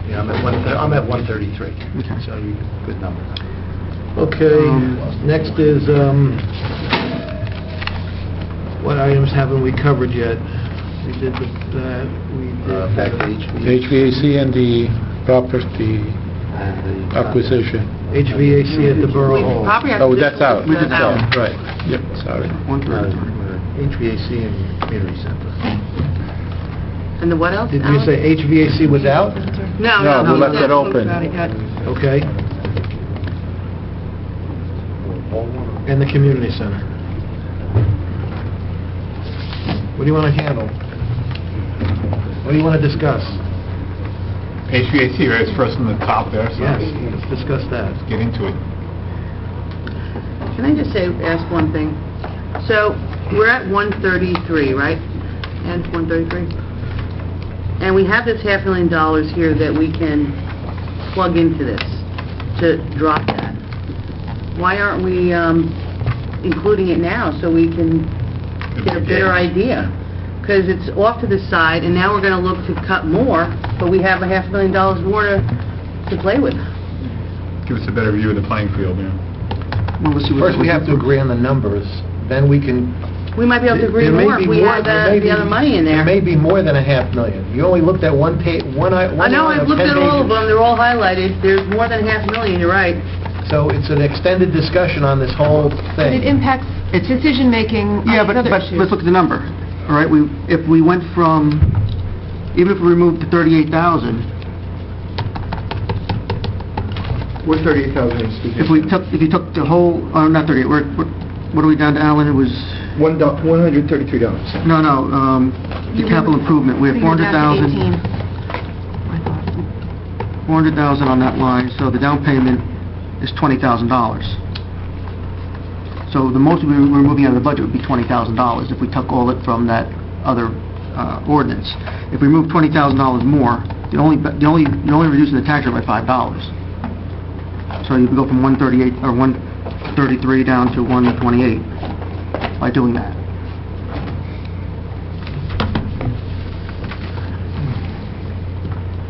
Yeah, I'm at 133. Okay. So good number. Okay, next is, what items haven't we covered yet? We did that, we did... Back to HVAC. The HVAC and the property acquisition. HVAC at the Borough Hall. Property Oh, that's out. acquisition was That's out, right. Yep, sorry. 133. HVAC and Community Center. And the what else? Did you Alan? say HVAC was out? No, No, no. we left it open. Okay. And the Community Center. What do you want to handle? What do you want to discuss? HVAC, right, it's first on the top there, so Yes, let's discuss that. let's get into it. Can I just ask one thing? So, we're at 133, right? And 133? And we have this $500,000 here that we can plug into this to drop that. Why aren't we including it now so we can get a better idea? Because it's off to the side, and now we're going to look to cut more, but we have $500,000 more to play with. Give us a better view of the playing field, yeah. Well, let's see what- First, we have to agree on the numbers, then we can... We might be able to agree There may more be if we had there may the be- other money in there. There may be more than $500,000. You only looked at one I know, line I've of looked 10 at all of pages. them, they're all highlighted. There's more than $500,000, you're right. So it's an extended discussion on this whole But it thing. impacts decision-making on Yeah, these but other let's issues. look at the number, all right? If we went from, even if we removed the 38,000, We're 38,000 in Stevens. if you took the whole, or not 38, what are we down to, Alan? It was, $133. no, the capital improvement, we have So you're down to 400,000, 18. I thought. 400,000 on that line, so the down payment is $20,000. So the most we're removing out of the budget would be $20,000 if we took all it from that other ordinance. If we remove $20,000 more, you're only reducing the tax rate by $5. So you could go from 138 or 133 down to 128 by doing that.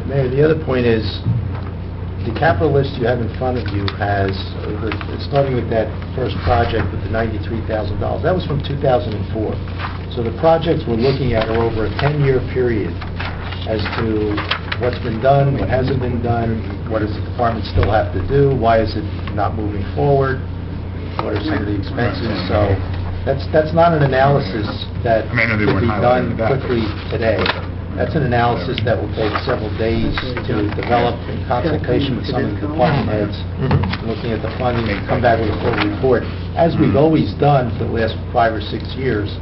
Mayor, the other point is, the capital list you have in front of you has, starting with that first project with the $93,000, that was from 2004. So the projects we're looking at are over a 10-year period as to what's been done, what hasn't been done, what does the department still have to do, why is it not moving forward, what are some of the expenses. So that's not an analysis that I mean, I know they could weren't be done highlighted in that. quickly today. That's an analysis that will take several days to develop in consultation with some of the department heads, looking at the funding, and come back with a full report, as we've always done for the last 5 or 6 years,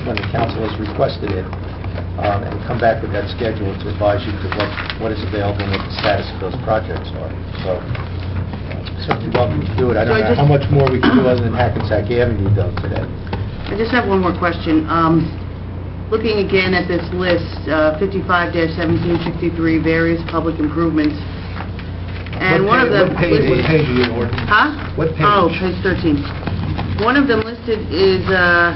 when the council has requested it, and come back with that schedule to advise you to what is available and what the status of those projects are. So, certainly welcome to do it. I don't know how much more we can do other than Hackensack Avenue done today. I just have one more question. Looking again at this list, 55-1763, various public improvements, and one of them... What page are you on? Huh? What page? Oh, page 13. One of them listed is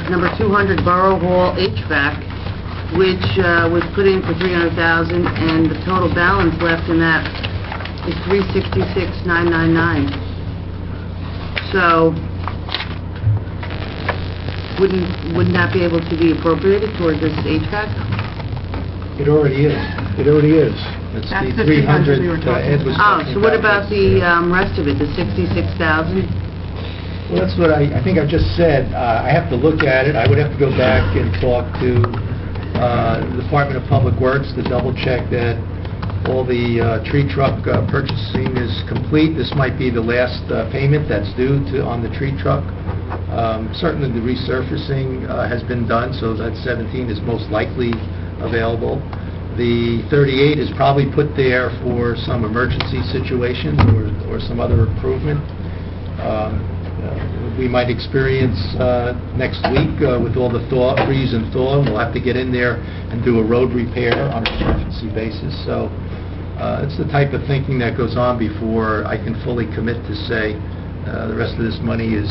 number 200 Borough Hall HVAC, which was put in for $300,000, and the total balance left in that is $366,999. So, wouldn't that be able to be appropriated towards this HVAC? It already is. It already is. It's That's the the 300 we were 300 Ed was Oh, talking so what about the That's- rest of it, the $66,000? Well, that's what I think I just said. I have to look at it. I would have to go back and talk to the Department of Public Works to double-check that all the tree truck purchasing is complete. This might be the last payment that's due on the tree truck. Certainly, the resurfacing has been done, so that 17 is most likely available. The 38 is probably put there for some emergency situations or some other improvement. We might experience next week with all the freeze and thaw, and we'll have to get in there and do a road repair on an emergency basis. So it's the type of thinking that goes on before I can fully commit to say the rest of this money is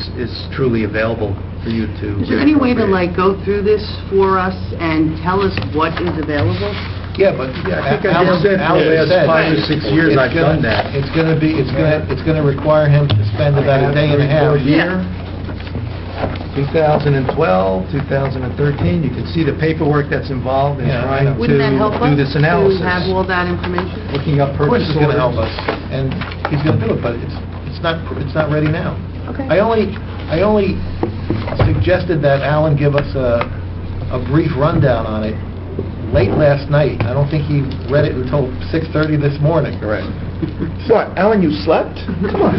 truly available for you to... Is there any way to, like, go through this for us and tell us what is available? Yeah, but I think I just said for the last 5 or 6 years I've done that. It's going to require him to spend about a day and a half. Yeah. 2012, 2013, you can see the paperwork that's involved in trying to Wouldn't that help us do this analysis. to have all that information? Looking up Of course purchase it's going to help orders. us, and he's going to do it, but it's not ready now. Okay. I only suggested that Alan give us a brief rundown on it late last night. I don't think he read it until 6:30 this morning. Correct. What, Alan, you slept? Come on.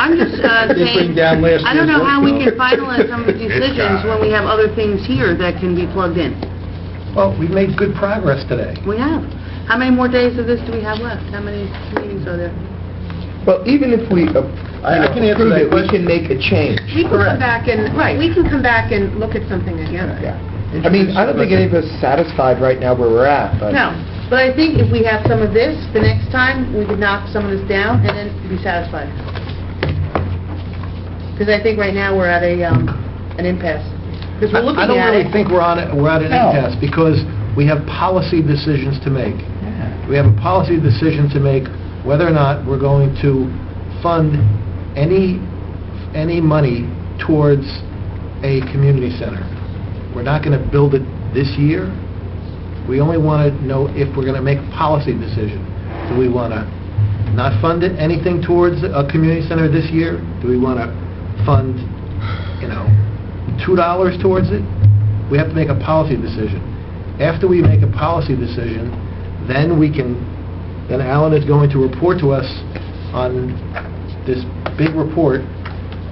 I'm just They bring saying, down last I don't year's know how we work, can finalize some of the decisions when we have other things here that can be plugged in. Well, we've made good progress today. We have. How many more days of this do we have left? How many meetings are there? Well, even if we I can answer approve that it, we question. can make a change. We can come back and, we can come back and look at something again. Yeah. I mean, I don't think any of us are satisfied right now where we're at, but... No, but I think if we have some of this, the next time, we could knock some of this down and then be satisfied. Because I think right now we're at an impasse. Because we're looking I at don't really it. think we're at an impasse, because we have policy decisions to make. We have a policy decision to make whether or not we're going to fund any money towards a community center. We're not going to build it this year. We only want to know if we're going to make a policy decision. Do we want to not fund it, anything towards a community center this year? Do we want to fund, $2 towards it? We have to make a policy decision. After we make a policy decision, then Alan is going to report to us on this big report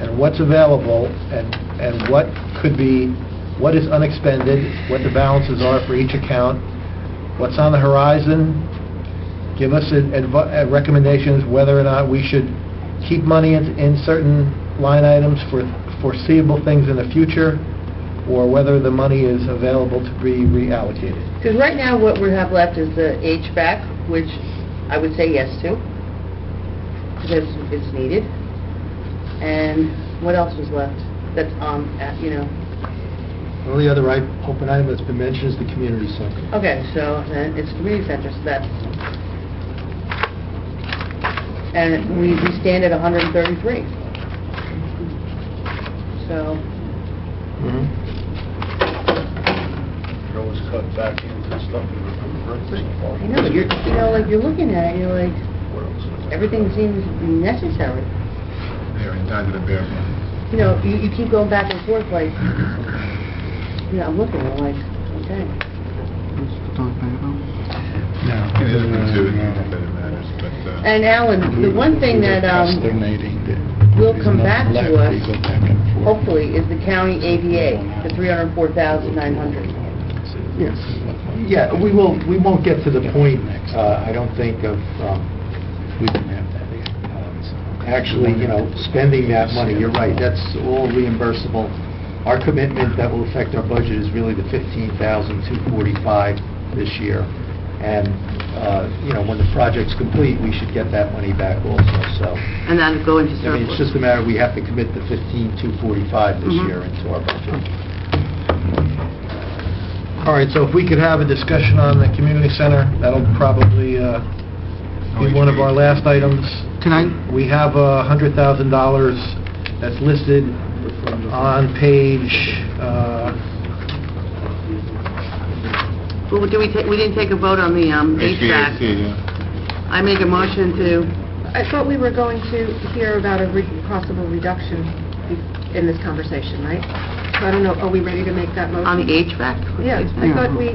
and what's available and what is unexpended, what the balances are for each account, what's on the horizon, give us recommendations whether or not we should keep money in certain line items for foreseeable things in the future, or whether the money is available to be reallocated. Because right now, what we have left is the HVAC, which I would say yes to, because it's needed. And what else was left that's The only other open item that's been mentioned is the community center. Okay, so then it's community center, so that's... And we stand at 133. So... You always cut back into stuff in the I know, you're looking at it, you're like, everything seems necessary. They're down to the bare bones. You keep going back and forth like, I'm looking, I'm like, okay. It is that it matters, but... And Alan, the one thing that will come back to us, hopefully, is the county AVA, the $304,900. Yes. Yeah, we won't get to the point, I don't think, of actually, spending that money. You're right, that's all reimbursable. Our commitment that will affect our budget is really the $15,245 this year. And, when the project's complete, we should get that money back also, so. And that'll go into surplus. It's just a matter, we have to commit the $15,245 this year into our budget. All right, so if we could have a discussion on the community center, that'll probably be one of our last items. We have $100,000 that's listed on page... Well, we didn't take a vote on the HVAC. I make a motion to... I thought we were going to hear about a possible reduction in this conversation, right? So I don't know, are we ready to make that motion? On the HVAC? Yeah, I thought we...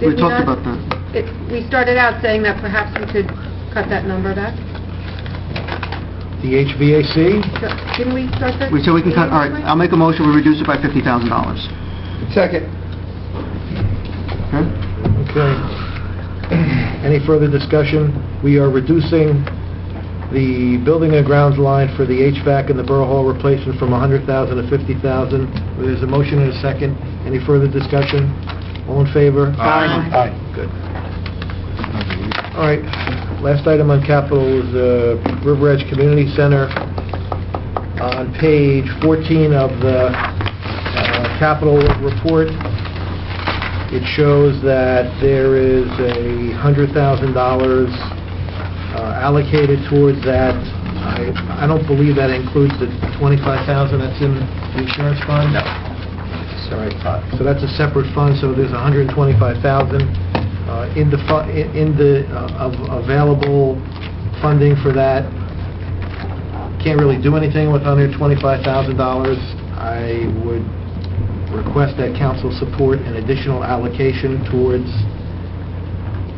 We talked about that. We started out saying that perhaps we could cut that number back. The HVAC? Didn't we start that? So we can cut, all right, I'll make a motion, we reduce it by $50,000. Second. Okay. Any further discussion? We are reducing the building and grounds line for the HVAC and the Borough Hall replacement from $100,000 to $50,000. There's a motion and a second. Any further discussion? All in favor? Aye. Good. All right. Last item on capital is the River Edge Community Center. On page 14 of the capital report, it shows that there is a $100,000 allocated towards that. I don't believe that includes the $25,000 that's in the insurance fund? No. Sorry. So that's a separate fund, so there's $125,000 in the available funding for that. Can't really do anything with under $25,000. I would request that council support an additional allocation towards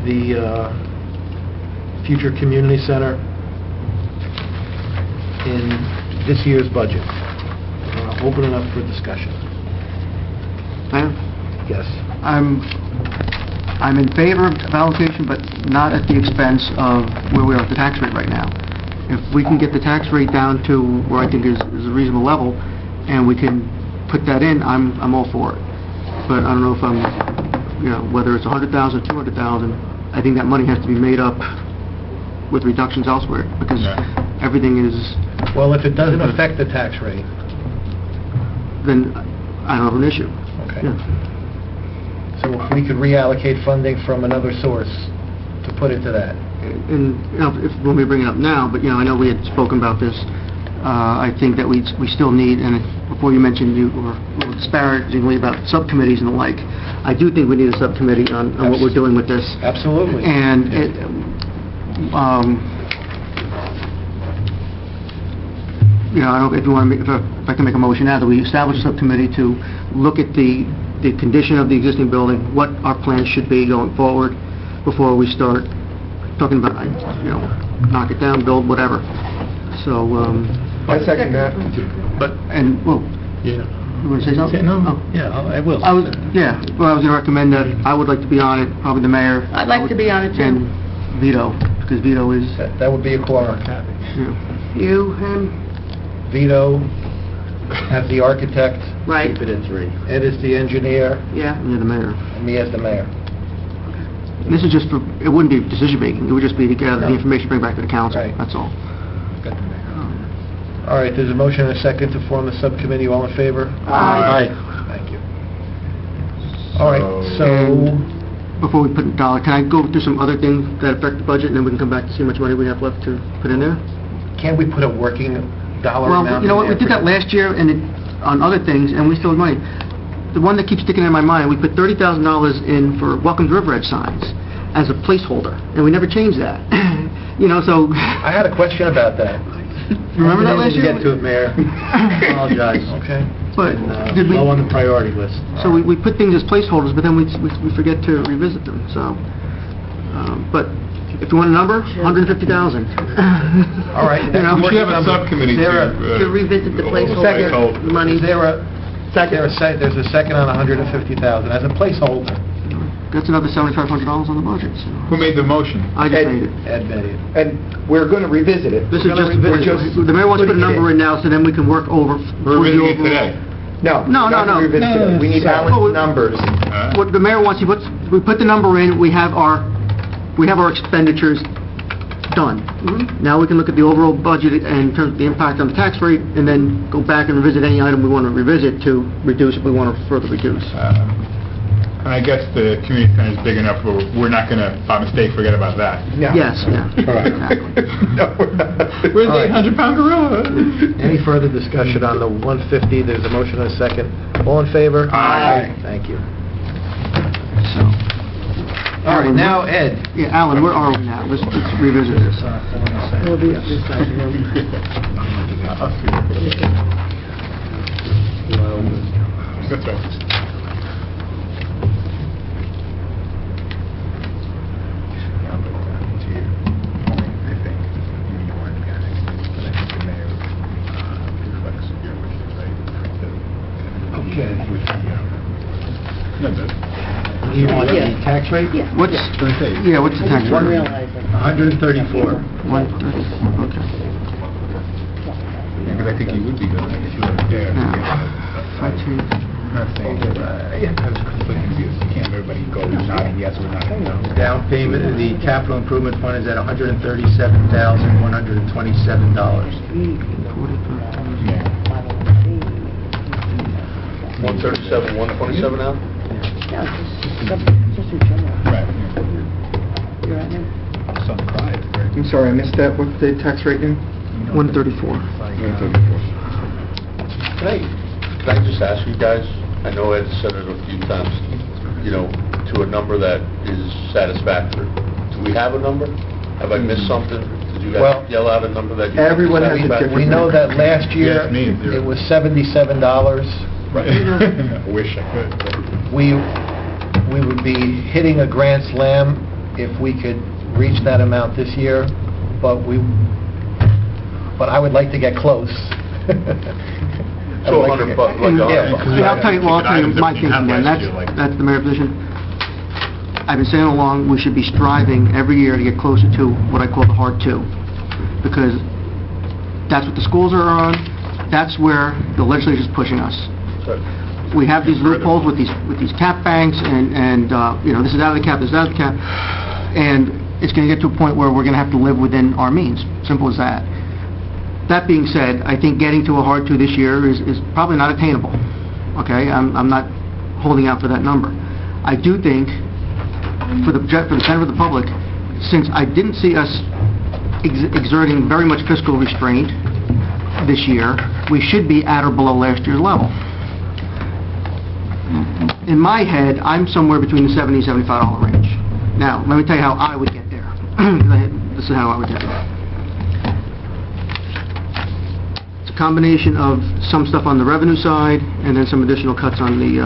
the future community center in this year's budget. Open it up for discussion. Yes. I'm in favor of allocation, but not at the expense of where we are at the tax rate right now. If we can get the tax rate down to where I think is a reasonable level, and we can put that in, I'm all for it. But I don't know if whether it's 100,000, 200,000, I think that money has to be made up with reductions elsewhere, because everything is... Well, if it doesn't affect the tax rate. Then I don't have an issue. Okay. Yeah. So if we could reallocate funding from another source to put into that. And, if you want me to bring it up now, but, I know we had spoken about this, I think that we still need, and before you mentioned you were a little disparagingly about subcommittees and the like, I do think we need a subcommittee on what we're doing with this. Absolutely. And I don't know if you want to, if I can make a motion now that we establish a subcommittee to look at the condition of the existing building, what our plans should be going forward before we start talking about, knock it down, build, whatever. So, I second that. you want to say something? No, Oh. yeah, I will. I was going to recommend that I would like to be on it, probably the mayor. I'd like to be on it, too. And Vito, because Vito is... That would be a quorum. You, him, Vito, have the architect. right, Keep it at 3. Ed is the engineer, yeah. Yeah, the mayor. and me as the mayor. This is just for, it wouldn't be decision-making, it would just be to gather the information, bring back to the council, Right. that's all. All right, there's a motion and a second to form the subcommittee. All in favor? Aye. Thank you. All right, so... Before we put a dollar, can I go through some other things that affect the budget, and then we can come back to see how much money we have left to put in there? Can't we put a working dollar Well, amount you know what, in we did there that last year and on other things, and we still had money. The one that keeps sticking in my mind, we put $30,000 in for Welcome to River Edge signs as a placeholder, and we never changed that. So... I had a question about that. Remember that last year? Get to it, Mayor. Apologize. Okay. But did we... Low on the priority list. So we put things as placeholders, but then we forget to revisit them, so... But if you want a number, 150,000. All right. We should have a subcommittee To revisit the placeholder money. There's a second on 150,000 as a placeholder. That's another $7,500 on the budget, so... Who made the motion? I just made it. Ed made it. And we're going to revisit it. This is just... The mayor wants to put a number in now, so then we can work over... We're reviewing it today. No. No. Revisit it. We need balanced numbers. What the mayor wants, we put the number in, we have our expenditures done. Now we can look at the overall budget in terms of the impact on the tax rate, and then go back and revisit any item we want to revisit to reduce if we want to further reduce. And I guess the community center is big enough where we're not going to, by mistake, forget about that. No. Yes, yeah. All right. No, we're not. Where's All the right. 800-pound gorilla? Any further discussion on the 150? There's a motion and a second. All in favor? Aye. Thank you. So, All right, now, Ed. yeah, Alan, where are we now? Let's revisit this. We'll be up this side. That's right. Okay. No, but You want the tax rate? What's the tax rate? 134. 134, okay. because I think you would be good if you were there. Yeah. I'm not saying, yeah, I was completely confused. You can't have everybody go nodding yes or nodding no. Down payment, the capital improvement fund is at $137,127. Yeah. 137, 127 now? Right. I'm sorry, I missed that. What's the tax rate now? 134. Can I just ask you guys, I know Ed said it a few times, to a number that is satisfactory. Do we have a number? Have I missed something? Did you Well, guys yell out a number that you... everyone has a different- We know that last year, Yes, me, zero. it was $77. Right. I wish I could. We would be hitting a grand slam if we could reach that amount this year, but I would like to get close. So 100 bucks, like I'll tell you my thinking then, that's the mayor's position. I've been saying all along, we should be striving every year to get closer to what I call the hard two, because that's what the schools are on, that's where the legislature's pushing us. We have these loopholes with these cap banks, and this is out of the cap, this is out of the cap, and it's going to get to a point where we're going to have to live within our means. Simple as that. That being said, I think getting to a hard 2 this year is probably not attainable. Okay, I'm not holding out for that number. I do think, for the benefit of the public, since I didn't see us exerting very much fiscal restraint this year, we should be at or below last year's level. In my head, I'm somewhere between the $70 and $75 range. Now, let me tell you how I would get there. This is how I would get there. It's a combination of some stuff on the revenue side and then some additional cuts on the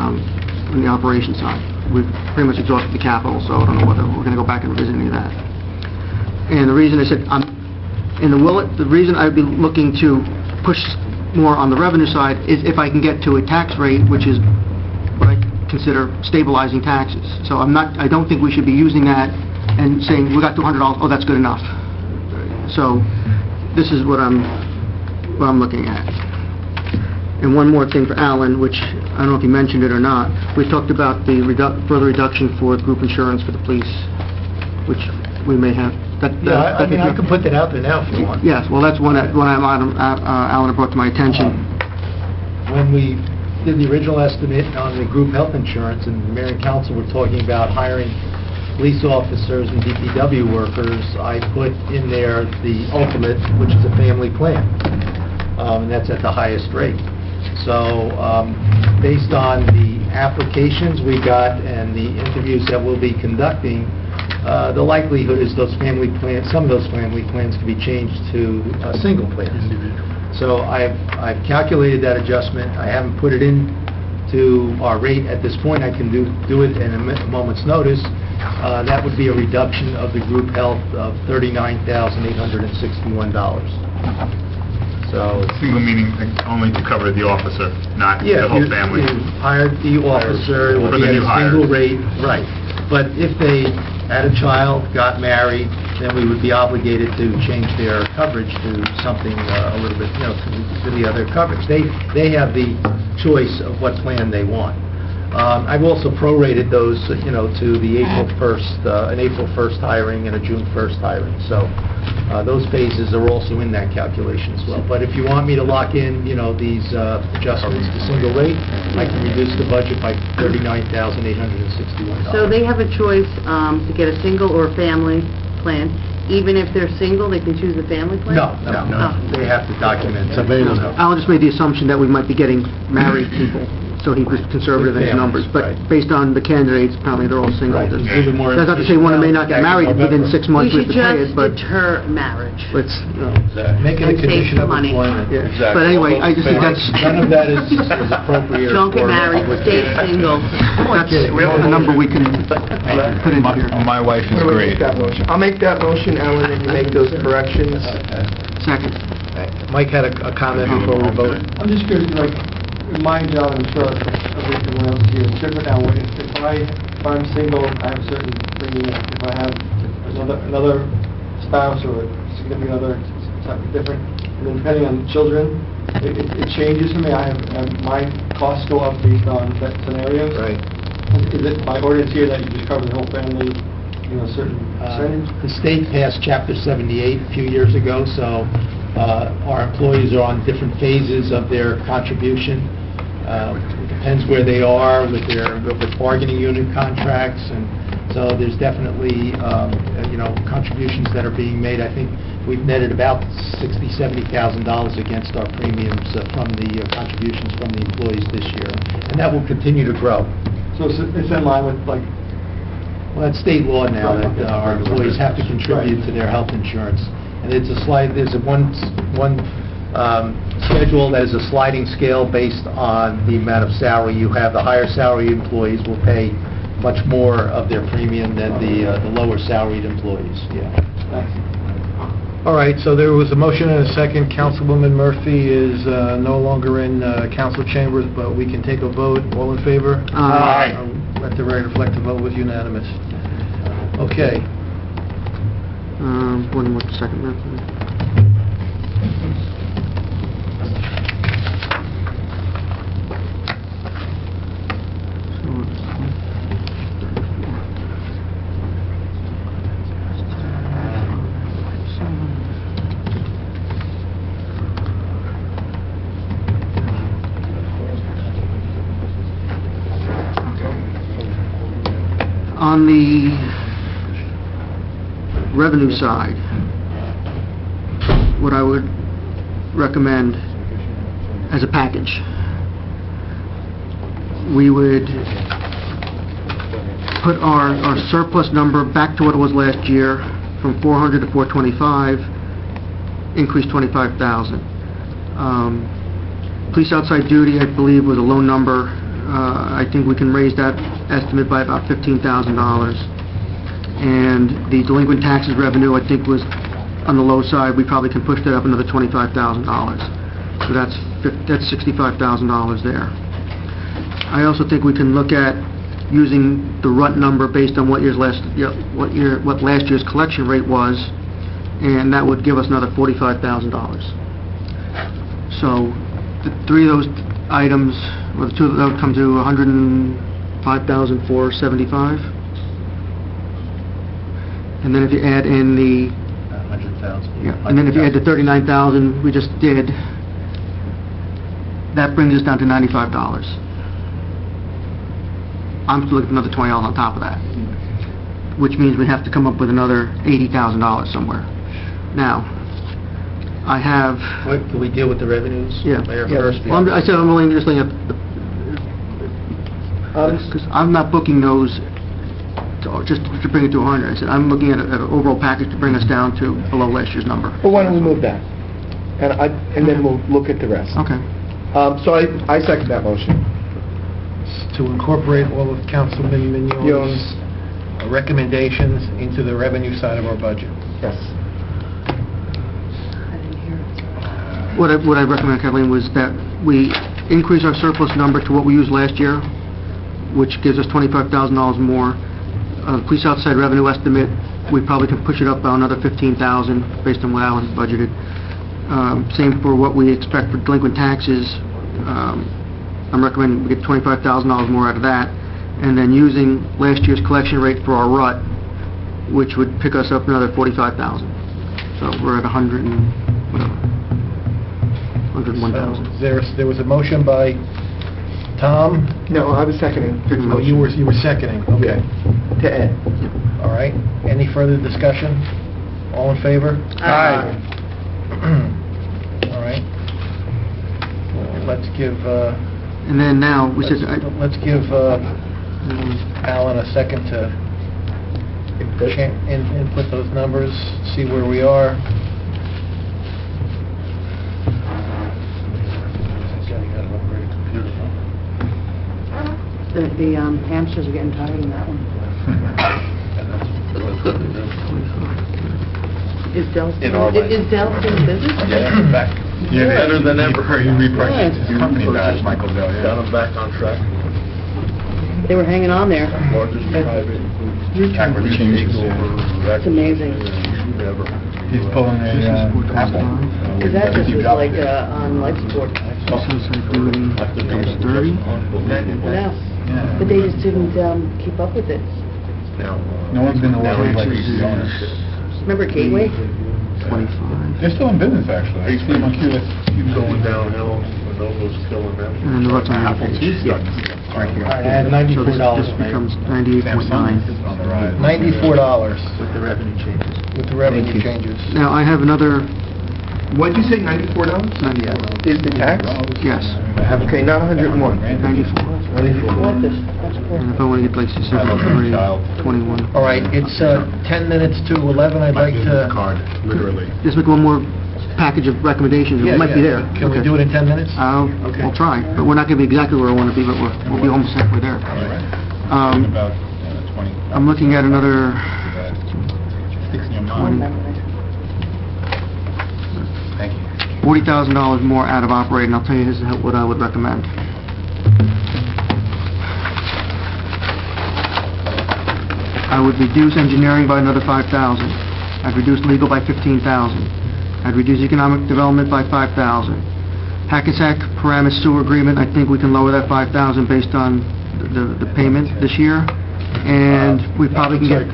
operations side. We've pretty much exhausted the capital, so I don't know whether we're going to go back and revisit any of that. And the reason I said the reason I'd be looking to push more on the revenue side is if I can get to a tax rate which is what I consider stabilizing taxes. So I don't think we should be using that and saying we got to $100, oh, that's good enough. So this is what I'm looking at. And one more thing for Alan, which I don't know if you mentioned it or not. We talked about the further reduction for group insurance for the police, which we may have. I can put that out there now if you want. Yes, well, that's one item Alan brought to my attention. When we did the original estimate on the group health insurance, and the mayor and council were talking about hiring police officers and DPW workers, I put in there the ultimate, which is a family plan, and that's at the highest rate. So based on the applications we got and the interviews that we'll be conducting, the likelihood is some of those family plans can be changed to single plans. So I've calculated that adjustment. I haven't put it in to our rate at this point. I can do it in a moment's notice. That would be a reduction of the group health of $39,861. So Single meaning only to cover the officer, not the whole family. You hired the officer, it would For be the at new a hire. single rate, right. But if they had a child, got married, then we would be obligated to change their coverage to something a little bit, to the other coverage. They have the choice of what plan they want. I've also prorated those, to the April 1st, an April 1st hiring and a June 1st hiring. So those phases are also in that calculation as well. But if you want me to lock in, these adjustments to single rate, I can reduce the budget by $39,861. So they have a choice to get a single or a family plan. Even if they're single, they can choose a family plan? No. They have to document. Alan just made the assumption that we might be getting married people, so he was conservative in his numbers. But based on the candidates, apparently they're all single. Right. That's not to say one may not get married within 6 months We with should the pay it, just but deter marriage. let's, Make it a And save condition of some money. employment. yeah. But anyway, I just think that's, None of that is appropriate. Don't get married, stay single. that's a number we can put in here. My wife is great. I'll make that motion, Alan, and you make those corrections. Second. Mike had a comment before we vote. I'm just curious, in my job, I'm sure everyone else here is different now. If I'm single, I have a certain premium. If I have another spouse or a significant other, it's different. And then depending on children, it changes for me. My costs go up based on that scenario. Right. Is it my ordinance here that you just cover the whole family, a certain percentage? The state passed Chapter 78 a few years ago, so our employees are on different phases of their contribution. It depends where they are with bargaining unit contracts, and so there's definitely contributions that are being made. I think we've netted about $60,000-$70,000 against our premiums from the contributions from the employees this year, and that will continue to grow. So it's in line with Well, that's state law now, that our employees have to contribute to their health insurance. And there's one schedule that is a sliding scale based on the amount of salary you have. The higher salary employees will pay much more of their premium than the lower salaried employees, All right, so there was a motion and a second. Councilwoman Murphy is no longer in council chambers, but we can take a vote. All in favor? Aye. Let the record reflect the vote was unanimous. Okay. One more second. On the revenue side, what I would recommend as a package, we would put our surplus number back to what it was last year, from 400 to 425, increase 25,000. Police outside duty, I believe, was a low number. I think we can raise that estimate by about $15,000. And the delinquent taxes revenue, I think, was on the low side. We probably can push that up another $25,000. So that's $65,000 there. I also think we can look at using the RUT number based on what last year's collection rate was, and that would give us another $45,000. So the three of those items, or the two of them, would come to $105,475. And then if you add in the 100,000. Yeah, and then if you add the 39,000 we just did, that brings us down to $95. I'm still looking for another $20 on top of that, which means we have to come up with another $80,000 somewhere. Now, I have... Can we deal with the revenues? Yeah. Mayor, first? Well, I said I'm only just looking at... Because I'm not booking those just to bring it to 100. I said I'm looking at an overall package to bring us down to below last year's number. Well, why don't we move that? And then we'll look at the rest. Okay. So I second that motion. To incorporate all of Councilman Mignogne's Recommendations into the revenue side of our budget. Yes. What I recommend, Kathleen, was that we increase our surplus number to what we used last year, which gives us $25,000 more. Police outside revenue estimate, we probably can push it up by another $15,000 based on what Alan budgeted. Same for what we expect for delinquent taxes. I'm recommending we get $25,000 more out of that, and then using last year's collection rate for our RUT, which would pick us up another $45,000. So we're at 101,000. There was a motion by Tom. No, I was seconding. Oh, you were seconding. Okay. To Ed. All right. Any further discussion? All in favor? Aye. All right. Let's give. And then now we said. Let's give Alan a second to input those numbers, see where we are. The hamsters are getting tired in that one. Is Dell still in business? Yeah, back. Yeah, better than ever. He repurchased his company back, Michael Dell. Got him back on track. They were hanging on there. Largest private takeover. It's amazing. He's pulling a Apple. Because that just was like on life support. So it's like 30? No. But they just didn't keep up with it. No one's been allowed like the owners. Remember Gateway? 25. They're still in business, actually. I see them on QS. Keep going downhill. Lenovo's killing them. And then the RUT's on the Apple page. II stuff. Right here. Add So $94 this becomes 98.9. On the rise. $94 with the revenue changes. with the revenue changes. Now, I have another What'd you say, $94? 94. Is the tax? Yes, Okay, not 101. 94. And if I want to get like 63, 21. All right, it's 10 minutes to 11. I'd like to... Card, literally. Just make one more package of recommendations. It might be there. Can we Okay. do it in 10 minutes? We'll try, but we're not going to be exactly where I want to be, but we'll be almost halfway there. About 20. I'm looking at another 61. Thank you. $40,000 more out of operating. I'll tell you this is what I would recommend. I would reduce engineering by another $5,000. I'd reduce legal by $15,000. I'd reduce economic development by $5,000. Hackensack Paramus Sewer Agreement, I think we can lower that $5,000 based on the payment this year. And we probably can get...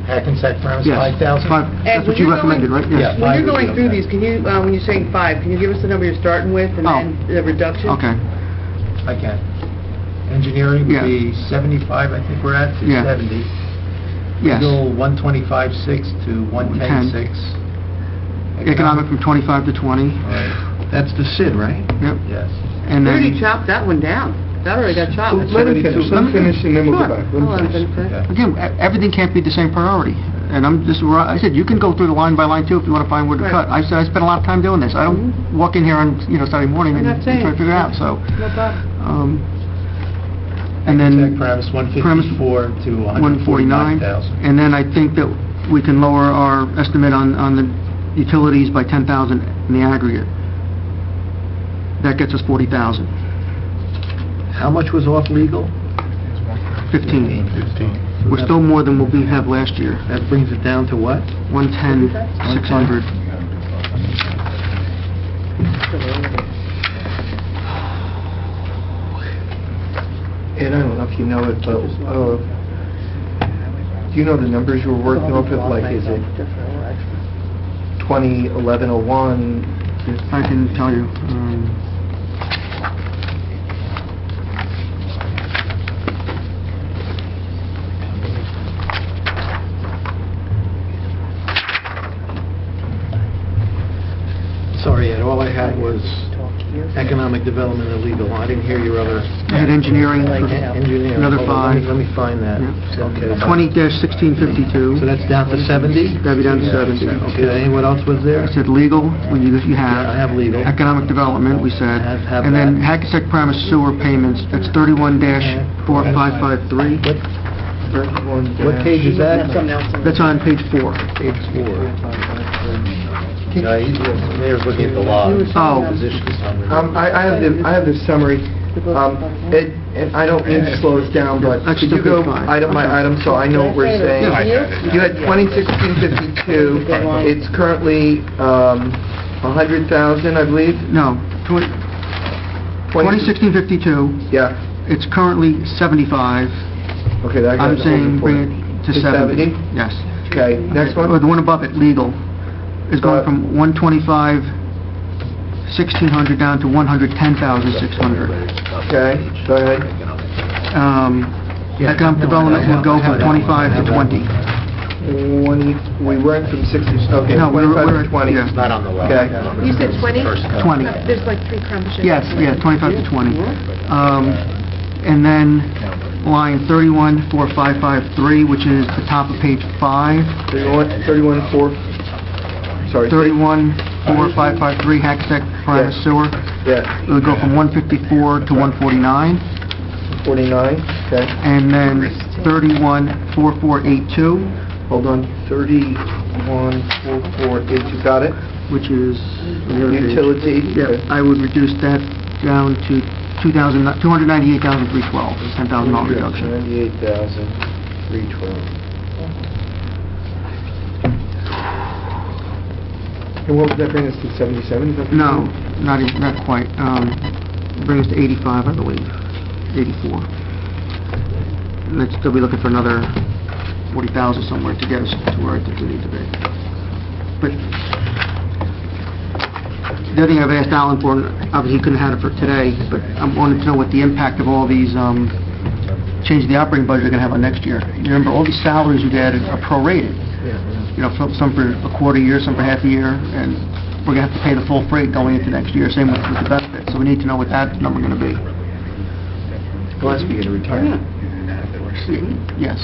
Hackensack Paramus, Yes, 5,000? That's what you recommended, right? Yes. When you're going through these, can you, when you're saying 5, can you give us the number you're starting with and then the reduction? Okay. I can. Engineering would Yeah. be 75, I think we're at, to Yeah. 70. Yes. Legal 125.6 to 110.6. Economic from 25 to 20. Right. That's the SID, right? Yep. Yes. And We already then, chopped that one down. That already got chopped. Let him finish, and then we'll go Sure. back. Let him I'll let him finish. finish. again, everything can't be the same priority. And I said, you can go through the line by line too if you want to find where to Right. cut. I said, I spent a lot of time doing this. I don't walk in here on, Saturday morning I'm and not try to saying. figure it out, so. No problem. And then. Premise Premise 154 to 149. 149,000. And then I think that we can lower our estimate on the utilities by 10,000 in the aggregate. That gets us 40,000. How much was off legal? 15. 15. We're still more than what we have last year. That brings it down to what? 110, 600. And I don't know if you know it, but, do you know the numbers you were working off of? Like, is it 2011-01? I can tell you. Sorry, Ed, all I had was economic development and legal. I didn't hear your other... I had engineering for Engineering. another Hold on, 5. Let me find that. Yeah. Okay. 20-1652. So that's down to 70? That'd be down to 70. Okay, what else was there? I said legal, well, you have. I have legal. Economic development, we said. Have And then that. Hackensack Promise sewer payments, that's 31-4553. What page is that? That's on page 4. Page 4. No, Mayor's looking at the law. Oh. Position summary. I have the summary. And I don't mean to slow us down, but Actually, could you go it's fine. item by Okay. item so I know what we're saying? Yeah. You had 2016-52. It's currently 100,000, I believe. No, 2016-52, Yeah. it's currently 75. Okay, that got I'm saying bring it to To 70. 70? Yes. Okay, next Or one. the one above it, legal, is going from 125,600 down to 110,600. Okay, go ahead. Economic development will go from 25 to 20. 20, we went from 60, okay, No, we're 25 to 20. yeah. Not on the law. Okay. You said 20? 20. There's like 3 crumbles. Yes, 25 to 20. And then line 314553, which is the top of page 5. 31-4, sorry. 314553, Hackensack Private Yes. Sewer. Yeah, It would go from 154 to 149. 49, okay. And then 314482, Hold on, 31-4-4-8, you got it? which is on the other page. Utility. Yeah, I would reduce that down to 298,312, $10,000 reduction. 98,312. And what would that bring us to, 77? Is that- No, not quite. Bring us to 85, I believe, 84. And let's still be looking for another 40,000 somewhere to get us to where I think we need to be. But the other thing I've asked Alan for, and obviously he couldn't have it for today, but I wanted to know what the impact of all these change the operating budget are going to have on next year. You remember, all these salaries you added are prorated. Some for a quarter year, some for half a year, and we're going to have to pay the full freight going into next year, same with the benefits. So we need to know what that number going to be. Gillespie in retirement. Yes,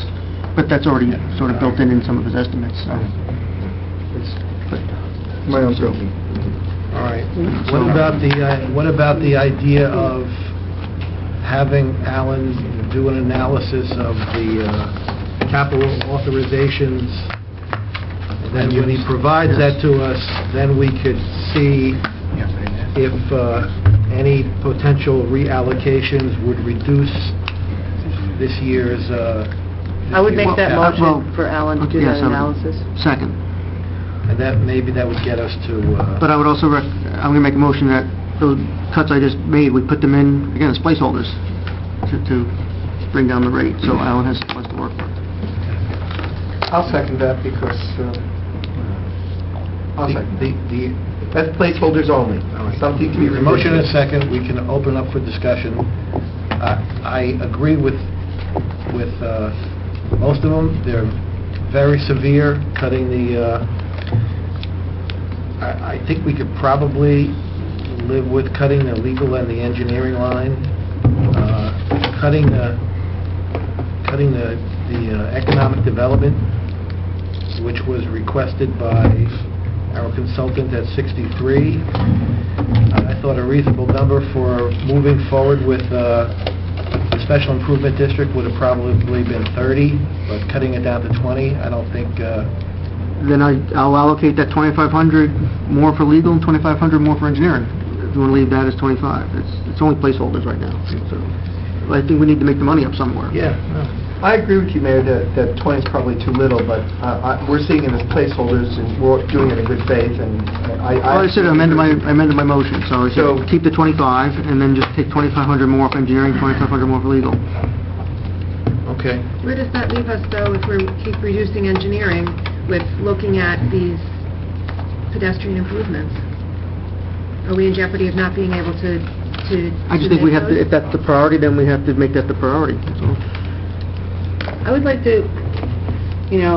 but that's already sort of built in some of his estimates, so. My own building. All right. What about the idea of having Alan do an analysis of the capital authorizations? Then when he provides that to us, then we could see if any potential reallocations would reduce this year's... I would make that well, motion for Alan to do yes, that I would. analysis. Second. And maybe that would get us to... But I would also, I'm going to make a motion that those cuts I just made, we put them in, again, as placeholders to bring down the rate, so Alan has less to work with. I'll second that because, that's placeholders only. Something to be... The motion and a second, we can open up for discussion. I agree with most of them. They're very severe, cutting the, I think we could probably live with cutting the legal and the engineering line, cutting the economic development, which was requested by our consultant at 63. I thought a reasonable number for moving forward with the special improvement district would have probably been 30, but cutting it down to 20, I don't think... Then I'll allocate that 2,500 more for legal and 2,500 more for engineering. If you want to leave that as 25, it's only placeholders right now. So I think we need to make the money up somewhere. Yeah. I agree with you, Mayor, that 20 is probably too little, but we're seeing it as placeholders, and we're doing it in good faith, and I said I amended my motion, so I said keep the 25, and then just take 2,500 more for engineering, 2,500 more for legal. Okay. Where does that leave us, though, if we keep reducing engineering with looking at these pedestrian improvements? Are we in jeopardy of not being able to I just think we have to, if that's the priority, then we have to make that the priority, that's all. I would like to, we're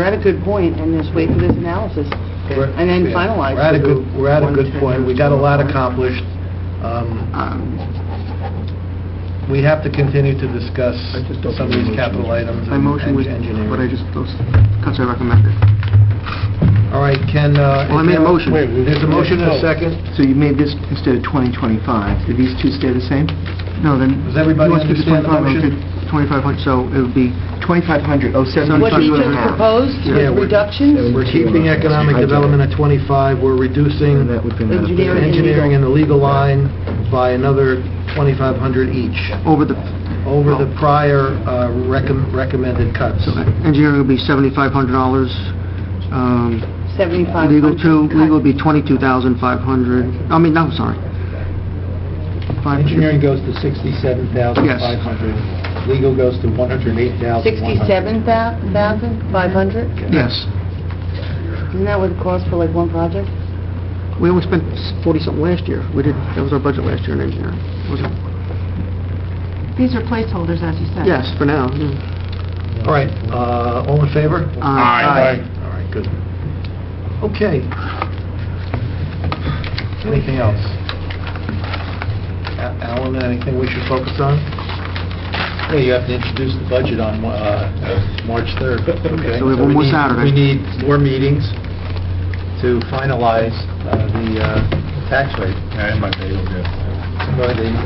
at a good point, and just wait for this analysis, and then finalize. We're at a good point. We got a lot accomplished. We have to continue to discuss some of these capital items My motion was engineering. what those cuts I recommended. All right, Ken... Well, I made a motion. There's a motion and a second. So you made this instead of 2025. Did these two stay the same? No, then... Does everybody understand the motion? 2,500, so it would be... 2,500, oh, 7,500. What he just proposed, Yeah, with reductions? We're keeping economic development at 25, we're reducing engineering and the legal line by another 2,500 each, Over the prior recommended cuts. So engineering would be $7,500. 7,500. Legal would be $22,500. I mean, no, sorry. Engineering goes to $67,500. Yes. Legal goes to $108,100. 67,500? Yes. Isn't that what it cost for like one project? We only spent 40-something last year. That was our budget last year in engineering. Wasn't it? These are placeholders, as you said. Yes, for now. All right, all in favor? Aye. All right, good. Okay. Anything else? Alan, anything we should focus on? Well, you have to introduce the budget on March 3rd. Okay. So we have one more Saturday. We need more meetings to finalize the tax rate. Yeah, my bagels,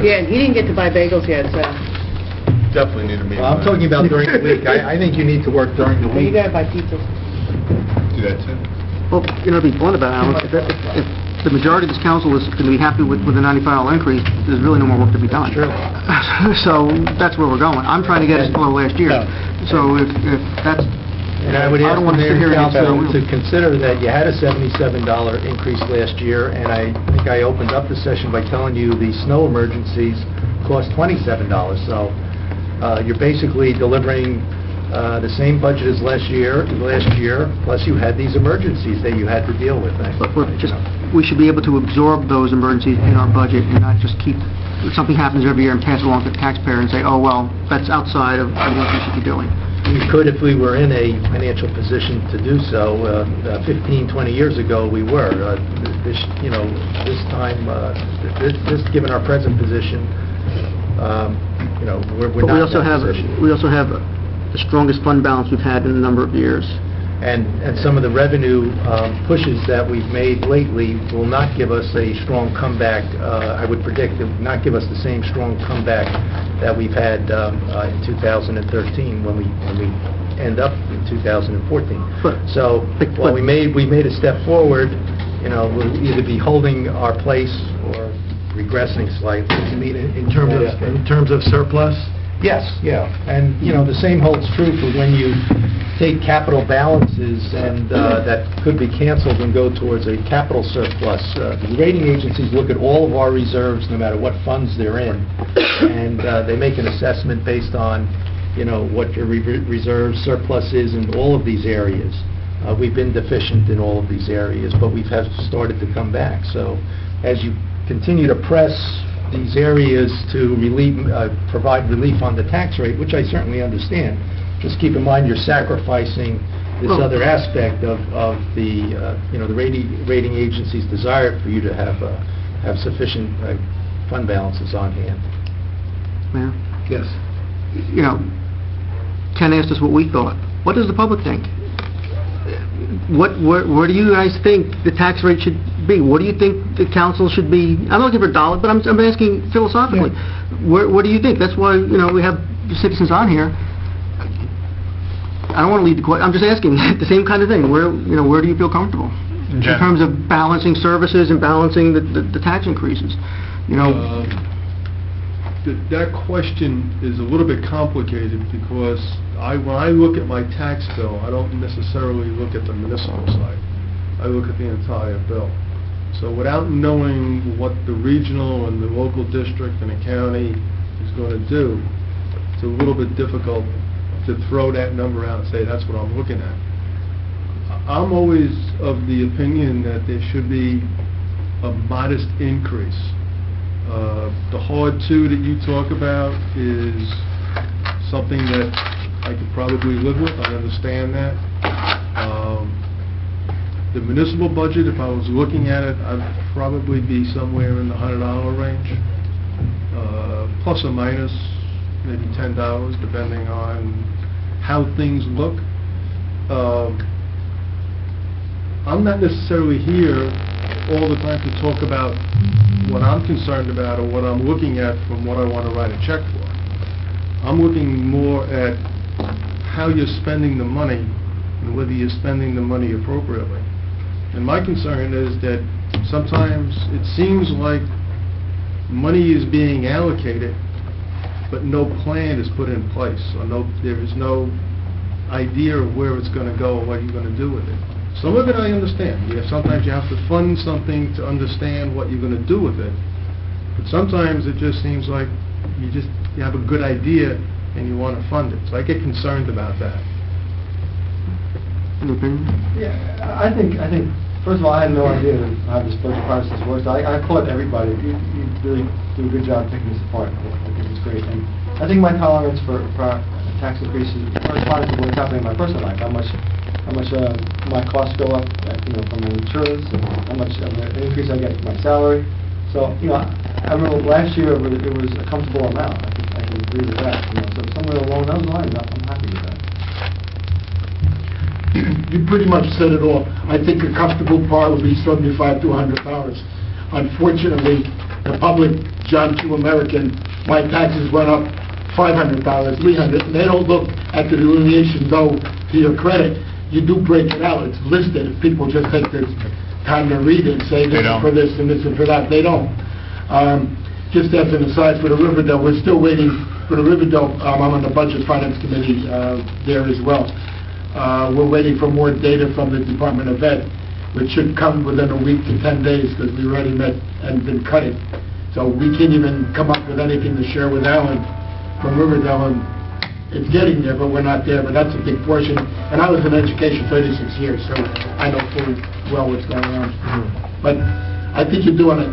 Yeah, he didn't get to buy bagels yet, so... Definitely need a meeting. Well, I'm talking about during the week. I think you need to work during the You week. gotta buy pizzas. Do that too. Well, to be blunt about it, Alan, if the majority of this council is going to be happy with the $95 increase, there's really no more work to be done. True. So that's where we're going. I'm trying to get us below last year. So if that's... And I would ask don't the want to sit mayor here and council say, to consider that you had a $77 increase last year, and I think I opened up the session by telling you the snow emergencies cost $27. So you're basically delivering the same budget as last year, plus you had these emergencies that you had to deal with. But we should be able to absorb those emergencies in our budget and not just keep, if something happens every year and pass it along to the taxpayer and say, oh, well, that's outside of what we should be doing. We could if we were in a financial position to do so. 15, 20 years ago, we were. This time, given our present position, we're But not in that position. we also have the strongest fund balance we've had in a number of years. And some of the revenue pushes that we've made lately will not give us a strong comeback. I would predict it will not give us the same strong comeback that we've had in 2013 when we end up in 2014. So while we made a step forward, we'll either be holding our place or regressing slightly. You mean in terms of surplus? Yes, yeah. And, the same holds true for when you take capital balances and that could be canceled and go towards a capital surplus. The rating agencies look at all of our reserves, no matter what funds they're in, and they make an assessment based on, what your reserve surplus is in all of these areas. We've been deficient in all of these areas, but we've started to come back. So as you continue to press these areas to provide relief on the tax rate, which I certainly understand, just keep in mind, you're sacrificing this Well- other aspect of the, the rating agency's desire for you to have sufficient fund balances on hand. Mayor? Yes. You know, Ken asked us what we thought. What does the public think? Where do you guys think the tax rate should be? What do you think the council should be? I'm not looking for dollars, but I'm asking philosophically. What do you think? That's why, we have the citizens on here. I don't want to lead the question. I'm just asking the same kind of thing. Where do you feel comfortable in terms of balancing services and balancing the tax increases? That question is a little bit complicated because when I look at my tax bill, I don't necessarily look at the municipal side. I look at the entire bill. So without knowing what the regional and the local district and the county is going to do, it's a little bit difficult to throw that number out and say that's what I'm looking at. I'm always of the opinion that there should be a modest increase. The hard two that you talk about is something that I could probably live with. I understand that. The municipal budget, if I was looking at it, I'd probably be somewhere in the $100 range, plus or minus maybe $10, depending on how things look. I'm not necessarily here all the time to talk about what I'm concerned about or what I'm looking at from what I want to write a check for. I'm looking more at how you're spending the money and whether you're spending the money appropriately. And my concern is that sometimes it seems like money is being allocated, but no plan is put in place, or there is no idea of where it's going to go or what you're going to do with it. Some of it I understand. Sometimes you have to fund something to understand what you're going to do with it. But sometimes it just seems like you have a good idea and you want to fund it. So I get concerned about that. Any opinion? Yeah, I think, first of all, I had no idea how this budget process works. I applaud everybody. You really do a good job picking this apart. I think it's great. And I think my tolerance for tax increases corresponds to what's happening in my personal life. How much my costs go up, from my insurance, and how much of an increase I get from my salary. So, I remember last year it was a comfortable amount. I can agree with that. So somewhere along those lines, I'm happy with that. You pretty much said it all. I think a comfortable part would be $75 to $100. Unfortunately, the public, John Q. American, my taxes went up $500, $300, and they don't look at the delineation, though, to your credit. You do break it out. It's listed. If people just take the time to read it and say this is for this and this is for that, they don't. Just as an aside, for the Riverdale, we're still waiting for the Riverdale. I'm on the Budget Finance Committee there as well. We're waiting for more data from the Department of Ed, which should come within a week to 10 days because we already met and been cutting. So we can't even come up with anything to share with Alan from Riverdale, and it's getting there, but we're not there. But that's a big portion. And I was in education 36 years, so I know fully well what's going on. But I think you're doing a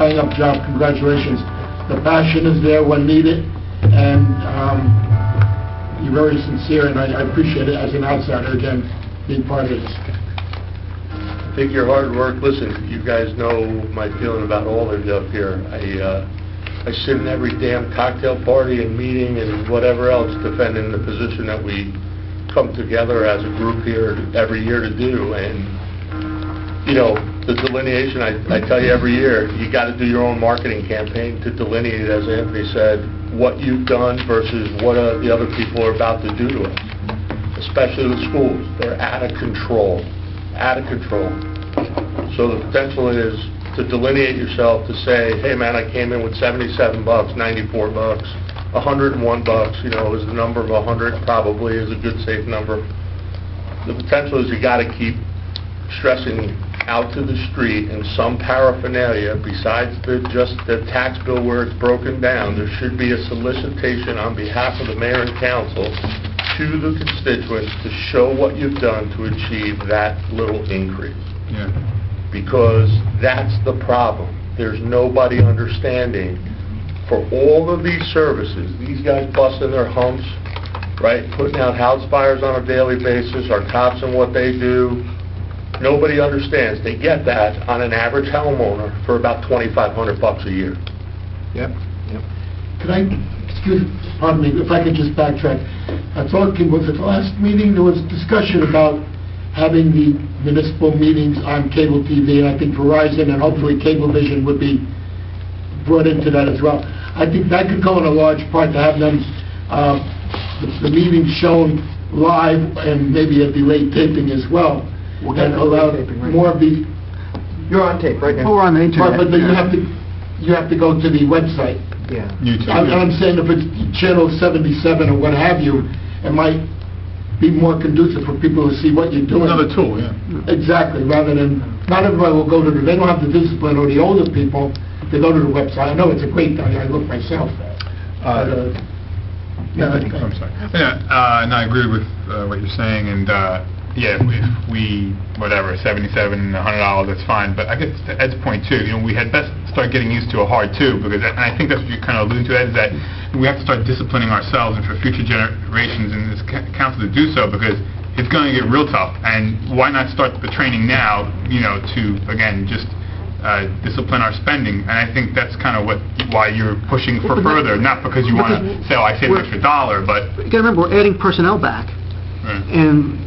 bang-up job. Congratulations. The passion is there when needed, and you're very sincere, and I appreciate it as an outsider, again, being part of this. I think your hard work, listen, you guys know my feeling about all of you up here. I sit in every damn cocktail party and meeting and whatever else defending the position that we come together as a group here every year to do. And, the delineation, I tell you every year, you got to do your own marketing campaign to delineate, as Anthony said, what you've done versus what the other people are about to do to us, especially the schools. They're out of control, So the potential is to delineate yourself, to say, hey man, I came in with $77, $94, $101, is the number of 100 probably is a good safe number. The potential is you got to keep stressing out to the street in some paraphernalia besides just the tax bill where it's broken down. There should be a solicitation on behalf of the mayor and council to the constituents to show what you've done to achieve that little increase. Yeah. Because that's the problem. There's nobody understanding for all of these services, these guys busting their humps, right? Putting out house fires on a daily basis, our cops and what they do. Nobody understands. They get that on an average homeowner for about $2,500 a year. Yep. Could I, pardon me, if I could just backtrack. I thought, was it the last meeting, there was discussion about having the municipal meetings on cable TV, and I think Verizon and hopefully Cablevision would be brought into that as well. I think that could go in a large part to have them, the meetings shown live and maybe a delayed taping as well, and allow more of the... You're on tape right now. Well, we're on the internet. But you have to go to the website. Yeah. YouTube. I'm saying if it's channel 77 or what have you, it might be more conducive for people to see what you're doing. Another tool, yeah. Exactly, rather than, not everybody will go to they don't have the discipline, or the older people, they go to the website. I know it's a great thing, I look myself. I'm sorry. Yeah, and I agree with what you're saying, and yeah, if we, whatever, $77, $100, that's fine. But I guess to Ed's point too, we had best start getting used to a hard too, because, and I think that's what you're kind of alluding to, Ed, is that we have to start disciplining ourselves and for future generations in this council to do so, because it's going to get real tough. And why not start the training now, to, again, just discipline our spending? And I think that's kind of why you're pushing for further, not because you want to say, oh, I saved an extra $1, but... You gotta remember, we're adding personnel back. Right. And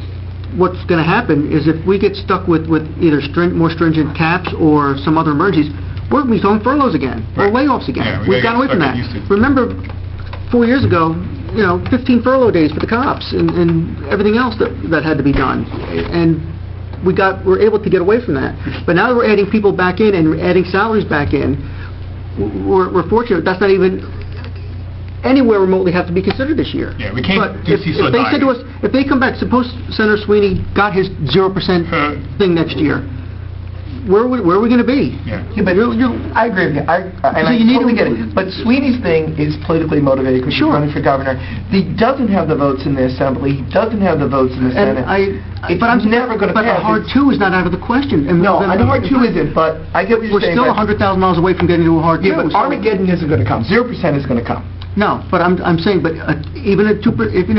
what's gonna happen is if we get stuck with either more stringent caps or some other emergencies, we're gonna be throwing furloughs again, or layoffs again. Yeah, We've gotten away from that. Remember, 4 years ago, 15 furlough days for the cops and everything else that had to be done. And we're able to get away from that. But now that we're adding people back in and adding salaries back in, we're fortunate that's not even anywhere remotely have to be considered this year. Yeah, we can't But if they said to us, if they come back, suppose Senator Sweeney got his 0% thing next year, where are we going to be? Yeah, but I agree with you. I totally get it. But Sweeney's thing is politically motivated because he's running for governor. He doesn't have the votes in the Assembly. He doesn't have the votes in the Senate. It's never going to pass. But a hard 2 is not out of the question. No, a hard 2 isn't, but I get what you're saying. We're still $100,000 away from getting to a hard 2. Yeah, but Armageddon isn't going to come. 0% is going to come. No, but I'm saying, but even if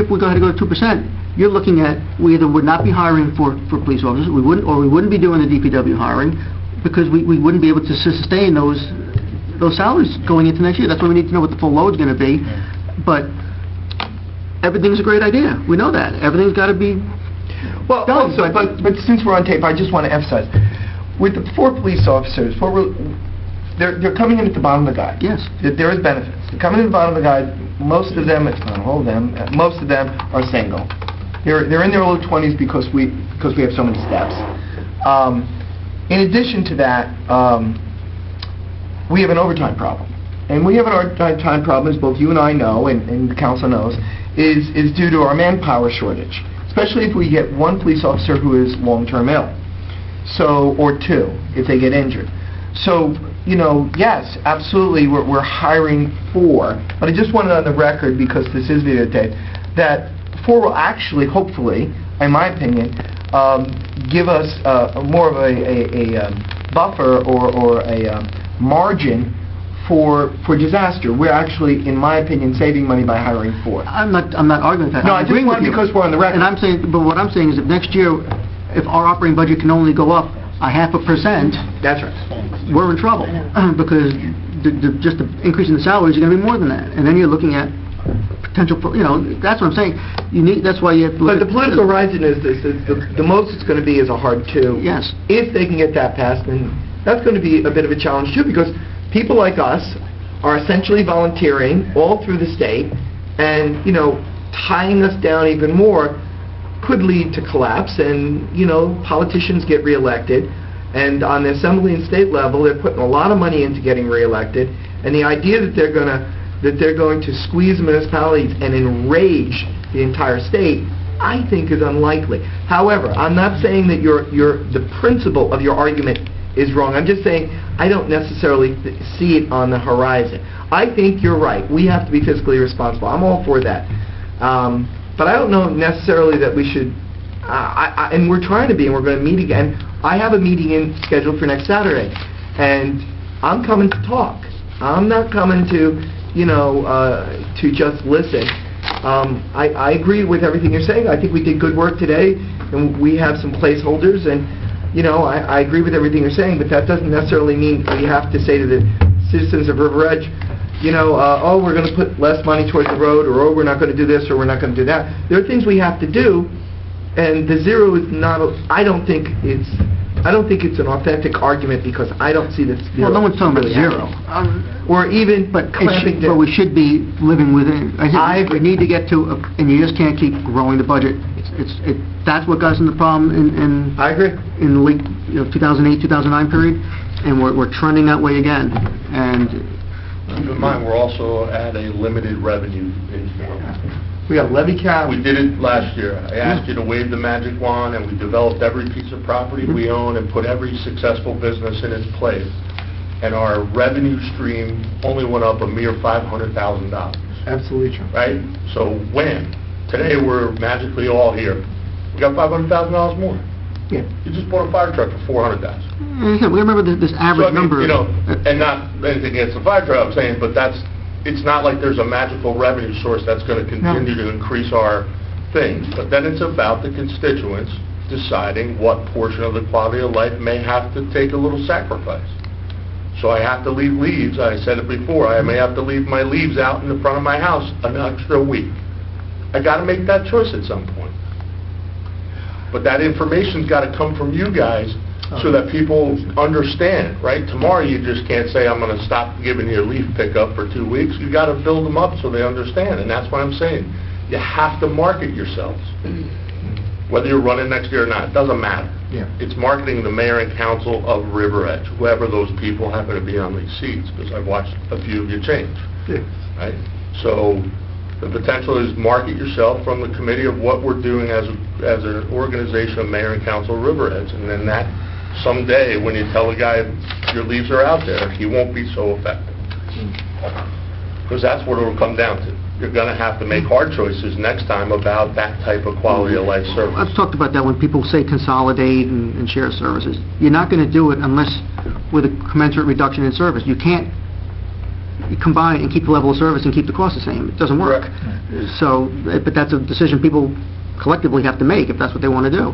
we go ahead and go to 2%, you're looking at, we either would not be hiring for police officers, we wouldn't be doing the DPW hiring, because we wouldn't be able to sustain those salaries going into next year. That's why we need to know what the full load's going to be. But everything's a great idea. We know that. Everything's got to be done. Also, but since we're on tape, I just want to emphasize, with the 4 police officers, they're coming in at the bottom of the guide. Yes. There is benefits. They're coming in at the bottom of the guide. Most of them, it's not all of them, most of them are single. They're in their low 20s because we have so many steps. In addition to that, we have an overtime problem. And we have an overtime problem, as both you and I know, and the council knows, is due to our manpower shortage, especially if we get 1 police officer who is long-term ill, or 2 if they get injured. So, yes, absolutely, we're hiring 4, but I just wanted on the record, because this is videotaped, that 4 will actually, hopefully, in my opinion, give us more of a buffer or a margin for disaster. We're actually, in my opinion, saving money by hiring 4. I'm not arguing with that. No, I just want, because we're on the record. And but what I'm saying is if next year, if our operating budget can only go up 0.5%, that's right, we're in trouble, because just the increase in the salaries are going to be more than that. And then you're looking at potential, that's what I'm saying. That's why you have to look But the political horizon is this, the most it's going to be is a hard 2. Yes. If they can get that passed, then that's going to be a bit of a challenge too, because people like us are essentially volunteering all through the state, and, tying us down even more could lead to collapse, and, politicians get reelected, and on the assembly and state level, they're putting a lot of money into getting reelected, and the idea that they're going to squeeze municipalities and enrage the entire state, I think is unlikely. However, I'm not saying that the principle of your argument is wrong. I'm just saying I don't necessarily see it on the horizon. I think you're right. We have to be fiscally responsible. I'm all for that. But I don't know necessarily that we should, and we're trying to be, and we're going to meet again. I have a meeting scheduled for next Saturday, and I'm coming to talk. I'm not coming to, to just listen. I agree with everything you're saying. I think we did good work today, and we have some placeholders, and, I agree with everything you're saying, but that doesn't necessarily mean we have to say to the citizens of River Edge, oh, we're going to put less money towards the road, or, oh, we're not going to do this, or we're not going to do that. There are things we have to do, and the zero is not, I don't think it's an authentic argument, because I don't see this zero. Well, no one's talking about really zero. happening. Or even clamping But down. we should be living within, I we need to get to, and you just can't keep growing the budget. That's what got us in the problem in I agree. in the late 2008, 2009 period, and we're trending that way again. And Keep in mind, we're also at a limited revenue in form. We got levy cap. We did it last year. I asked you to wave the magic wand, and we developed every piece of property we own and put every successful business in its place. And our revenue stream only went up a mere $500,000. Absolutely true. Right? So when? Today, we're magically all here. We got $500,000 more. Yeah. You just bought a fire truck for $400,000. we remember this average number. And not anything against the fire truck, I'm saying, but it's not like there's a magical revenue source that's going to continue to increase our things. But then it's about the constituents deciding what portion of the quality of life may have to take a little sacrifice. So I have to leave leaves. I said it before. I may have to leave my leaves out in the front of my house an extra week. I got to make that choice at some point. But that information's got to come from you guys so that people understand, right? Tomorrow you just can't say, I'm going to stop giving you a leaf pickup for 2 weeks. You got to build them up so they understand, and that's what I'm saying. You have to market yourselves. Whether you're running next year or not, it doesn't matter. Yeah. It's marketing the mayor and council of River Edge, whoever those people happen to be on these seats, because I've watched a few of you change. Yeah. Right? So the potential is market yourself from the committee of what we're doing as an organization of mayor and council of River Edge, and then that someday when you tell the guy your leaves are out there, he won't be so effective. Because that's what it'll come down to. You're going to have to make hard choices next time about that type of quality of life service. I've talked about that when people say consolidate and share services. You're not going to do it unless with a commensurate reduction in service. You can't combine and keep the level of service and keep the cost the same. It doesn't work. So, but that's a decision people collectively have to make if that's what they want to do.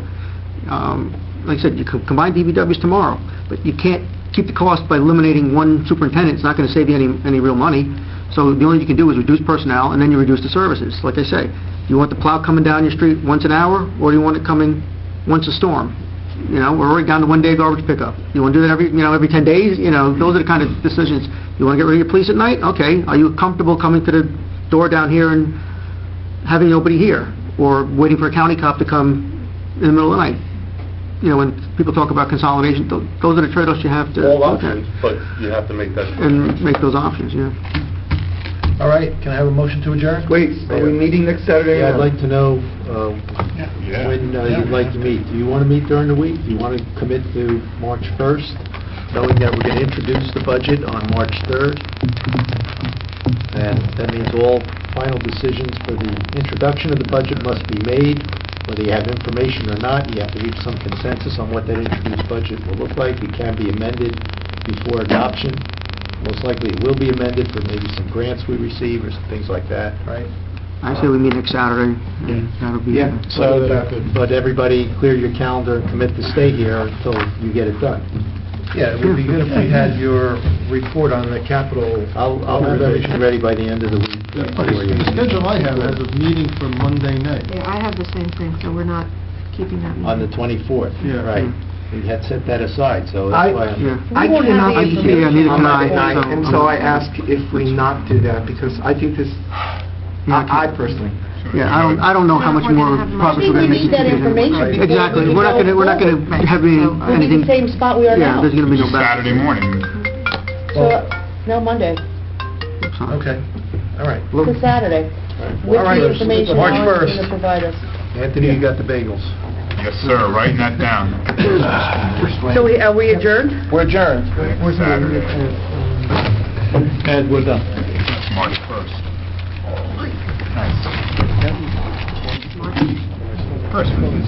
Like I said, you can combine DPWs tomorrow, but you can't keep the cost by eliminating one superintendent. It's not going to save you any real money. So the only thing you can do is reduce personnel, and then you reduce the services. Like I say, do you want the plow coming down your street once an hour, or do you want it coming once a storm? We're already down to 1 day garbage pickup. You want to do that every 10 days? Those are the kind of decisions. You want to get rid of your police at night? Okay. Are you comfortable coming to the door down here and having nobody here, or waiting for a county cop to come in the middle of the night? When people talk about consolidation, those are the trade-offs you have to All look at. options, but you have to make that choice. And make those options, yeah. All right, can I have a motion to adjourn? Wait, are we meeting next Saturday? Yeah, I'd like to know Yeah. when you'd like to meet. Do you want to meet during the week? Do you want to commit to March 1st, knowing that we're going to introduce the budget on March 3rd? And that means all final decisions for the introduction of the budget must be made. Whether you have information or not, you have to reach some consensus on what that introduced budget will look like. It can be amended before adoption. Most likely it will be amended for maybe some grants we receive or some things like that, right? I say we meet next Saturday. And that'll be... So, but everybody clear your calendar and commit to stay here until you get it done. Yeah, it would be good if we had your report on the capital. I'll have everything ready by the end of the week. The schedule I have has a meeting for Monday night. Yeah, I have the same thing, so we're not keeping that meeting. On the 24th, Yeah. right. We had set that aside, so that's why I'm... I cannot have be the here information on on Monday that night, night, and so I ask if we not do that, because I think this, I personally... Yeah, I don't know how much more progress we're going to make. I think we need that information before Exactly. we We're not going to have any, We'll be anything... the same spot we are Yeah, now. there's going to be no back. Saturday morning. So, no, Monday, Okay, all right. to Saturday, with All right, the information March Alan's 1st. going to provide us. Anthony, you got the bagels. Yes, sir, writing that down. So are we adjourned? We're adjourned. Next Saturday, And we're done. March 1st. Nice. First, please.